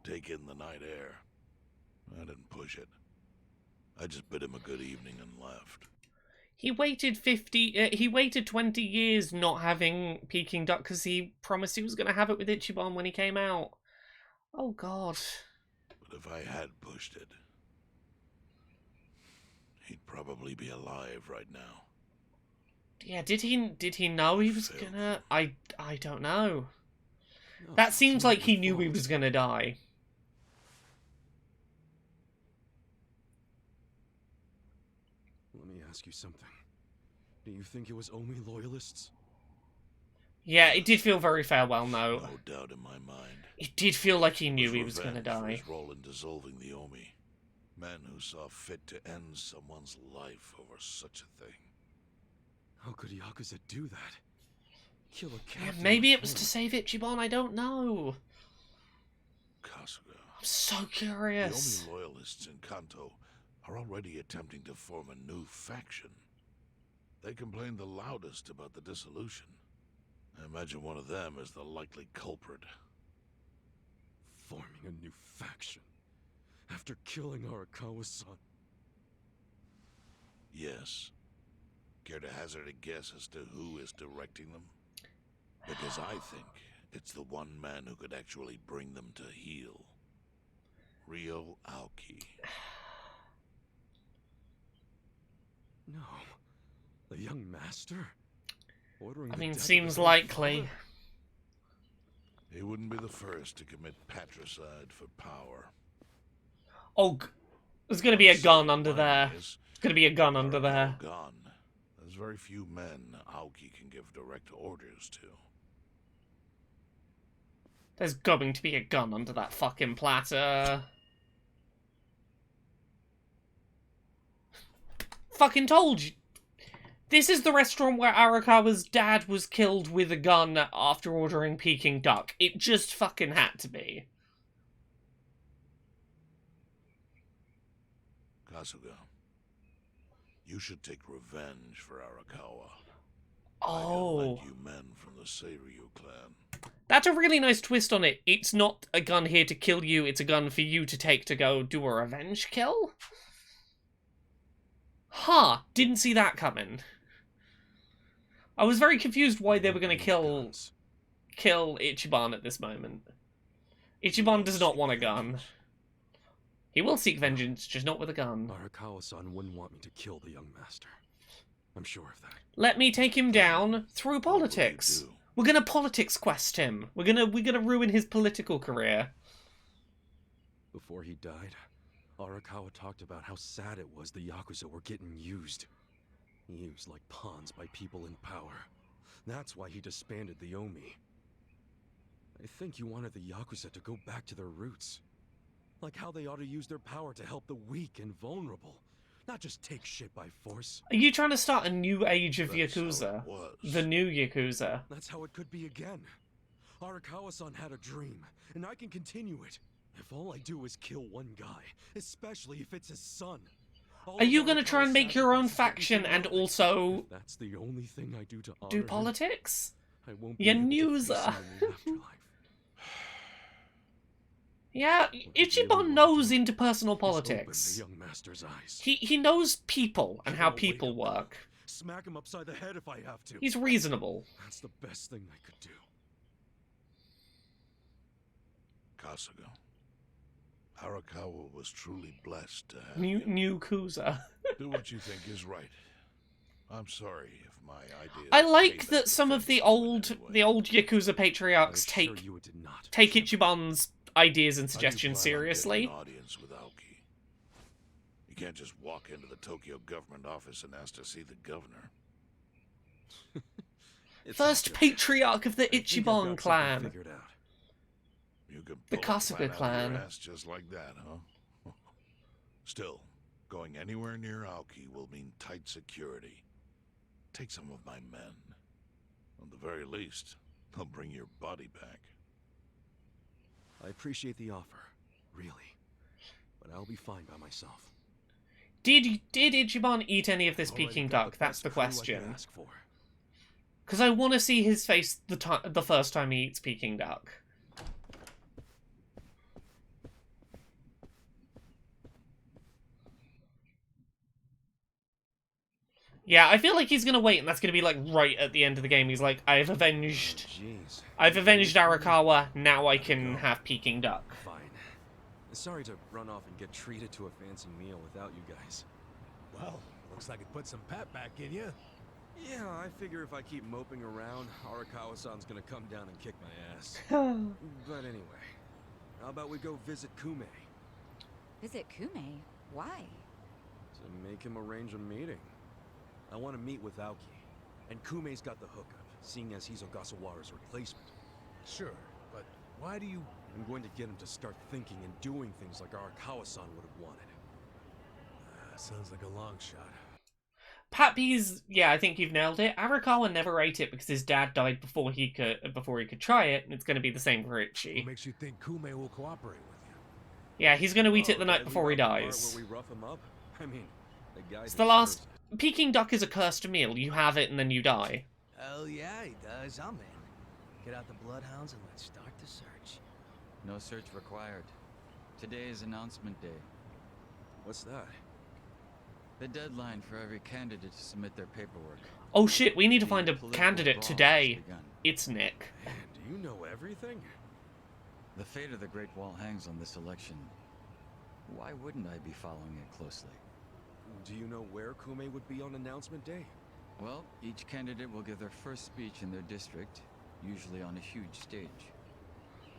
S15: take in the night air. I didn't push it. I just bid him a good evening and left.
S1: He waited 20 years not having Peking duck because he promised he was going to have it with Ichiban when he came out. Oh god.
S15: But if I had pushed it, he'd probably be alive right now.
S1: Yeah, did he know he was gonna? I don't know. That seems like he knew he was gonna die.
S4: Let me ask you something. Do you think it was Omi loyalists?
S1: Yeah, it did feel very farewell note.
S15: No doubt in my mind.
S1: It did feel like he knew he was gonna
S15: Revenge for
S1: die.
S15: his role in dissolving the Omi. Men who saw fit to end someone's life over such a thing.
S4: How could Yakuza do that? Kill a
S1: Yeah,
S4: captain?
S1: maybe it was to save Ichiban, I don't know.
S15: Kasuga.
S1: I'm so curious.
S15: The Omi loyalists in Kanto are already attempting to form a new faction. They complain the loudest about the dissolution. I imagine one of them is the likely culprit.
S4: Forming a new faction? After killing Arakawa-san?
S15: Yes. Care to hazard a guess as to who is directing them? Because I think it's the one man who could actually bring them to heel. Ryo Aoki.
S4: No. The young master? Ordering
S1: I
S4: the
S1: mean,
S4: death of
S1: seems
S4: his own
S1: likely.
S4: father?
S15: He wouldn't be the first to commit patricide for power.
S1: Oh, there's gonna be a gun under there. There's gonna be a gun under there.
S15: Gone. There's very few men Aoki can give direct orders to.
S1: There's going to be a gun under that fucking platter. Fucking told you. This is the restaurant where Arakawa's dad was killed with a gun after ordering Peking duck. It just fucking had to be.
S15: Kasuga, you should take revenge for Arakawa.
S1: Oh.
S15: I led you men from the Seiryu clan.
S1: That's a really nice twist on it. It's not a gun here to kill you, it's a gun for you to take to go do a revenge kill? Huh, didn't see that coming. I was very confused why they were going to kill Ichiban at this moment. Ichiban does not want a gun. He will seek vengeance, just not with a gun.
S4: Arakawa-san wouldn't want me to kill the young master. I'm sure of that.
S1: Let me take him down through politics. We're gonna politics quest him. We're gonna ruin his political career.
S4: Before he died, Arakawa talked about how sad it was the Yakuza were getting used. Used like pawns by people in power. That's why he disbanded the Omi. I think you wanted the Yakuza to go back to their roots. Like how they ought to use their power to help the weak and vulnerable. Not just take shit by force.
S1: Are you trying to start a new age of Yakuza? The new Yakuza.
S4: That's how it could be again. Arakawa-san had a dream, and I can continue it. If all I do is kill one guy, especially if it's his son.
S1: Are you going to try and make your own faction and also
S4: That's the only thing I do to honor
S1: do
S4: him,
S1: politics?
S4: I won't be able to face
S1: Yakuza.
S4: him in the afterlife.
S1: Yeah, Ichiban knows interpersonal politics.
S4: The young master's eyes.
S1: He knows people and how people work.
S4: Smack him upside the head if I have to.
S1: He's reasonable.
S4: That's the best thing I could do.
S15: Kasuga, Arakawa was truly blessed to have
S1: New Yakuza.
S15: Do what you think is right. I'm sorry if my idea.
S1: I like that some of the old Yakuza patriarchs take Ichiban's ideas and suggestions seriously.
S15: An audience with Aoki. You can't just walk into the Tokyo government office and ask to see the governor.
S1: First patriarch of the Ichiban clan.
S15: Figured out. You can
S1: The
S15: pull a
S1: Kasuga
S15: plan out of
S1: clan.
S15: your ass just like that, huh? Still, going anywhere near Aoki will mean tight security. Take some of my men. At the very least, they'll bring your body back.
S4: I appreciate the offer, really. But I'll be fine by myself.
S1: Did Ichiban eat any of this Peking duck? That's the question. Because I want to see his face the first time he eats Peking duck. Yeah, I feel like he's gonna wait, and that's gonna be like right at the end of the game. He's like, I've avenged Arakawa. Now I can have Peking Duck.
S4: Fine. Sorry to run off and get treated to a fancy meal without you guys.
S2: Well, looks like it put some pep back in you.
S4: Yeah, I figure if I keep moping around, Arakawa-san's gonna come down and kick my ass. But anyway, how about we go visit Kume?
S6: Visit Kume? Why?
S4: To make him arrange a meeting. I want to meet with Aoki, and Kume's got the hookup, seeing as he's Ogasawara's replacement.
S2: Sure, but why do you...
S4: I'm going to get him to start thinking and doing things like Arakawa-san would have wanted.
S2: Sounds like a long shot.
S1: Pappy's, yeah, I think you've nailed it. Arakawa never ate it because his dad died before he could try it, and it's going to be the same for Ichi.
S2: What makes you think Kume will cooperate with you?
S1: Yeah, he's going to eat it the night before he dies.
S4: Where we rough him up? I mean, the guy.
S1: It's the last. Peking duck is a cursed meal. You have it and then you die.
S8: Hell yeah, he does. I'm in. Get out the bloodhounds and let's start the search.
S9: No search required. Today is announcement day.
S4: What's that?
S9: The deadline for every candidate to submit their paperwork.
S1: Oh shit, we need to find a candidate today. It's Nick.
S4: Man, do you know everything?
S9: The fate of the Great Wall hangs on this election. Why wouldn't I be following it closely?
S4: Do you know where Kume would be on announcement day?
S9: Well, each candidate will give their first speech in their district, usually on a huge stage.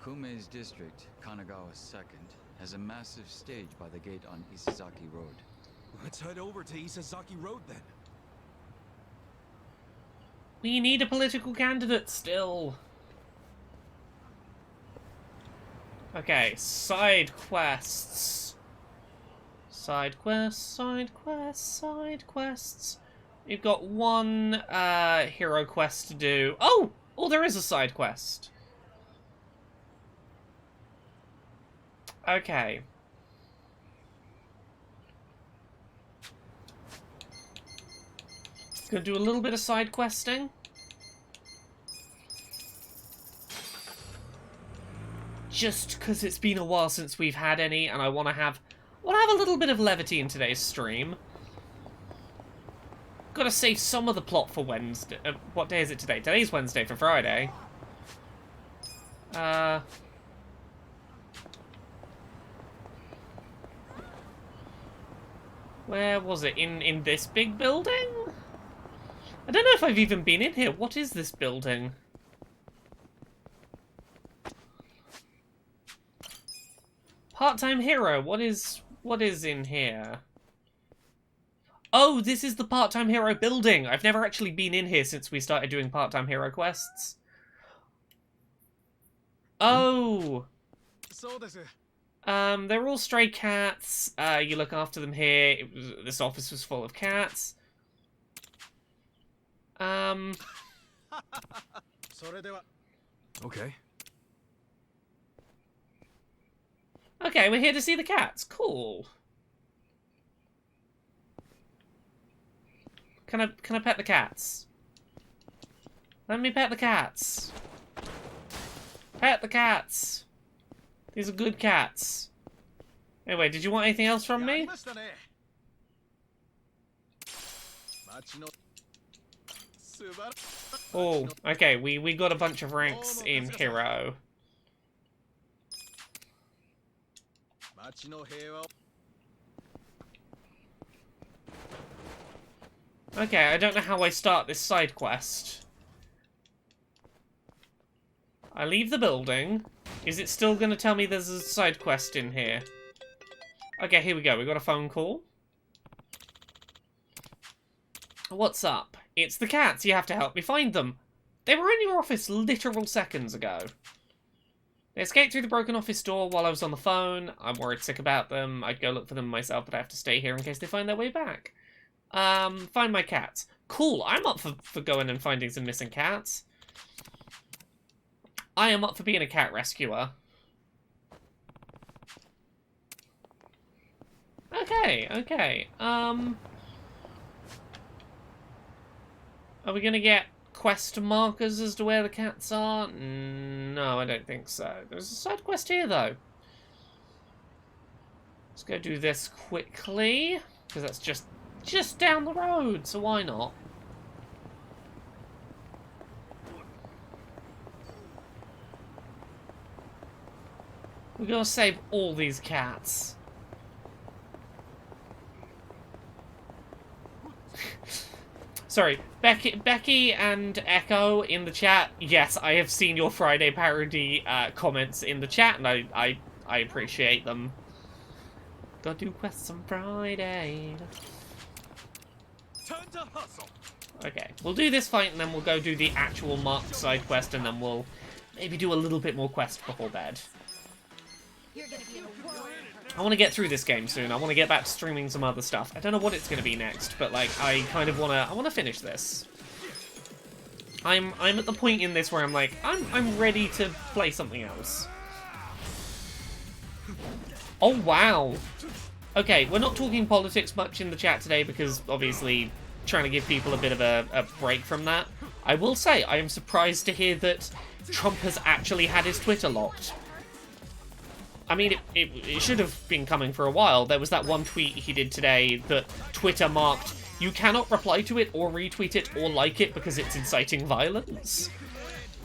S9: Kume's district, Kanagawa's second, has a massive stage by the gate on Isazaki Road.
S4: Let's head over to Isazaki Road then.
S1: We need a political candidate still. Okay, side quests. Side quests, side quests, side quests. We've got one hero quest to do. Oh! Oh, there is a side quest. Okay. Gonna do a little bit of side questing. Just because it's been a while since we've had any, and I want to have a little bit of levity in today's stream. Gotta save some of the plot for Wednesday. What day is it today? Today's Wednesday for Friday. Where was it? In this big building? I don't know if I've even been in here. What is this building? Part-time hero. What is in here? Oh, this is the part-time hero building. I've never actually been in here since we started doing part-time hero quests. Oh. They're all stray cats. You look after them here. This office was full of cats.
S4: Okay.
S1: Okay, we're here to see the cats. Cool. Can I pet the cats? Let me pet the cats. Pet the cats. These are good cats. Anyway, did you want anything else from me? Oh, okay, we got a bunch of ranks in hero. Okay, I don't know how I start this side quest. I leave the building. Is it still going to tell me there's a side quest in here? Okay, here we go. We got a phone call. What's up? It's the cats. You have to help me find them. They were in your office literal seconds ago. They escaped through the broken office door while I was on the phone. I'm worried sick about them. I'd go look for them myself, but I have to stay here in case they find their way back. Find my cats. Cool, I'm up for going and finding some missing cats. I am up for being a cat rescuer. Okay, okay. Are we gonna get quest markers as to where the cats are? No, I don't think so. There's a side quest here, though. Let's go do this quickly, because that's just just down the road, so why not? We're gonna save all these cats. Sorry, Becky and Echo in the chat. Yes, I have seen your Friday parody comments in the chat, and I appreciate them. Gotta do quests on Friday.
S4: Time to hustle.
S1: Okay, we'll do this fight, and then we'll go do the actual marked side quest, and then we'll maybe do a little bit more quest before bed.
S6: You're gonna be in a world.
S1: I want to get through this game soon. I want to get back to streaming some other stuff. I don't know what it's going to be next, but like I kind of I want to finish this. I'm at the point in this where I'm like I'm ready to play something else. Oh wow. Okay, we're not talking politics much in the chat today because obviously trying to give people a bit of a break from that. I will say I am surprised to hear that Trump has actually had his Twitter locked. I mean, it should have been coming for a while. There was that one tweet he did today that Twitter marked, you cannot reply to it or retweet it or like it because it's inciting violence.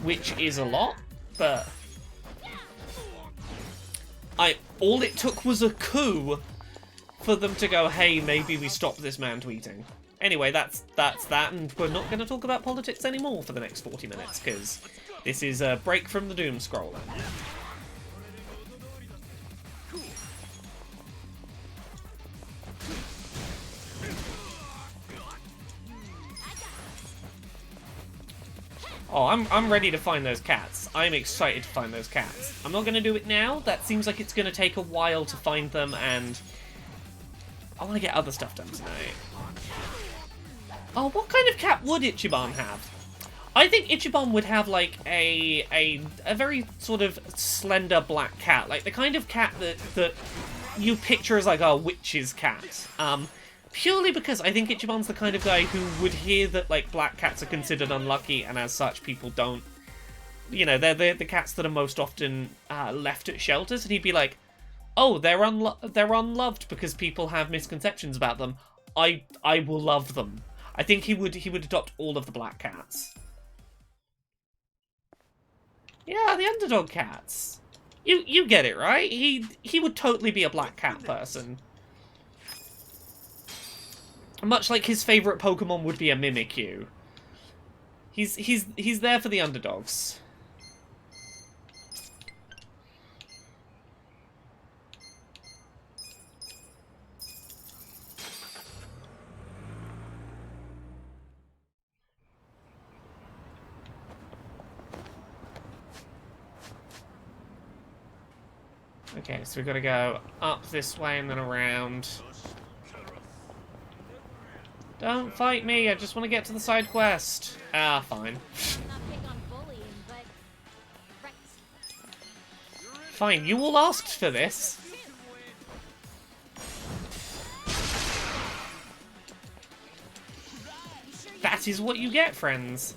S1: Which is a lot, but... all it took was a coup for them to go, hey, maybe we stop this man tweeting. Anyway, that's that, and we're not going to talk about politics anymore for the next 40 minutes, because this is a break from the doom scrolling. Oh, I'm ready to find those cats. I'm excited to find those cats. I'm not going to do it now. That seems like it's going to take a while to find them, and I want to get other stuff done tonight. Oh, what kind of cat would Ichiban have? I think Ichiban would have, like, a very sort of slender black cat. Like, the kind of cat that you picture as, like, a witch's cat. Purely because I think Ichiban's the kind of guy who would hear that, like, black cats are considered unlucky, and as such, people don't... You know, they're the cats that are most often left at shelters, and he'd be like, oh, they're unloved because people have misconceptions about them. I will love them. I think he would adopt all of the black cats. Yeah, the underdog cats. You get it, right? He would totally be a black cat person. Much like his favorite Pokemon would be a Mimikyu. He's there for the underdogs. Okay, so we've got to go up this way and then around. Don't fight me, I just want to get to the side quest. Ah, fine. Fine, you all asked for this. That is what you get, friends.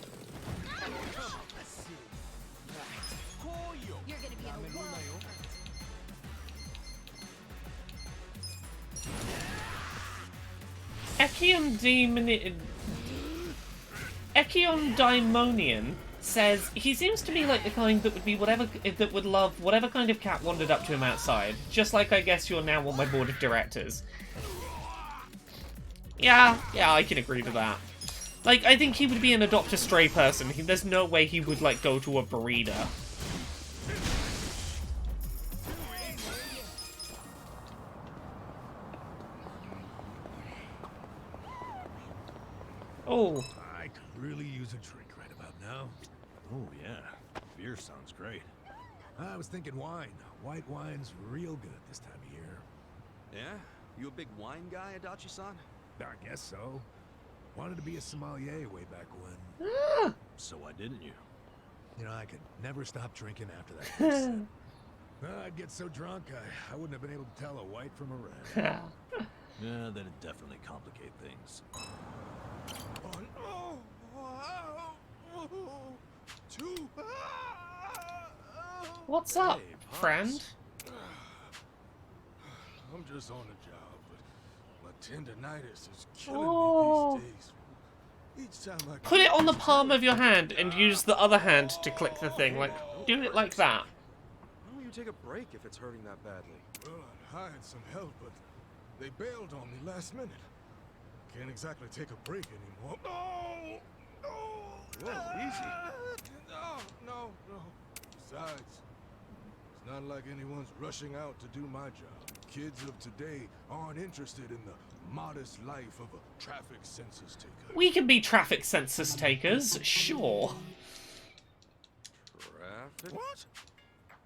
S1: Echion Daimonian says he seems to be like the kind that would be that would love whatever kind of cat wandered up to him outside. Just like I guess you're now on my board of directors. Yeah, I can agree to that. Like, I think he would be an adopt a stray person. There's no way he would like go to a breeder. Oh.
S2: I could really use a drink right about now. Oh, yeah. Beer sounds great. I was thinking wine. White wine's real good this time of year.
S4: Yeah? You a big wine guy, Adachi-san?
S2: I guess so. Wanted to be a sommelier way back when. So why didn't you? You know, I could never stop drinking after that first sip. I'd get so drunk, I wouldn't have been able to tell a white from a red. Yeah, that'd definitely complicate things.
S1: What's up, friend?
S2: I'm just on a job, but
S4: Tendinitis is killing me these days. Each time I
S1: Put it on the palm of your hand and use the other hand to click the thing. Like, do it like that.
S4: Why don't you take a break if it's hurting that badly? Well, I hired some help, but they bailed on me last minute. Can't exactly take a break anymore. No! No! Whoa, easy. No. Besides, it's not like anyone's rushing out to do my job. Kids of today aren't interested in the modest life of a traffic census taker.
S1: We can be traffic census takers, sure.
S4: Traffic? What?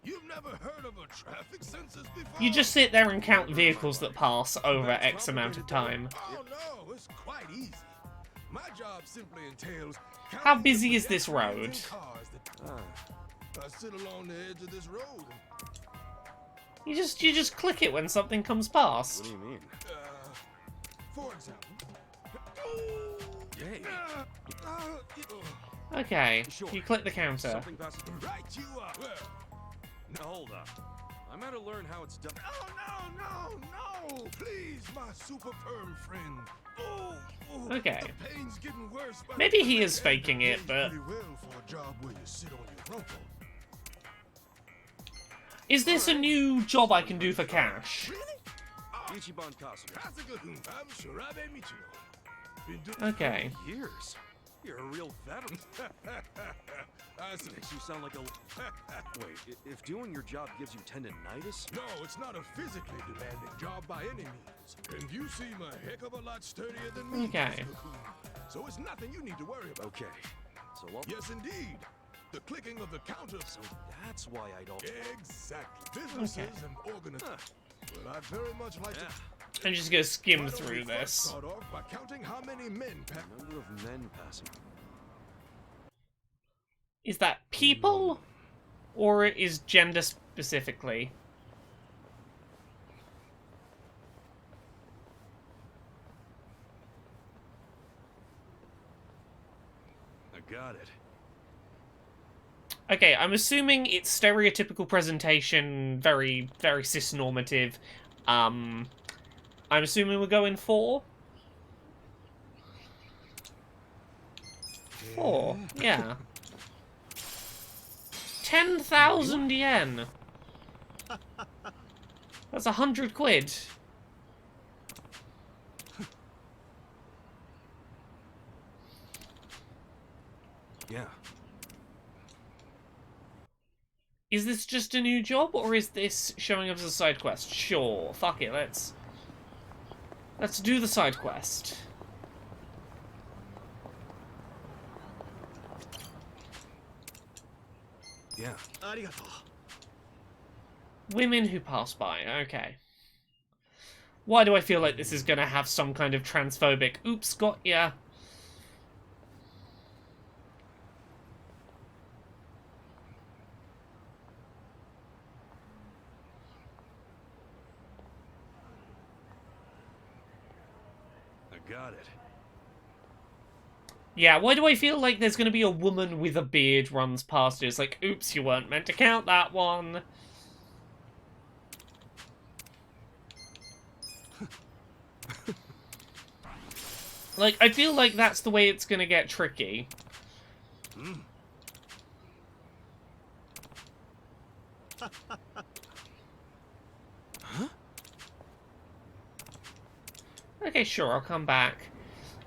S4: You've never heard of a traffic census before?
S1: You just sit there and count vehicles that pass over X amount of time.
S4: Oh no, it's quite easy. My job simply entails
S1: How busy is this road?
S4: I sit along the edge of this road.
S1: You just click it when something comes past.
S4: What do you mean? For example. Yay.
S1: Okay, you click the counter.
S4: Something passes. Right you are. Now hold up. I'm going to learn how it's done. Oh, no. Please, my super perm friend.
S1: Okay.
S4: The pain's getting worse.
S1: Maybe he is faking it, but...
S4: Pretty well for a job where you sit on your rumple.
S1: Is this a new job I can do for cash? Okay.
S4: Years. You're a real veteran. Makes you sound like a... Wait, if doing your job gives you tendinitis? No, it's not a physically demanding job by any means. And you seem a heck of a lot sturdier than me.
S1: Okay.
S4: So it's nothing you need to worry about. Okay. So what? Yes, indeed. The clicking of the counter. So that's why I don't... Exactly. Businesses and organizations. Well, I'd very much like to...
S1: I'm just gonna skim through this.
S4: Start off by counting how many men pass. Number of men passing.
S1: Is that people? Or is gender specifically?
S4: I got it.
S1: Okay, I'm assuming it's stereotypical presentation, very, very cis-normative. I'm assuming we're going 4? 4, yeah. 10,000 yen! That's 100 quid.
S4: Yeah.
S1: Is this just a new job, or is this showing up as a side quest? Sure, fuck it, let's do the side quest.
S4: Yeah.
S1: Women who pass by, okay. Why do I feel like this is gonna have some kind of transphobic, oops, got ya.
S4: Got it.
S1: Yeah, why do I feel like there's gonna be a woman with a beard runs past you? It's like, oops, you weren't meant to count that one. Like, I feel like that's the way it's gonna get tricky. Okay, sure, I'll come back.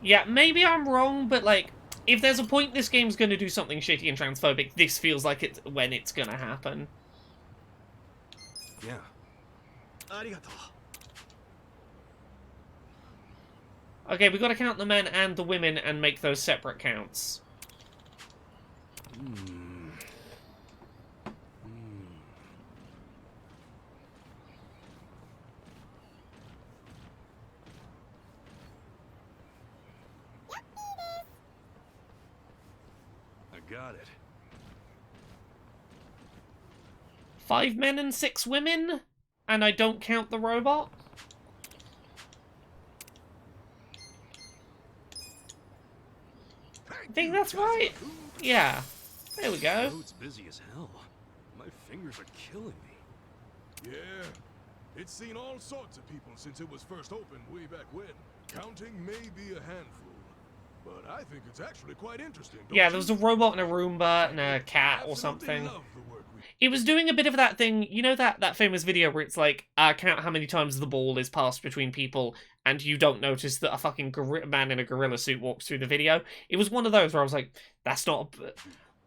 S1: Yeah, maybe I'm wrong, but, like, if there's a point this game's gonna do something shitty and transphobic, this feels like it's when it's gonna happen.
S4: Yeah.
S1: Okay, we gotta count the men and the women and make those separate counts.
S4: Got it.
S1: 5 men and 6 women? And I don't count the robot? I think that's right. Yeah. There we go.
S4: Road's busy as hell. My fingers are killing me. Yeah.
S10: It's seen all sorts of people since it was first opened way back when. Counting may be a handful, but I think it's actually quite interesting.
S1: Yeah, there was a robot and a Roomba and a cat or something. It was doing a bit of that thing, you know that famous video where it's like, count how many times the ball is passed between people, and you don't notice that a fucking man in a gorilla suit walks through the video? It was one of those where I was like, that's not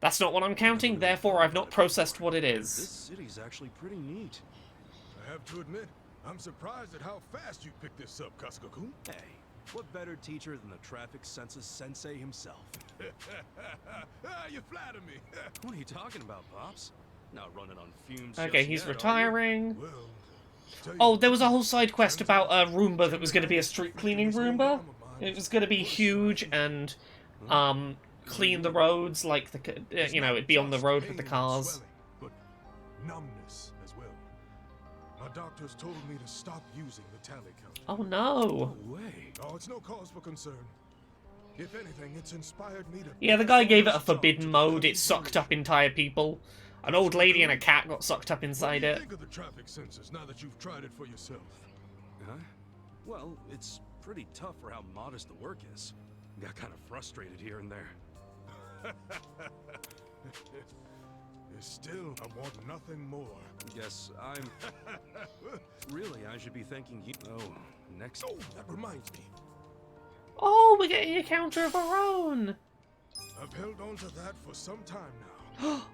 S1: what I'm counting, therefore I've not processed what it is.
S4: This city's actually pretty neat.
S10: I have to admit, I'm surprised at how fast you picked this up, Kasuga-kun.
S4: Hey, what better teacher than the traffic census sensei himself?
S10: You flatter me.
S4: What are you talking about, Pops? Not running on fumes.
S1: Okay, he's retiring.
S10: Well,
S1: Oh, there was a whole side quest about a Roomba that was going to be a street cleaning Roomba. It was going to be huge and clean the roads, like the you know, it'd be on the road with the cars.
S10: But numbness as well. My doctors told me to stop using the tally counter.
S1: Oh no.
S10: No way. Oh, it's no cause for concern. If anything, it's inspired me to...
S1: Yeah, the guy gave it a forbidden mode. It sucked up entire people. An old lady and a cat got sucked up inside it.
S10: Think of the traffic sensors now that you've tried it for yourself.
S4: Huh? Well, it's pretty tough for how modest the work is. Got kind of frustrated here and there.
S10: Still, I want nothing more.
S4: Guess I'm... Really, I should be thanking you. Oh, next...
S10: Oh, that reminds me.
S1: Oh, we're getting a counter of our own.
S10: I've held on to that for some time now.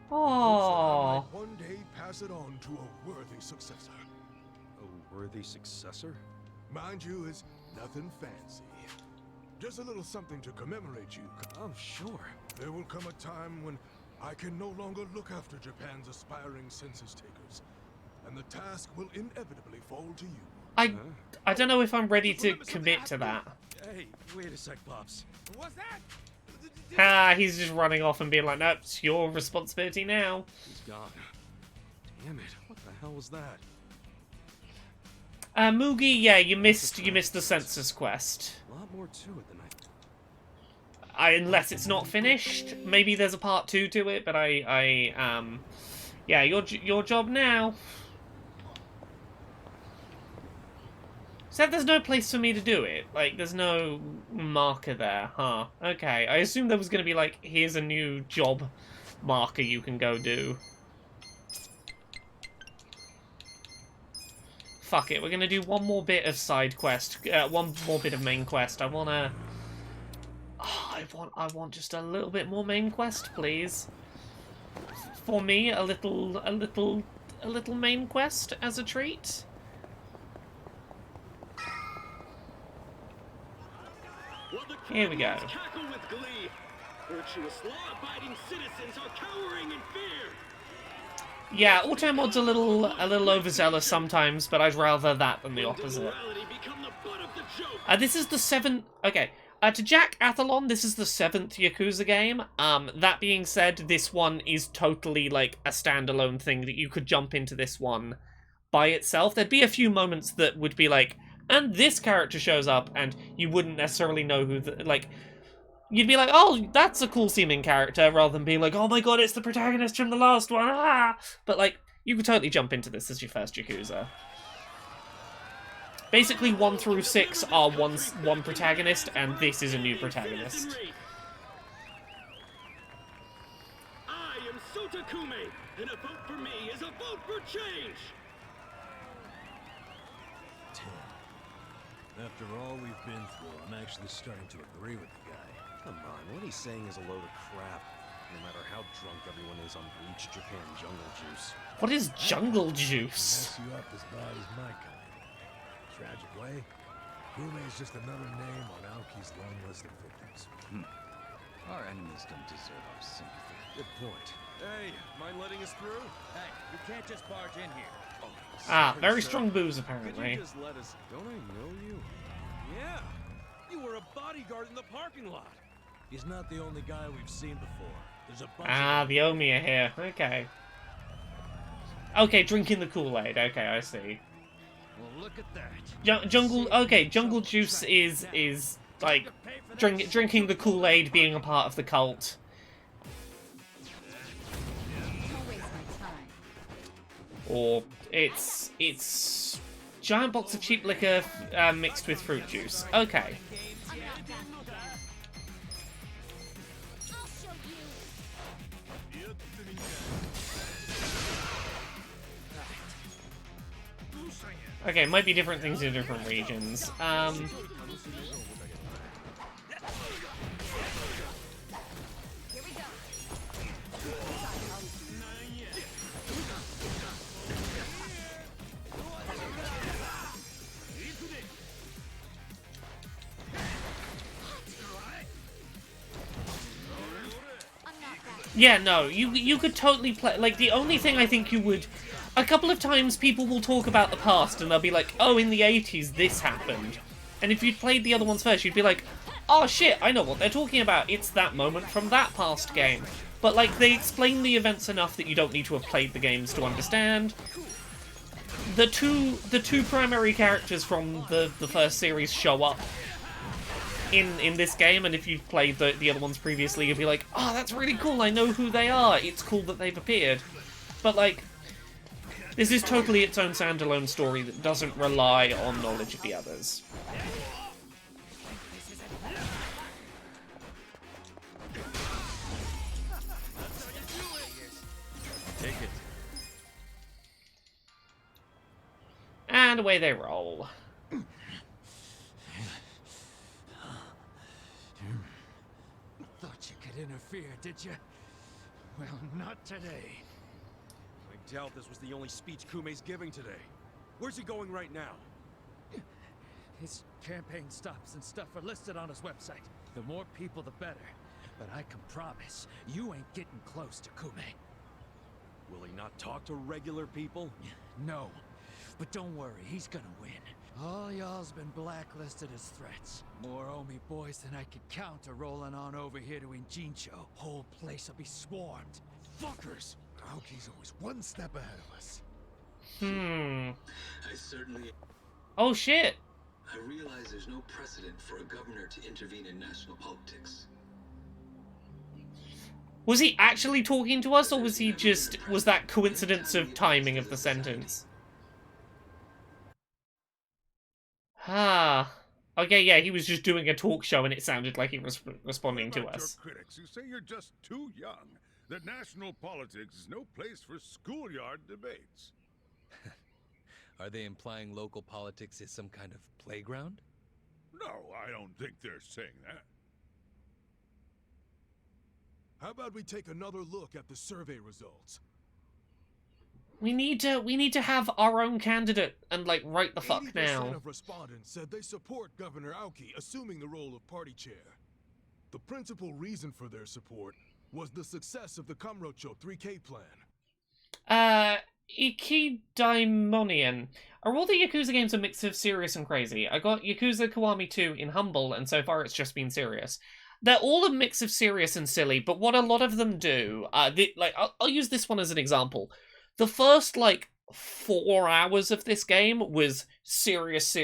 S1: Oh.
S10: One day pass it on to a worthy successor.
S4: A worthy successor?
S10: Mind you, it's nothing fancy. Just a little something to commemorate you.
S4: Oh, sure.
S10: There will come a time when I can no longer look after Japan's aspiring census takers, and the task will inevitably fall to you.
S1: I don't know if I'm ready to commit to that.
S4: Hey, wait a sec, Pops.
S10: What's that?
S1: Ah, he's just running off and being like, nope, it's your responsibility now.
S4: He's gone. Damn it, what the hell was that?
S1: Moogie, yeah, you missed the census quest.
S4: A lot more to it than I...
S1: Unless it's not finished. Maybe there's a part 2 to it, but yeah, your job now. Said there's no place for me to do it. Like, there's no marker there, huh? Okay, I assumed there was going to be like, here's a new job marker you can go do. Fuck it, we're going to do one more bit of side quest, one more bit of main quest. I want just a little bit more main quest, please. For me, a little main quest as a treat. Here we go. Yeah, auto mod's a little overzealous sometimes, but I'd rather that than the opposite. This is the 7th. Okay, to Jack Athlon, this is the 7th Yakuza game. That being said, this one is totally like a standalone thing that you could jump into this one by itself. There'd be a few moments that would be like, and this character shows up, and you wouldn't necessarily know who like, you'd be like, oh, that's a cool-seeming character, rather than being like, oh my god, it's the protagonist from the last one, ah! But, like, you could totally jump into this as your first Yakuza. Basically, 1 through 6 are one protagonist, and this is a new protagonist.
S14: I am Sota Kume, and a vote for me is a vote for change!
S2: After all we've been through, I'm actually starting to agree with the guy.
S4: Come on, what he's saying is a load of crap. No matter how drunk everyone is on bleach Japan jungle juice.
S1: What is jungle juice?
S12: Mess you up as bad as my kind. Tragic way, Kume is just another name on Aoki's long list of victims.
S9: Our enemies don't deserve our sympathy.
S4: Good point. Hey, mind letting us through?
S18: Hey, you can't just barge in here.
S4: Oh,
S1: Ah,
S4: sorry,
S1: very
S4: sir.
S1: strong booze,
S4: Could
S1: apparently.
S4: you just let us... Don't I know you? Yeah, you were a bodyguard in the parking lot.
S2: He's not the only guy we've seen before. There's a bunch
S1: Ah,
S2: of
S1: the Omi are here. Okay. Okay, drinking the Kool-Aid. Okay, I see.
S18: Well, look at that.
S1: Jungle juice is like drinking the Kool-Aid, being a part of the cult.
S6: Don't waste my time.
S1: Or it's giant box of cheap liquor mixed with fruit juice. Okay. Okay, might be different things in different regions. Yeah, no, you could totally play, like, the only thing I think you would, a couple of times people will talk about the past and they'll be like, oh, in the 80s this happened. And if you'd played the other ones first, you'd be like, oh shit, I know what they're talking about, it's that moment from that past game. But, like, they explain the events enough that you don't need to have played the games to understand. The two primary characters from the first series show up in this game, and if you've played the other ones previously, you'll be like, oh, that's really cool, I know who they are, it's cool that they've appeared. But, like, this is totally its own standalone story that doesn't rely on knowledge of the others.
S9: Take it.
S1: And away they roll.
S17: Thought you could interfere, did you? Well, not today.
S4: I doubt this was the only speech Kumei's giving today. Where's he going right now?
S17: His campaign stops and stuff are listed on his website. The more people, the better. But I can promise, you ain't getting close to Kumei.
S4: Will he not talk to regular people?
S17: No. But don't worry, he's gonna win. All y'all's been blacklisted as threats. More Omi boys than I could count are rolling on over here to Injincho. Whole place will be swarmed.
S4: Fuckers! Aoki's always one step ahead of us.
S19: I certainly...
S1: Oh shit!
S19: I realize there's no precedent for a governor to intervene in national politics.
S1: Was he actually talking to us, or was he just... was that coincidence of timing of the sentence? Ah. Okay, yeah, he was just doing a talk show and it sounded like he was responding to us.
S15: Your critics who say you're just too young, that national politics is no place for schoolyard debates.
S20: Are they implying local politics is some kind of playground?
S15: No, I don't think they're saying that.
S4: How about we take another look at the survey results?
S1: We need to have our own candidate and, like, right the fuck now.
S4: 80% of respondents said they support Governor Aoki assuming the role of party chair. The principal reason for their support was the success of the Kamurocho 3K plan.
S1: Ikidaimonian. Are all the Yakuza games a mix of serious and crazy? I got Yakuza Kiwami 2 in humble, and so far it's just been serious. They're all a mix of serious and silly, but what a lot of them do, I'll use this one as an example. The first, 4 hours of this game was serious,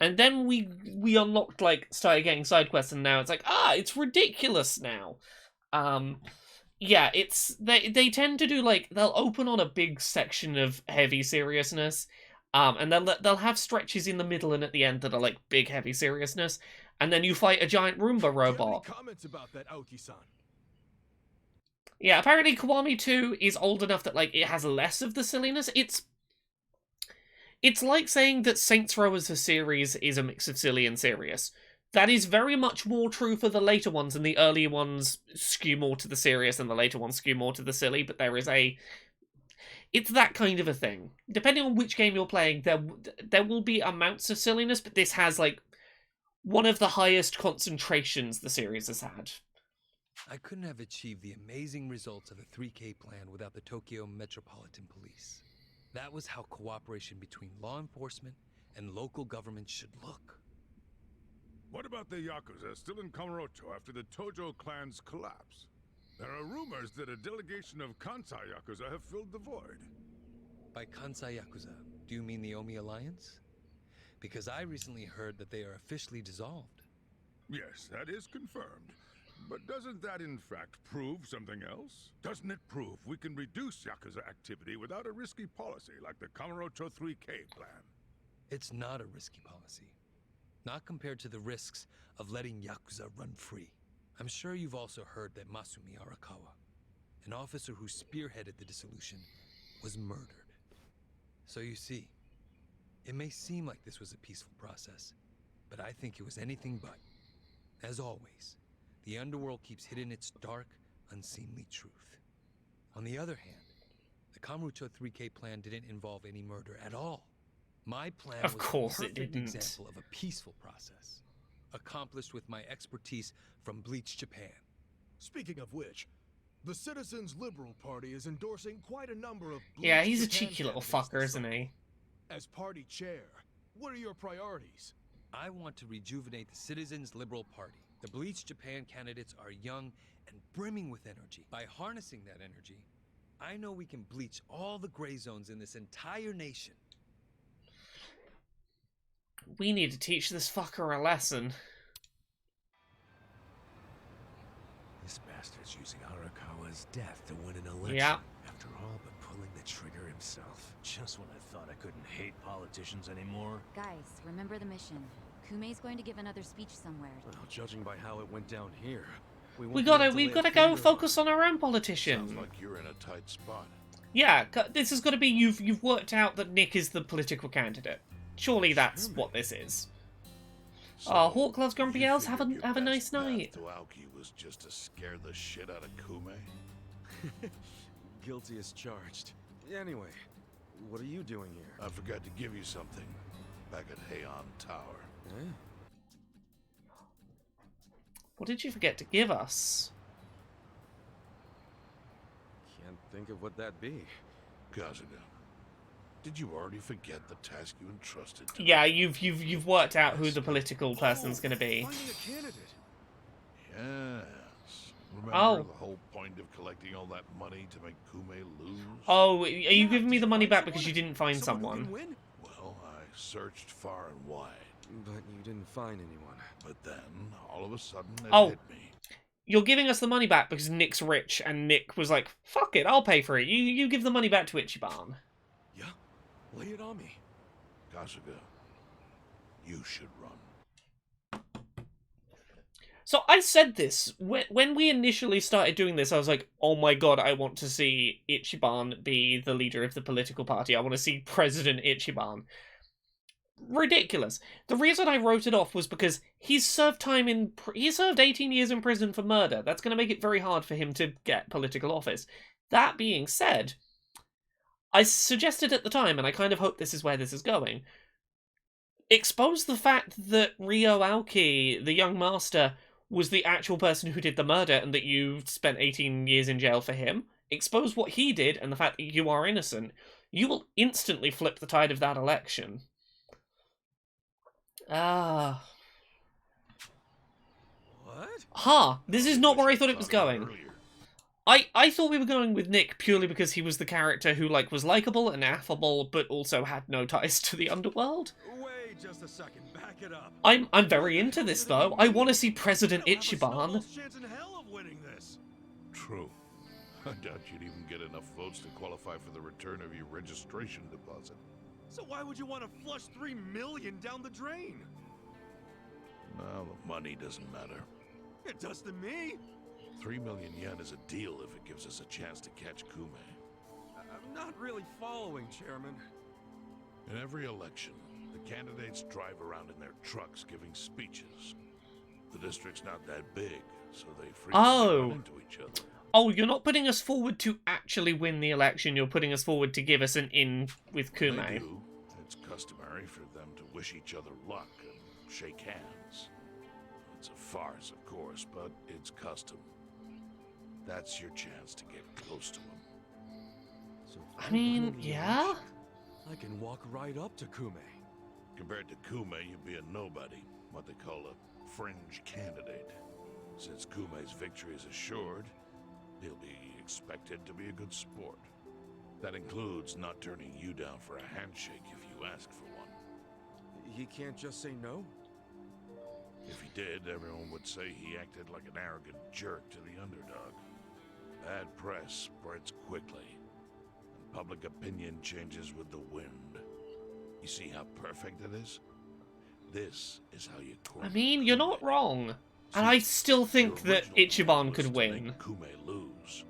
S1: and then we unlocked, started getting side quests, and now it's it's ridiculous now. Yeah, they tend to do, they'll open on a big section of heavy seriousness, and they'll have stretches in the middle and at the end that are, big heavy seriousness, and then you fight a giant Roomba robot.
S4: Do you have any comments about that, Aoki-san?
S1: Yeah, apparently Kiwami 2 is old enough that, it has less of the silliness. It's like saying that Saints Row as a series is a mix of silly and serious. That is very much more true for the later ones, and the earlier ones skew more to the serious, and the later ones skew more to the silly, but there is it's that kind of a thing. Depending on which game you're playing, there will be amounts of silliness, but this has, one of the highest concentrations the series has had.
S20: I couldn't have achieved the amazing results of the 3K plan without the Tokyo Metropolitan Police. That was how cooperation between law enforcement and local government should look.
S15: What about the Yakuza still in Kamurocho after the Tojo clan's collapse? There are rumors that a delegation of Kansai Yakuza have filled the void.
S20: By Kansai Yakuza, do you mean the Omi Alliance? Because I recently heard that they are officially dissolved.
S15: Yes, that is confirmed. But doesn't that in fact prove something else? Doesn't it prove we can reduce Yakuza activity without a risky policy like the Kamurocho 3K plan?
S20: It's not a risky policy. Not compared to the risks of letting Yakuza run free. I'm sure you've also heard that Masumi Arakawa, an officer who spearheaded the dissolution, was murdered. So you see, it may seem like this was a peaceful process, but I think it was anything but. As always, the underworld keeps hidden its dark, unseemly truth. On the other hand, the Kamurocho 3K plan didn't involve any murder at all. My plan
S1: Of
S20: was
S1: course
S20: a
S1: it
S20: perfect
S1: didn't.
S20: example of a peaceful process, accomplished with my expertise from Bleach, Japan.
S4: Speaking of which, the Citizens Liberal Party is endorsing quite a number of Bleach
S1: Yeah, he's a
S4: Japan
S1: cheeky little
S4: candidates
S1: fucker,
S4: this
S1: isn't he?
S4: As party chair, what are your priorities?
S20: I want to rejuvenate the Citizens Liberal Party. The Bleach Japan candidates are young and brimming with energy. By harnessing that energy, I know we can bleach all the gray zones in this entire nation.
S1: We need to teach this fucker a lesson.
S2: This bastard's using Arakawa's death to win an election.
S1: Yeah.
S2: After all but pulling the trigger himself. Just when I thought I couldn't hate politicians anymore.
S6: Guys, remember the mission. Kumei's going to give another speech somewhere.
S4: Well, judging by how it went down here,
S1: We've gotta go focus on our own politician.
S15: Sounds like you're in a tight spot.
S1: Yeah, this has got to be you've worked out that Nick is the political candidate. Surely that's what this is. Oh, Hawk loves Grumpy Elves. Have a nice night.
S15: To Aoki was just to scare the shit out of Kume.
S4: Guilty as charged. Anyway, what are you doing here?
S15: I forgot to give you something back at Heian Tower.
S4: Eh?
S1: What did you forget to give us?
S4: Can't think of what that'd be.
S15: Kazuga, did you already forget the task you entrusted to
S1: Yeah, you've worked out who the political person's gonna be.
S4: Finding a candidate.
S15: Yes. Remember
S1: Oh.
S15: the whole point of collecting all that money to make Kume lose?
S1: Oh, are you giving me the money back because you didn't find someone?
S15: Well, I searched far and wide.
S4: But you didn't find anyone.
S15: But then, all of a sudden, it
S1: Oh.
S15: hit me.
S1: You're giving us the money back because Nick's rich, and Nick was like, fuck it, I'll pay for it. You give the money back to Ichiban.
S4: Yeah? Lay it on me.
S15: Kasuga, you should run.
S1: So I said this, when we initially started doing this, I was like, oh my god, I want to see Ichiban be the leader of the political party. I want to see President Ichiban. Ridiculous. The reason I wrote it off was because he's served 18 years in prison for murder. That's going to make it very hard for him to get political office. That being said, I suggested at the time, and I kind of hope this is where this is going, expose the fact that Ryo Aoki, the young master, was the actual person who did the murder and that you spent 18 years in jail for him. Expose what he did and the fact that you are innocent. You will instantly flip the tide of that election. Ah.
S4: What?
S1: This is not where I thought it was going. I thought we were going with Nick purely because he was the character who was likable and affable, but also had no ties to the underworld.
S4: Wait just a second. Back it up.
S1: I'm very into this though. I want to see President Ichiban.
S4: Chance in hell of winning this.
S15: True. I doubt you'd even get enough votes to qualify for the return of your registration deposit.
S4: So why would you want to flush $3 million down the drain?
S15: Well, the money doesn't matter.
S4: It does to me.
S15: 3 million yen is a deal if it gives us a chance to catch Kume.
S4: I'm not really following, Chairman.
S15: In every election, the candidates drive around in their trucks giving speeches. The district's not that big, so they frequently run into each other.
S1: Oh, you're not putting us forward to actually win the election, you're putting us forward to give us an in with Kume.
S15: They do. It's customary for them to wish each other luck and shake hands. It's a farce, of course, but it's custom. That's your chance to get close to him.
S4: So
S1: I mean, yeah?
S4: I can walk right up to Kume.
S15: Compared to Kume, you'd be a nobody, what they call a fringe candidate. Since Kume's victory is assured, he'll be expected to be a good sport. That includes not turning you down for a handshake if you ask for one.
S4: He can't just say no?
S15: If he did, everyone would say he acted like an arrogant jerk to the underdog. Bad press spreads quickly, and public opinion changes with the wind. You see how perfect it is? This is how you
S1: I mean, you're not wrong. And I still think that Ichiban could win.
S15: Kume lose.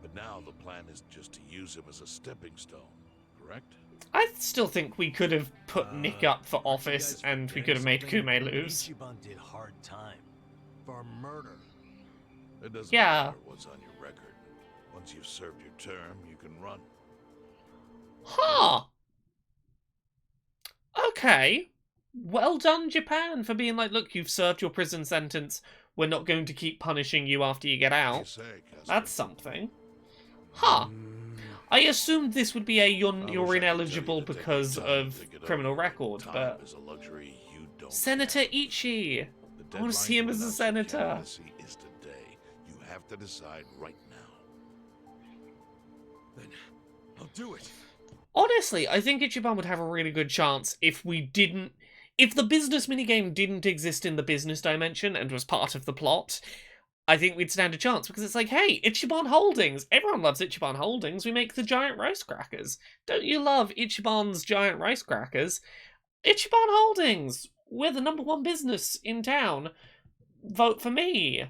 S15: But now the plan is just to use him as a stepping stone, correct?
S1: I still think we could have put Nick up for office and we could have made Kume lose.
S2: Ichiban did hard time. For murder.
S15: It doesn't
S1: Yeah.
S15: matter what's on your record. Once you've served your term, you can run.
S1: Huh. Okay. Well done, Japan, for being like, look, you've served your prison sentence. We're not going to keep punishing you after you get out. That's something. Huh. I assumed this would be a you're ineligible because of criminal record, but... Senator Ichi! I want to see him as a senator.
S15: Is today. You have to decide right now.
S4: Then I'll do it.
S1: Honestly, I think Ichiban would have a really good chance if we didn't... If the business minigame didn't exist in the business dimension and was part of the plot, I think we'd stand a chance, because it's like, hey, Ichiban Holdings! Everyone loves Ichiban Holdings, we make the giant rice crackers. Don't you love Ichiban's giant rice crackers? Ichiban Holdings! We're the #1 business in town. Vote for me.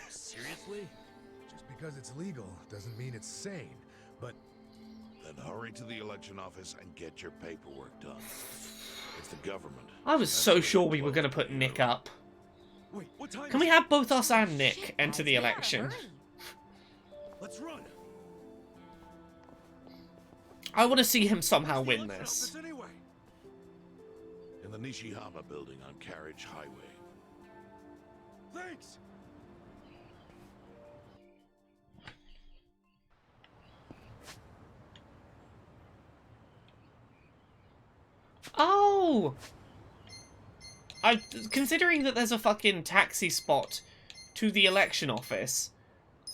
S4: Seriously? Just because it's legal doesn't mean it's sane, but...
S15: Then hurry to the election office and get your paperwork done. It's the government.
S1: I was so sure we were going to put Nick up.
S4: Wait, what time
S1: Can we have both us and Nick enter the election?
S4: Let's run.
S1: I want to see him somehow win this.
S4: Anyway.
S15: In the Nishihama building on Carriage Highway.
S4: Thanks.
S1: Oh! Considering that there's a fucking taxi spot to the election office,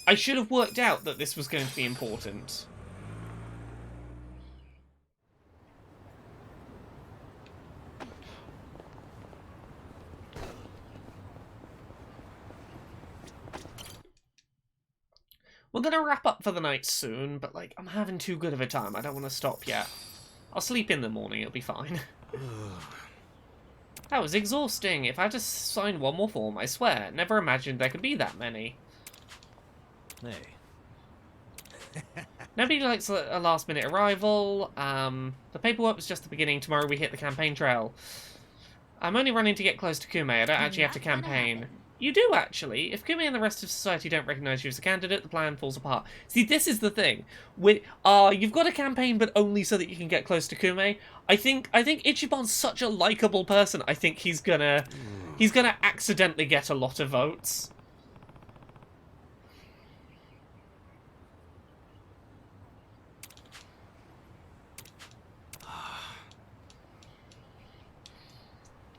S1: I should have worked out that this was going to be important. We're going to wrap up for the night soon, but, like, I'm having too good of a time. I don't want to stop yet. I'll sleep in the morning, it'll be fine. That was exhausting. If I had to sign one more form, I swear. Never imagined there could be that many.
S2: Hey.
S1: Nobody likes a last-minute arrival. The paperwork was just the beginning. Tomorrow we hit the campaign trail. I'm only running to get close to Kume. I don't actually have to campaign. You do, actually. If Kume and the rest of society don't recognise you as a candidate, the plan falls apart. See, this is the thing. You've got a campaign, but only so that you can get close to Kume. I think Ichiban's such a likable person. I think he's gonna accidentally get a lot of votes.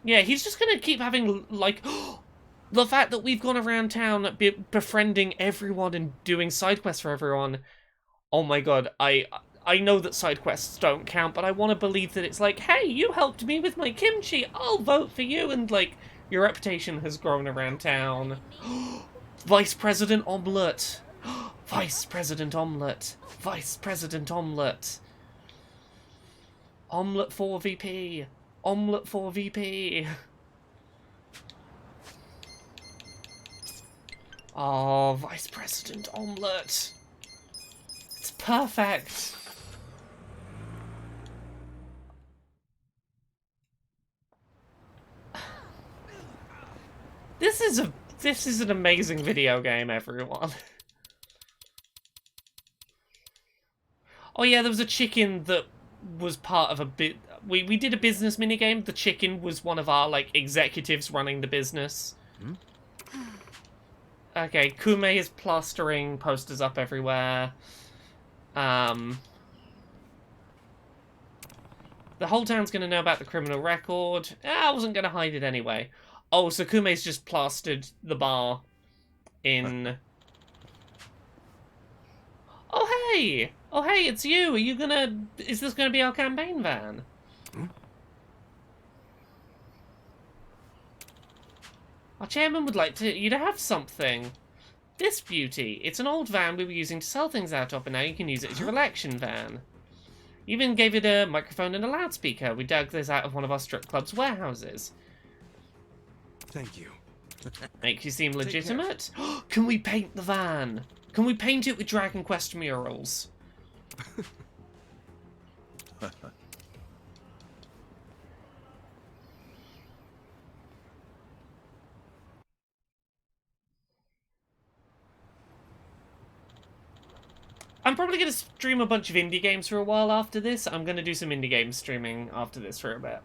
S1: Yeah, he's just gonna keep having, like... The fact that we've gone around town befriending everyone and doing side quests for everyone. Oh my god, I know that side quests don't count, but I want to believe that it's like, hey, you helped me with my kimchi, I'll vote for you, and like, your reputation has grown around town. Vice President Omelette. Vice President Omelette. Vice President Omelette. Omelette for VP. Omelette for VP. Oh, Vice President Omelette. It's perfect. This is an amazing video game, everyone. Oh yeah, there was a chicken that was part of a bit. We did a business minigame. The chicken was one of our like executives running the business. Okay, Kume is plastering posters up everywhere. The whole town's going to know about the criminal record. I wasn't going to hide it anyway. Oh, so Kume's just plastered the bar in... Oh, hey! Oh, hey, it's you! Are you gonna... Is this gonna be our campaign van? Our chairman would like you to have something. This beauty. It's an old van we were using to sell things out of, and now you can use it as your election van. Even gave it a microphone and a loudspeaker. We dug this out of one of our strip club's warehouses.
S4: Thank you.
S1: Makes you seem legitimate? Can we paint the van? Can we paint it with Dragon Quest murals? I'm probably going to stream a bunch of indie games for a while after this. I'm going to do some indie game streaming after this for a bit.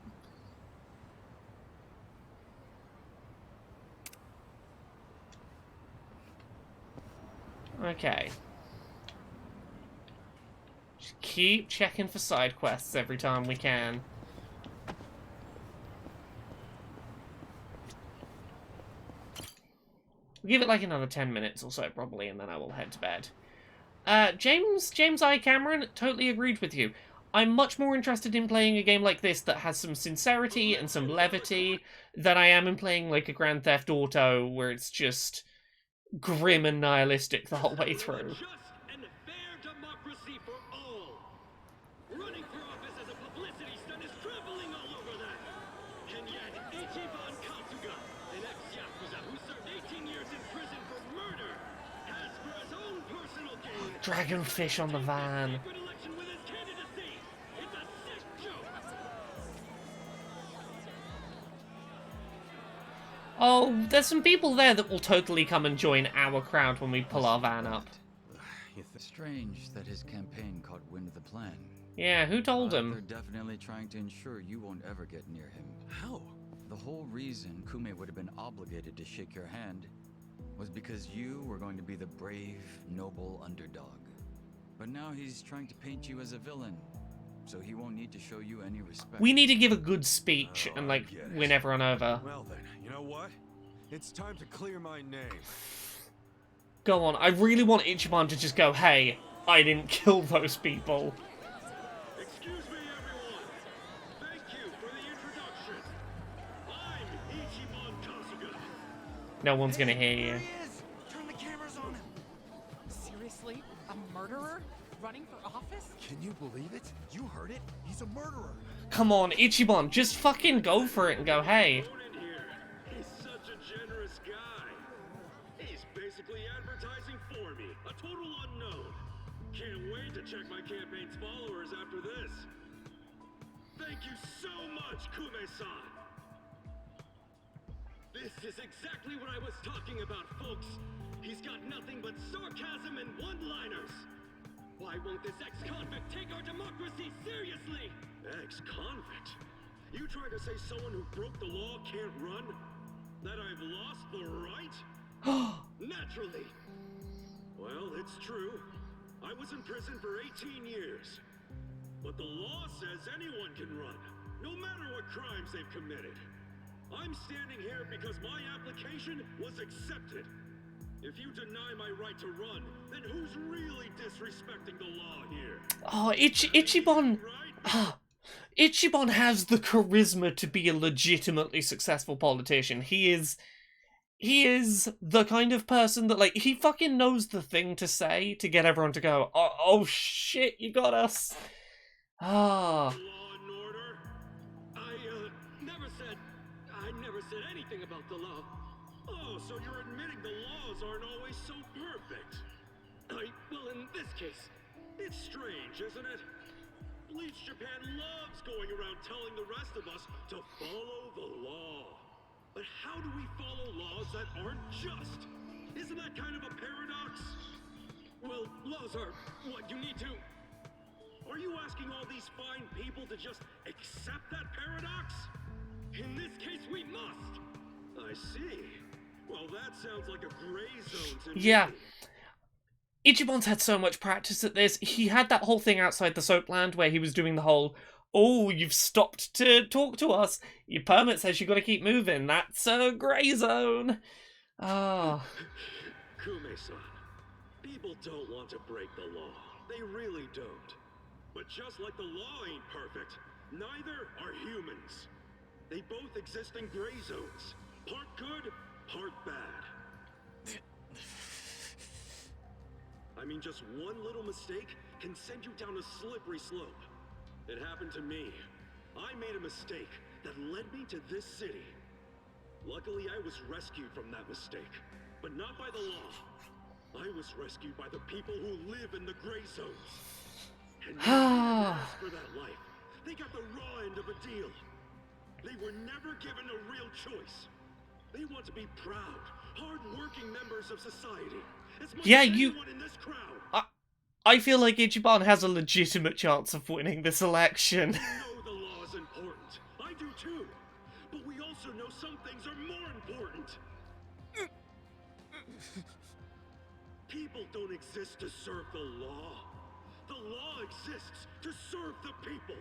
S1: Okay. Just keep checking for side quests every time we can. We'll give it like another 10 minutes or so probably, and then I will head to bed. James I. Cameron totally agreed with you. I'm much more interested in playing a game like this that has some sincerity and some levity than I am in playing like a Grand Theft Auto where it's just grim and nihilistic the whole way through.
S14: Running for office as a publicity stunt is traveling all over that. And yet, Ichiban Kasuga, an ex-Yakuza who served 18 years in prison for murder, has for his own personal gain...
S1: Dragonfish on the van. Oh, there's some people there that will totally come and join our crowd when we pull our van up.
S9: Strange that his campaign caught wind of the plan.
S1: Yeah, who told him?
S9: They're definitely trying to ensure you won't ever get near him.
S4: How?
S9: The whole reason Kume would have been obligated to shake your hand was because you were going to be the brave, noble underdog. But now he's trying to paint you as a villain, so he won't need to show you any respect.
S1: We need to give a good speech and, like, win everyone over.
S4: Well then, you know what? It's time to clear my name.
S1: Go on, I really want Ichiban to just go, hey, I didn't kill those people.
S14: Excuse me, everyone. Thank you for the introduction. I'm Ichiban Kasuga.
S1: No one's gonna hear you.
S8: Turn the cameras on him.
S21: Seriously? A murderer? Running for office?
S4: Can you believe it? You heard it. He's a murderer.
S1: Come on, Ichiban, just fucking go for it and go, hey.
S14: He's such a generous guy. He's basically advertising for me, a total unknown. Can't wait to check my campaign's followers after this. Thank you so much, Kume-san. This is exactly what I was talking about, folks. He's got nothing but sarcasm and one-liners. Why won't this ex-convict take our democracy seriously? Ex-convict? You trying to say someone who broke the law can't run? That I've lost the right? Naturally. Well, it's true. I was in prison for 18 years. But the law says anyone can run, no matter what crimes they've committed. I'm standing here because my application was accepted. If you deny my right to run, then who's really disrespecting the law here?
S1: Oh, Ichiban... Ichiban has the charisma to be a legitimately successful politician. He is the kind of person that, like, he fucking knows the thing to say to get everyone to go, oh shit, you got us. Ah.
S14: Law and order? I never said anything about the law. Oh, so you're admitting the laws aren't always so perfect. Well, in this case, it's strange, isn't it? Bleach Japan loves going around telling the rest of us to follow the law. But how do we follow laws that aren't just? Isn't that kind of a paradox? Well, laws are what you need to... Are you asking all these fine people to just accept that paradox? In this case, we must. I see. Well, that sounds like a gray zone to me.
S1: Yeah. Ichiban's had so much practice at this. He had that whole thing outside the Soapland where he was doing the whole, oh, you've stopped to talk to us. Your permit says you've got to keep moving. That's a gray zone. Ah.
S14: Kume-san, people don't want to break the law. They really don't. But just like the law ain't perfect, neither are humans. They both exist in gray zones. Part good, mean just one little mistake can send you down a slippery slope. It happened to me. I made a mistake that led me to this city. Luckily, I was rescued from that mistake, but not by the law. I was rescued by the people who live in the gray zones. And they didn't ask for that life. They got the raw end of a deal. They were never given a real choice. They want to be proud, hard-working members of society. As much
S1: Yeah,
S14: as anyone in this crowd.
S1: I feel like Ichiban has a legitimate chance of winning this election.
S14: I know the law is important. I do too. But we also know some things are more important. People don't exist to serve the law. The law exists to serve the people.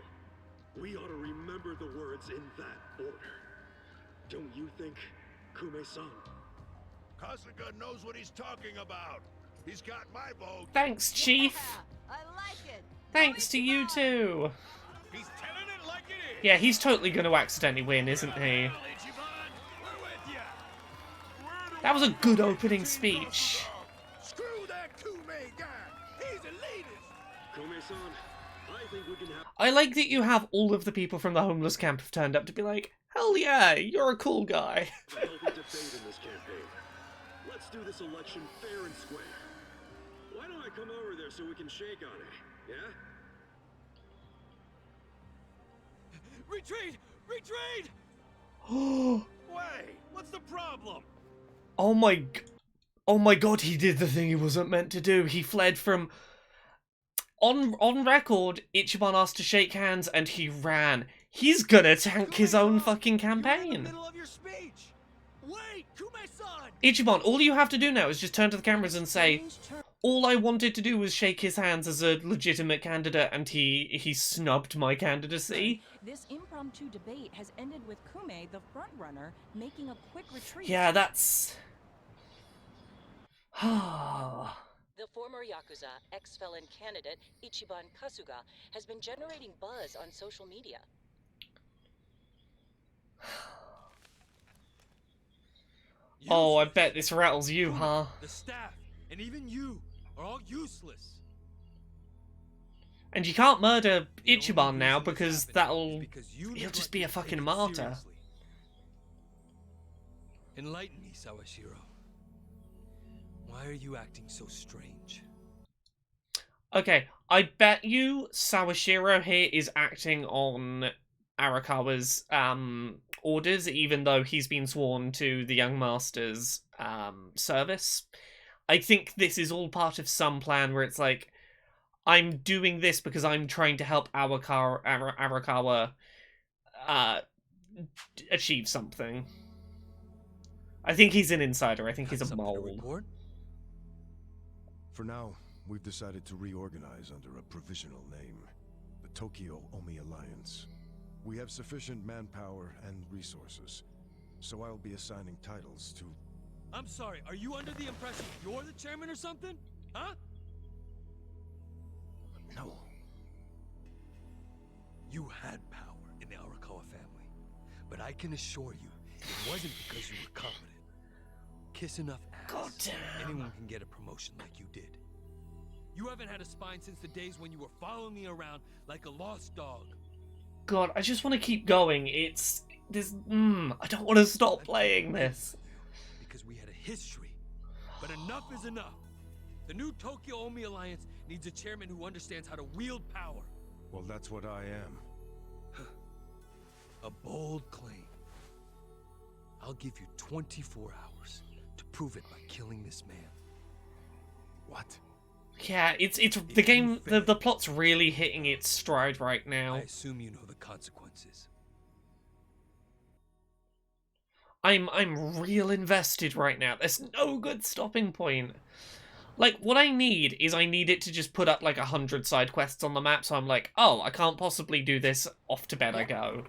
S14: We ought to remember the words in that order. Don't you think, Kume-san?
S15: Kasuga knows what he's talking about. He's got my vote.
S1: Thanks, Chief.
S6: I like it.
S1: Thanks to you too.
S15: He's telling it like it is.
S1: Yeah, he's totally going to accidentally win, isn't he? That was a good opening speech.
S15: Screw that Kume guy. He's elitist.
S14: Kume-san, I think we can have...
S1: I like that you have all of the people from the homeless camp have turned up to be like, hell yeah, you're a cool guy.
S14: a healthy debate in this campaign. Let's do this election fair and square. Why don't I come over there so we can shake on it, yeah?
S17: Retreat! Retreat!
S4: Wait, what's the problem?
S1: Oh my god, he did the thing he wasn't meant to do. He fled from... On record, Ichiban asked to shake hands and he ran. He's gonna tank his own fucking campaign.
S17: Wait, Kume-san!
S1: Ichiban, all you have to do now is just turn to the cameras and say, all I wanted to do was shake his hands as a legitimate candidate and he snubbed my candidacy.
S11: This impromptu debate has ended with Kume, the frontrunner, making a quick retreat.
S1: Yeah, that's...
S11: The former Yakuza ex-felon candidate, Ichiban Kasuga, has been generating buzz on social media.
S1: Oh, I bet this rattles you, huh?
S17: The staff, and even you, are all useless.
S1: And you can't murder Ichiban now because he'll just be a fucking martyr.
S20: Enlighten me, Sawashiro. Why are you acting so strange?
S1: Okay, I bet you Sawashiro here is acting on Arakawa's orders, even though he's been sworn to the Young Master's service. I think this is all part of some plan where it's like, I'm doing this because I'm trying to help Arakawa achieve something. I think he's an insider. I think he's a mole.
S2: For now, we've decided to reorganize under a provisional name, the Tokyo Omi Alliance. We have sufficient manpower and resources, so I'll be assigning titles to...
S17: I'm sorry, are you under the impression you're the chairman or something? Huh?
S2: No.
S20: You had power in the Arakawa family, but I can assure you, it wasn't because you were competent. Kiss enough ass,
S1: God damn.
S20: Anyone can get a promotion like you did.
S17: You haven't had a spine since the days when you were following me around like a lost dog.
S1: God, I just want to keep going. It's... this... I don't want to stop playing this.
S20: Because we had a history. But enough is enough. The new Tokyo Omi Alliance needs a chairman who understands how to wield power.
S2: Well, that's what I am.
S20: A bold claim. I'll give you 24 hours to prove it by killing this man.
S2: What?
S1: Yeah, it's the game, the plot's really hitting its stride right now.
S20: I assume you know the consequences.
S1: I'm real invested right now. There's no good stopping point. Like, what I need is I need it to just put up like 100 side quests on the map, so I'm like, oh, I can't possibly do this, off to bed I go.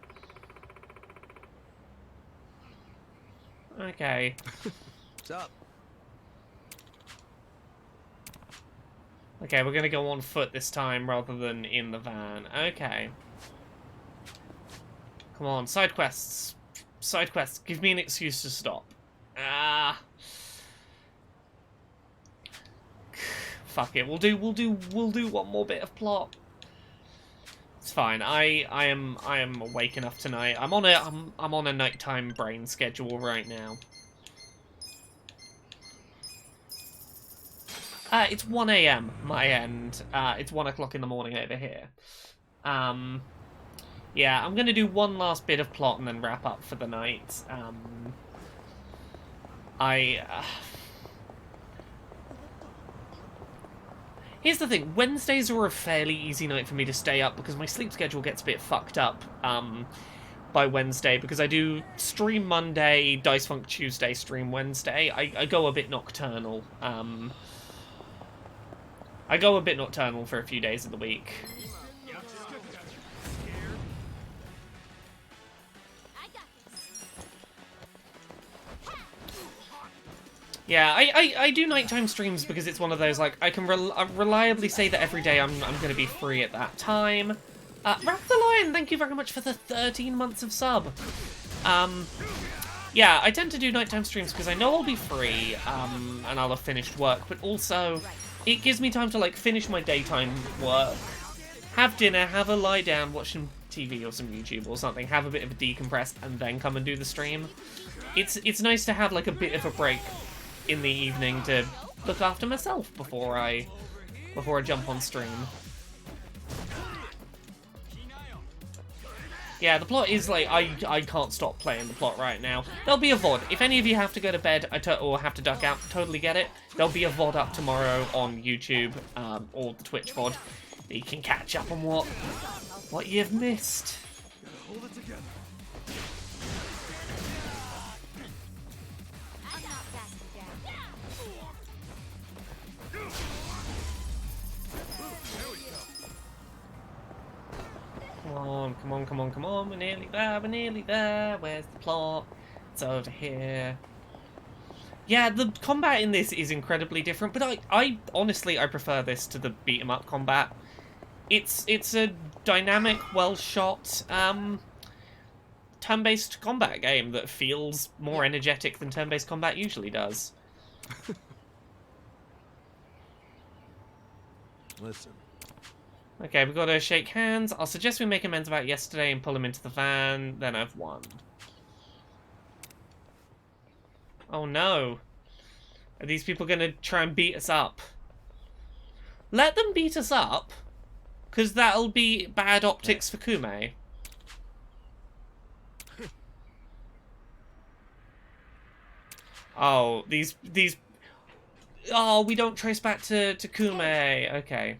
S1: Okay.
S8: What's up?
S1: Okay, we're gonna go on foot this time rather than in the van. Okay. Come on, side quests. Side quests. Give me an excuse to stop. Fuck it. We'll do one more bit of plot. It's fine. I am awake enough tonight. I'm on a nighttime brain schedule right now. It's 1 AM my end. It's 1 o'clock in the morning over here. Yeah, I'm gonna do one last bit of plot and then wrap up for the night. Here's the thing, Wednesdays are a fairly easy night for me to stay up because my sleep schedule gets a bit fucked up by Wednesday, because I do stream Monday, Dice Funk Tuesday, stream Wednesday. I go a bit nocturnal. I go a bit nocturnal for a few days of the week. Yeah, I do nighttime streams because it's one of those, like, I can reliably say that every day I'm going to be free at that time. Wrath the Lion, thank you very much for the 13 months of sub. Yeah, I tend to do nighttime streams because I know I'll be free, and I'll have finished work, but also it gives me time to, like, finish my daytime work, have dinner, have a lie down, watch some TV or some YouTube or something, have a bit of a decompress, and then come and do the stream. It's nice to have, like, a bit of a break in the evening to look after myself before I jump on stream. Yeah, the plot is like, I can't stop playing the plot right now. There'll be a VOD. If any of you have to go to bed or have to duck out, totally get it. There'll be a VOD up tomorrow on YouTube or the Twitch VOD that you can catch up on what you've missed.
S4: Hold it together.
S1: Come on, come on, come on, we're nearly there, where's the plot? It's over here. Yeah, the combat in this is incredibly different, but I honestly, I prefer this to the beat-em-up combat. It's a dynamic, well-shot, turn-based combat game that feels more energetic than turn-based combat usually does.
S2: Listen.
S1: Okay, we've got to shake hands. I'll suggest we make amends about yesterday and pull him into the van. Then I've won. Oh no. Are these people going to try and beat us up? Let them beat us up, because that'll be bad optics for Kume. Oh, these... Oh, we don't trace back to Kume. Okay.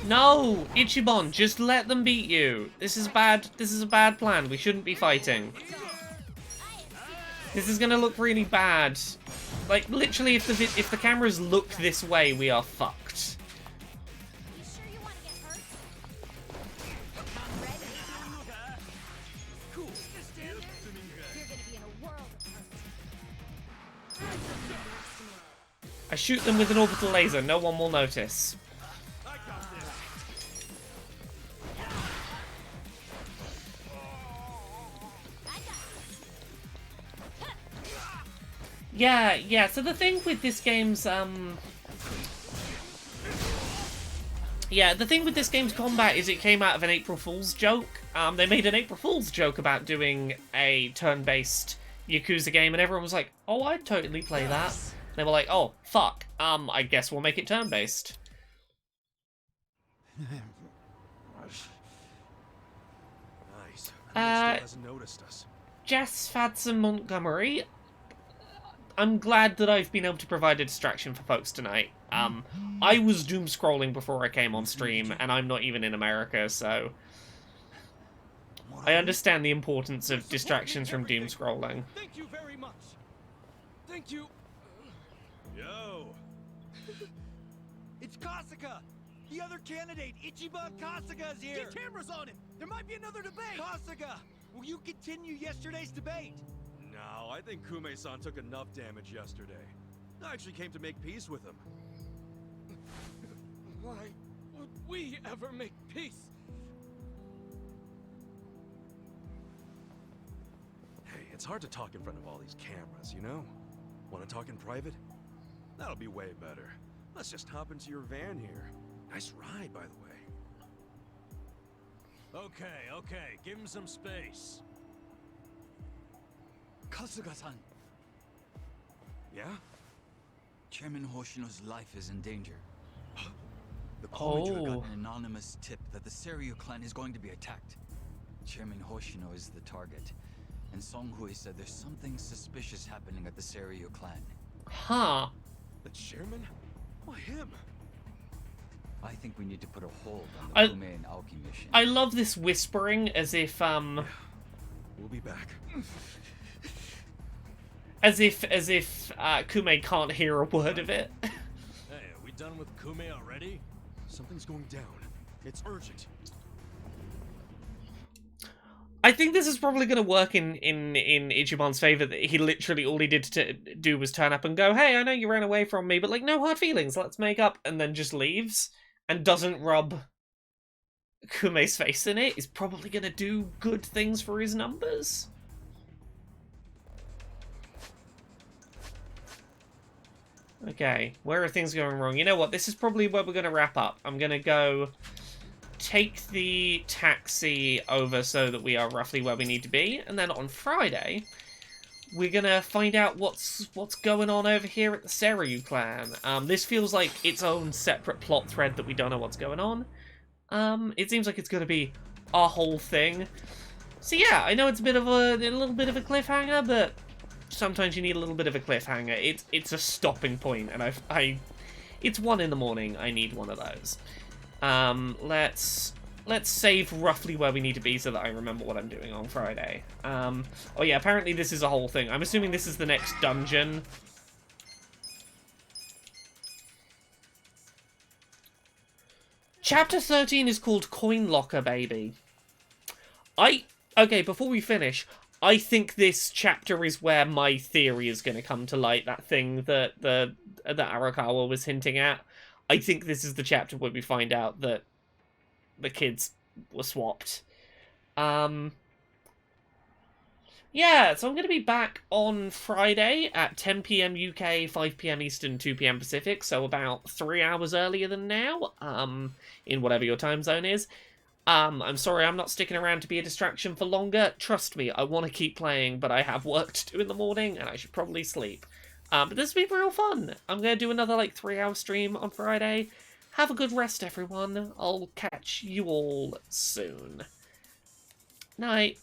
S1: No! Ichiban, just let them beat you. This is a bad plan. We shouldn't be fighting. This is gonna look really bad. Like, literally, if the cameras look this way, we are fucked. I shoot them with an orbital laser. No one will notice. Yeah, so the thing with this game's, yeah, the thing with this game's combat is it came out of an April Fool's joke. They made an April Fool's joke about doing a turn-based Yakuza game, and everyone was like, oh, I'd totally play that. And they were like, oh, fuck, I guess we'll make it turn-based.
S4: Nice. Still hasn't noticed us.
S1: Jess Fadson Montgomery, I'm glad that I've been able to provide a distraction for folks tonight. I was doom scrolling before I came on stream, and I'm not even in America, so I understand the importance of distractions from doom scrolling.
S4: Thank you very much. Thank you. Yo.
S8: It's Kasuga! The other candidate, Ichiban Kasuga's here!
S4: Get cameras on him! There might be another debate!
S8: Kasuga! Will you continue yesterday's debate?
S4: No, I think Kume-san took enough damage yesterday. I actually came to make peace with him. Why would we ever make peace? it's hard to talk in front of all these cameras, you know? Want to talk in private? That'll be way better. Let's just hop into your van here. Nice ride, by the way.
S2: Okay, give him some space.
S9: Kasuga-san!
S4: Yeah?
S9: Chairman Hoshino's life is in danger. The
S1: Oh.
S9: got an anonymous tip that the Seiryu clan is going to be attacked. Chairman Hoshino is the target, and Song Hui said there's something suspicious happening at the Seiryu clan.
S1: Huh.
S4: The chairman? Why him?
S9: I think we need to put a hold on
S1: I-
S9: the Kume and Aoki mission.
S1: I love this whispering as if,
S4: We'll be back.
S1: as if Kume can't hear a word of it.
S2: Hey, are we done with Kume already?
S4: Something's going down. It's urgent.
S1: I think this is probably going to work in Ichiban's favor, that he literally, all he did to do was turn up and go, hey, I know you ran away from me, but like, no hard feelings, let's make up, and then just leaves, and doesn't rub Kume's face in it, is probably going to do good things for his numbers. Okay, where are things going wrong? You know what, this is probably where we're going to wrap up. I'm going to go take the taxi over so that we are roughly where we need to be, and then on Friday, we're going to find out what's going on over here at the Seiryu clan. This feels like its own separate plot thread that we don't know what's going on. It seems like it's going to be a whole thing. So yeah, I know it's a little bit of a cliffhanger, but sometimes you need a little bit of a cliffhanger. It's a stopping point, and it's 1 in the morning. I need one of those. Let's save roughly where we need to be so that I remember what I'm doing on Friday. Oh yeah, apparently this is a whole thing. I'm assuming this is the next dungeon. Chapter 13 is called Coin Locker, baby. Okay, before we finish, I think this chapter is where my theory is going to come to light. That thing that Arakawa was hinting at. I think this is the chapter where we find out that the kids were swapped. Yeah, so I'm going to be back on Friday at 10 PM UK, 5 PM Eastern, 2 PM Pacific, so about 3 hours earlier than now, in whatever your time zone is. I'm sorry I'm not sticking around to be a distraction for longer. Trust me, I want to keep playing, but I have work to do in the morning, and I should probably sleep. But this will be real fun. I'm going to do another, 3-hour stream on Friday. Have a good rest, everyone. I'll catch you all soon. Night.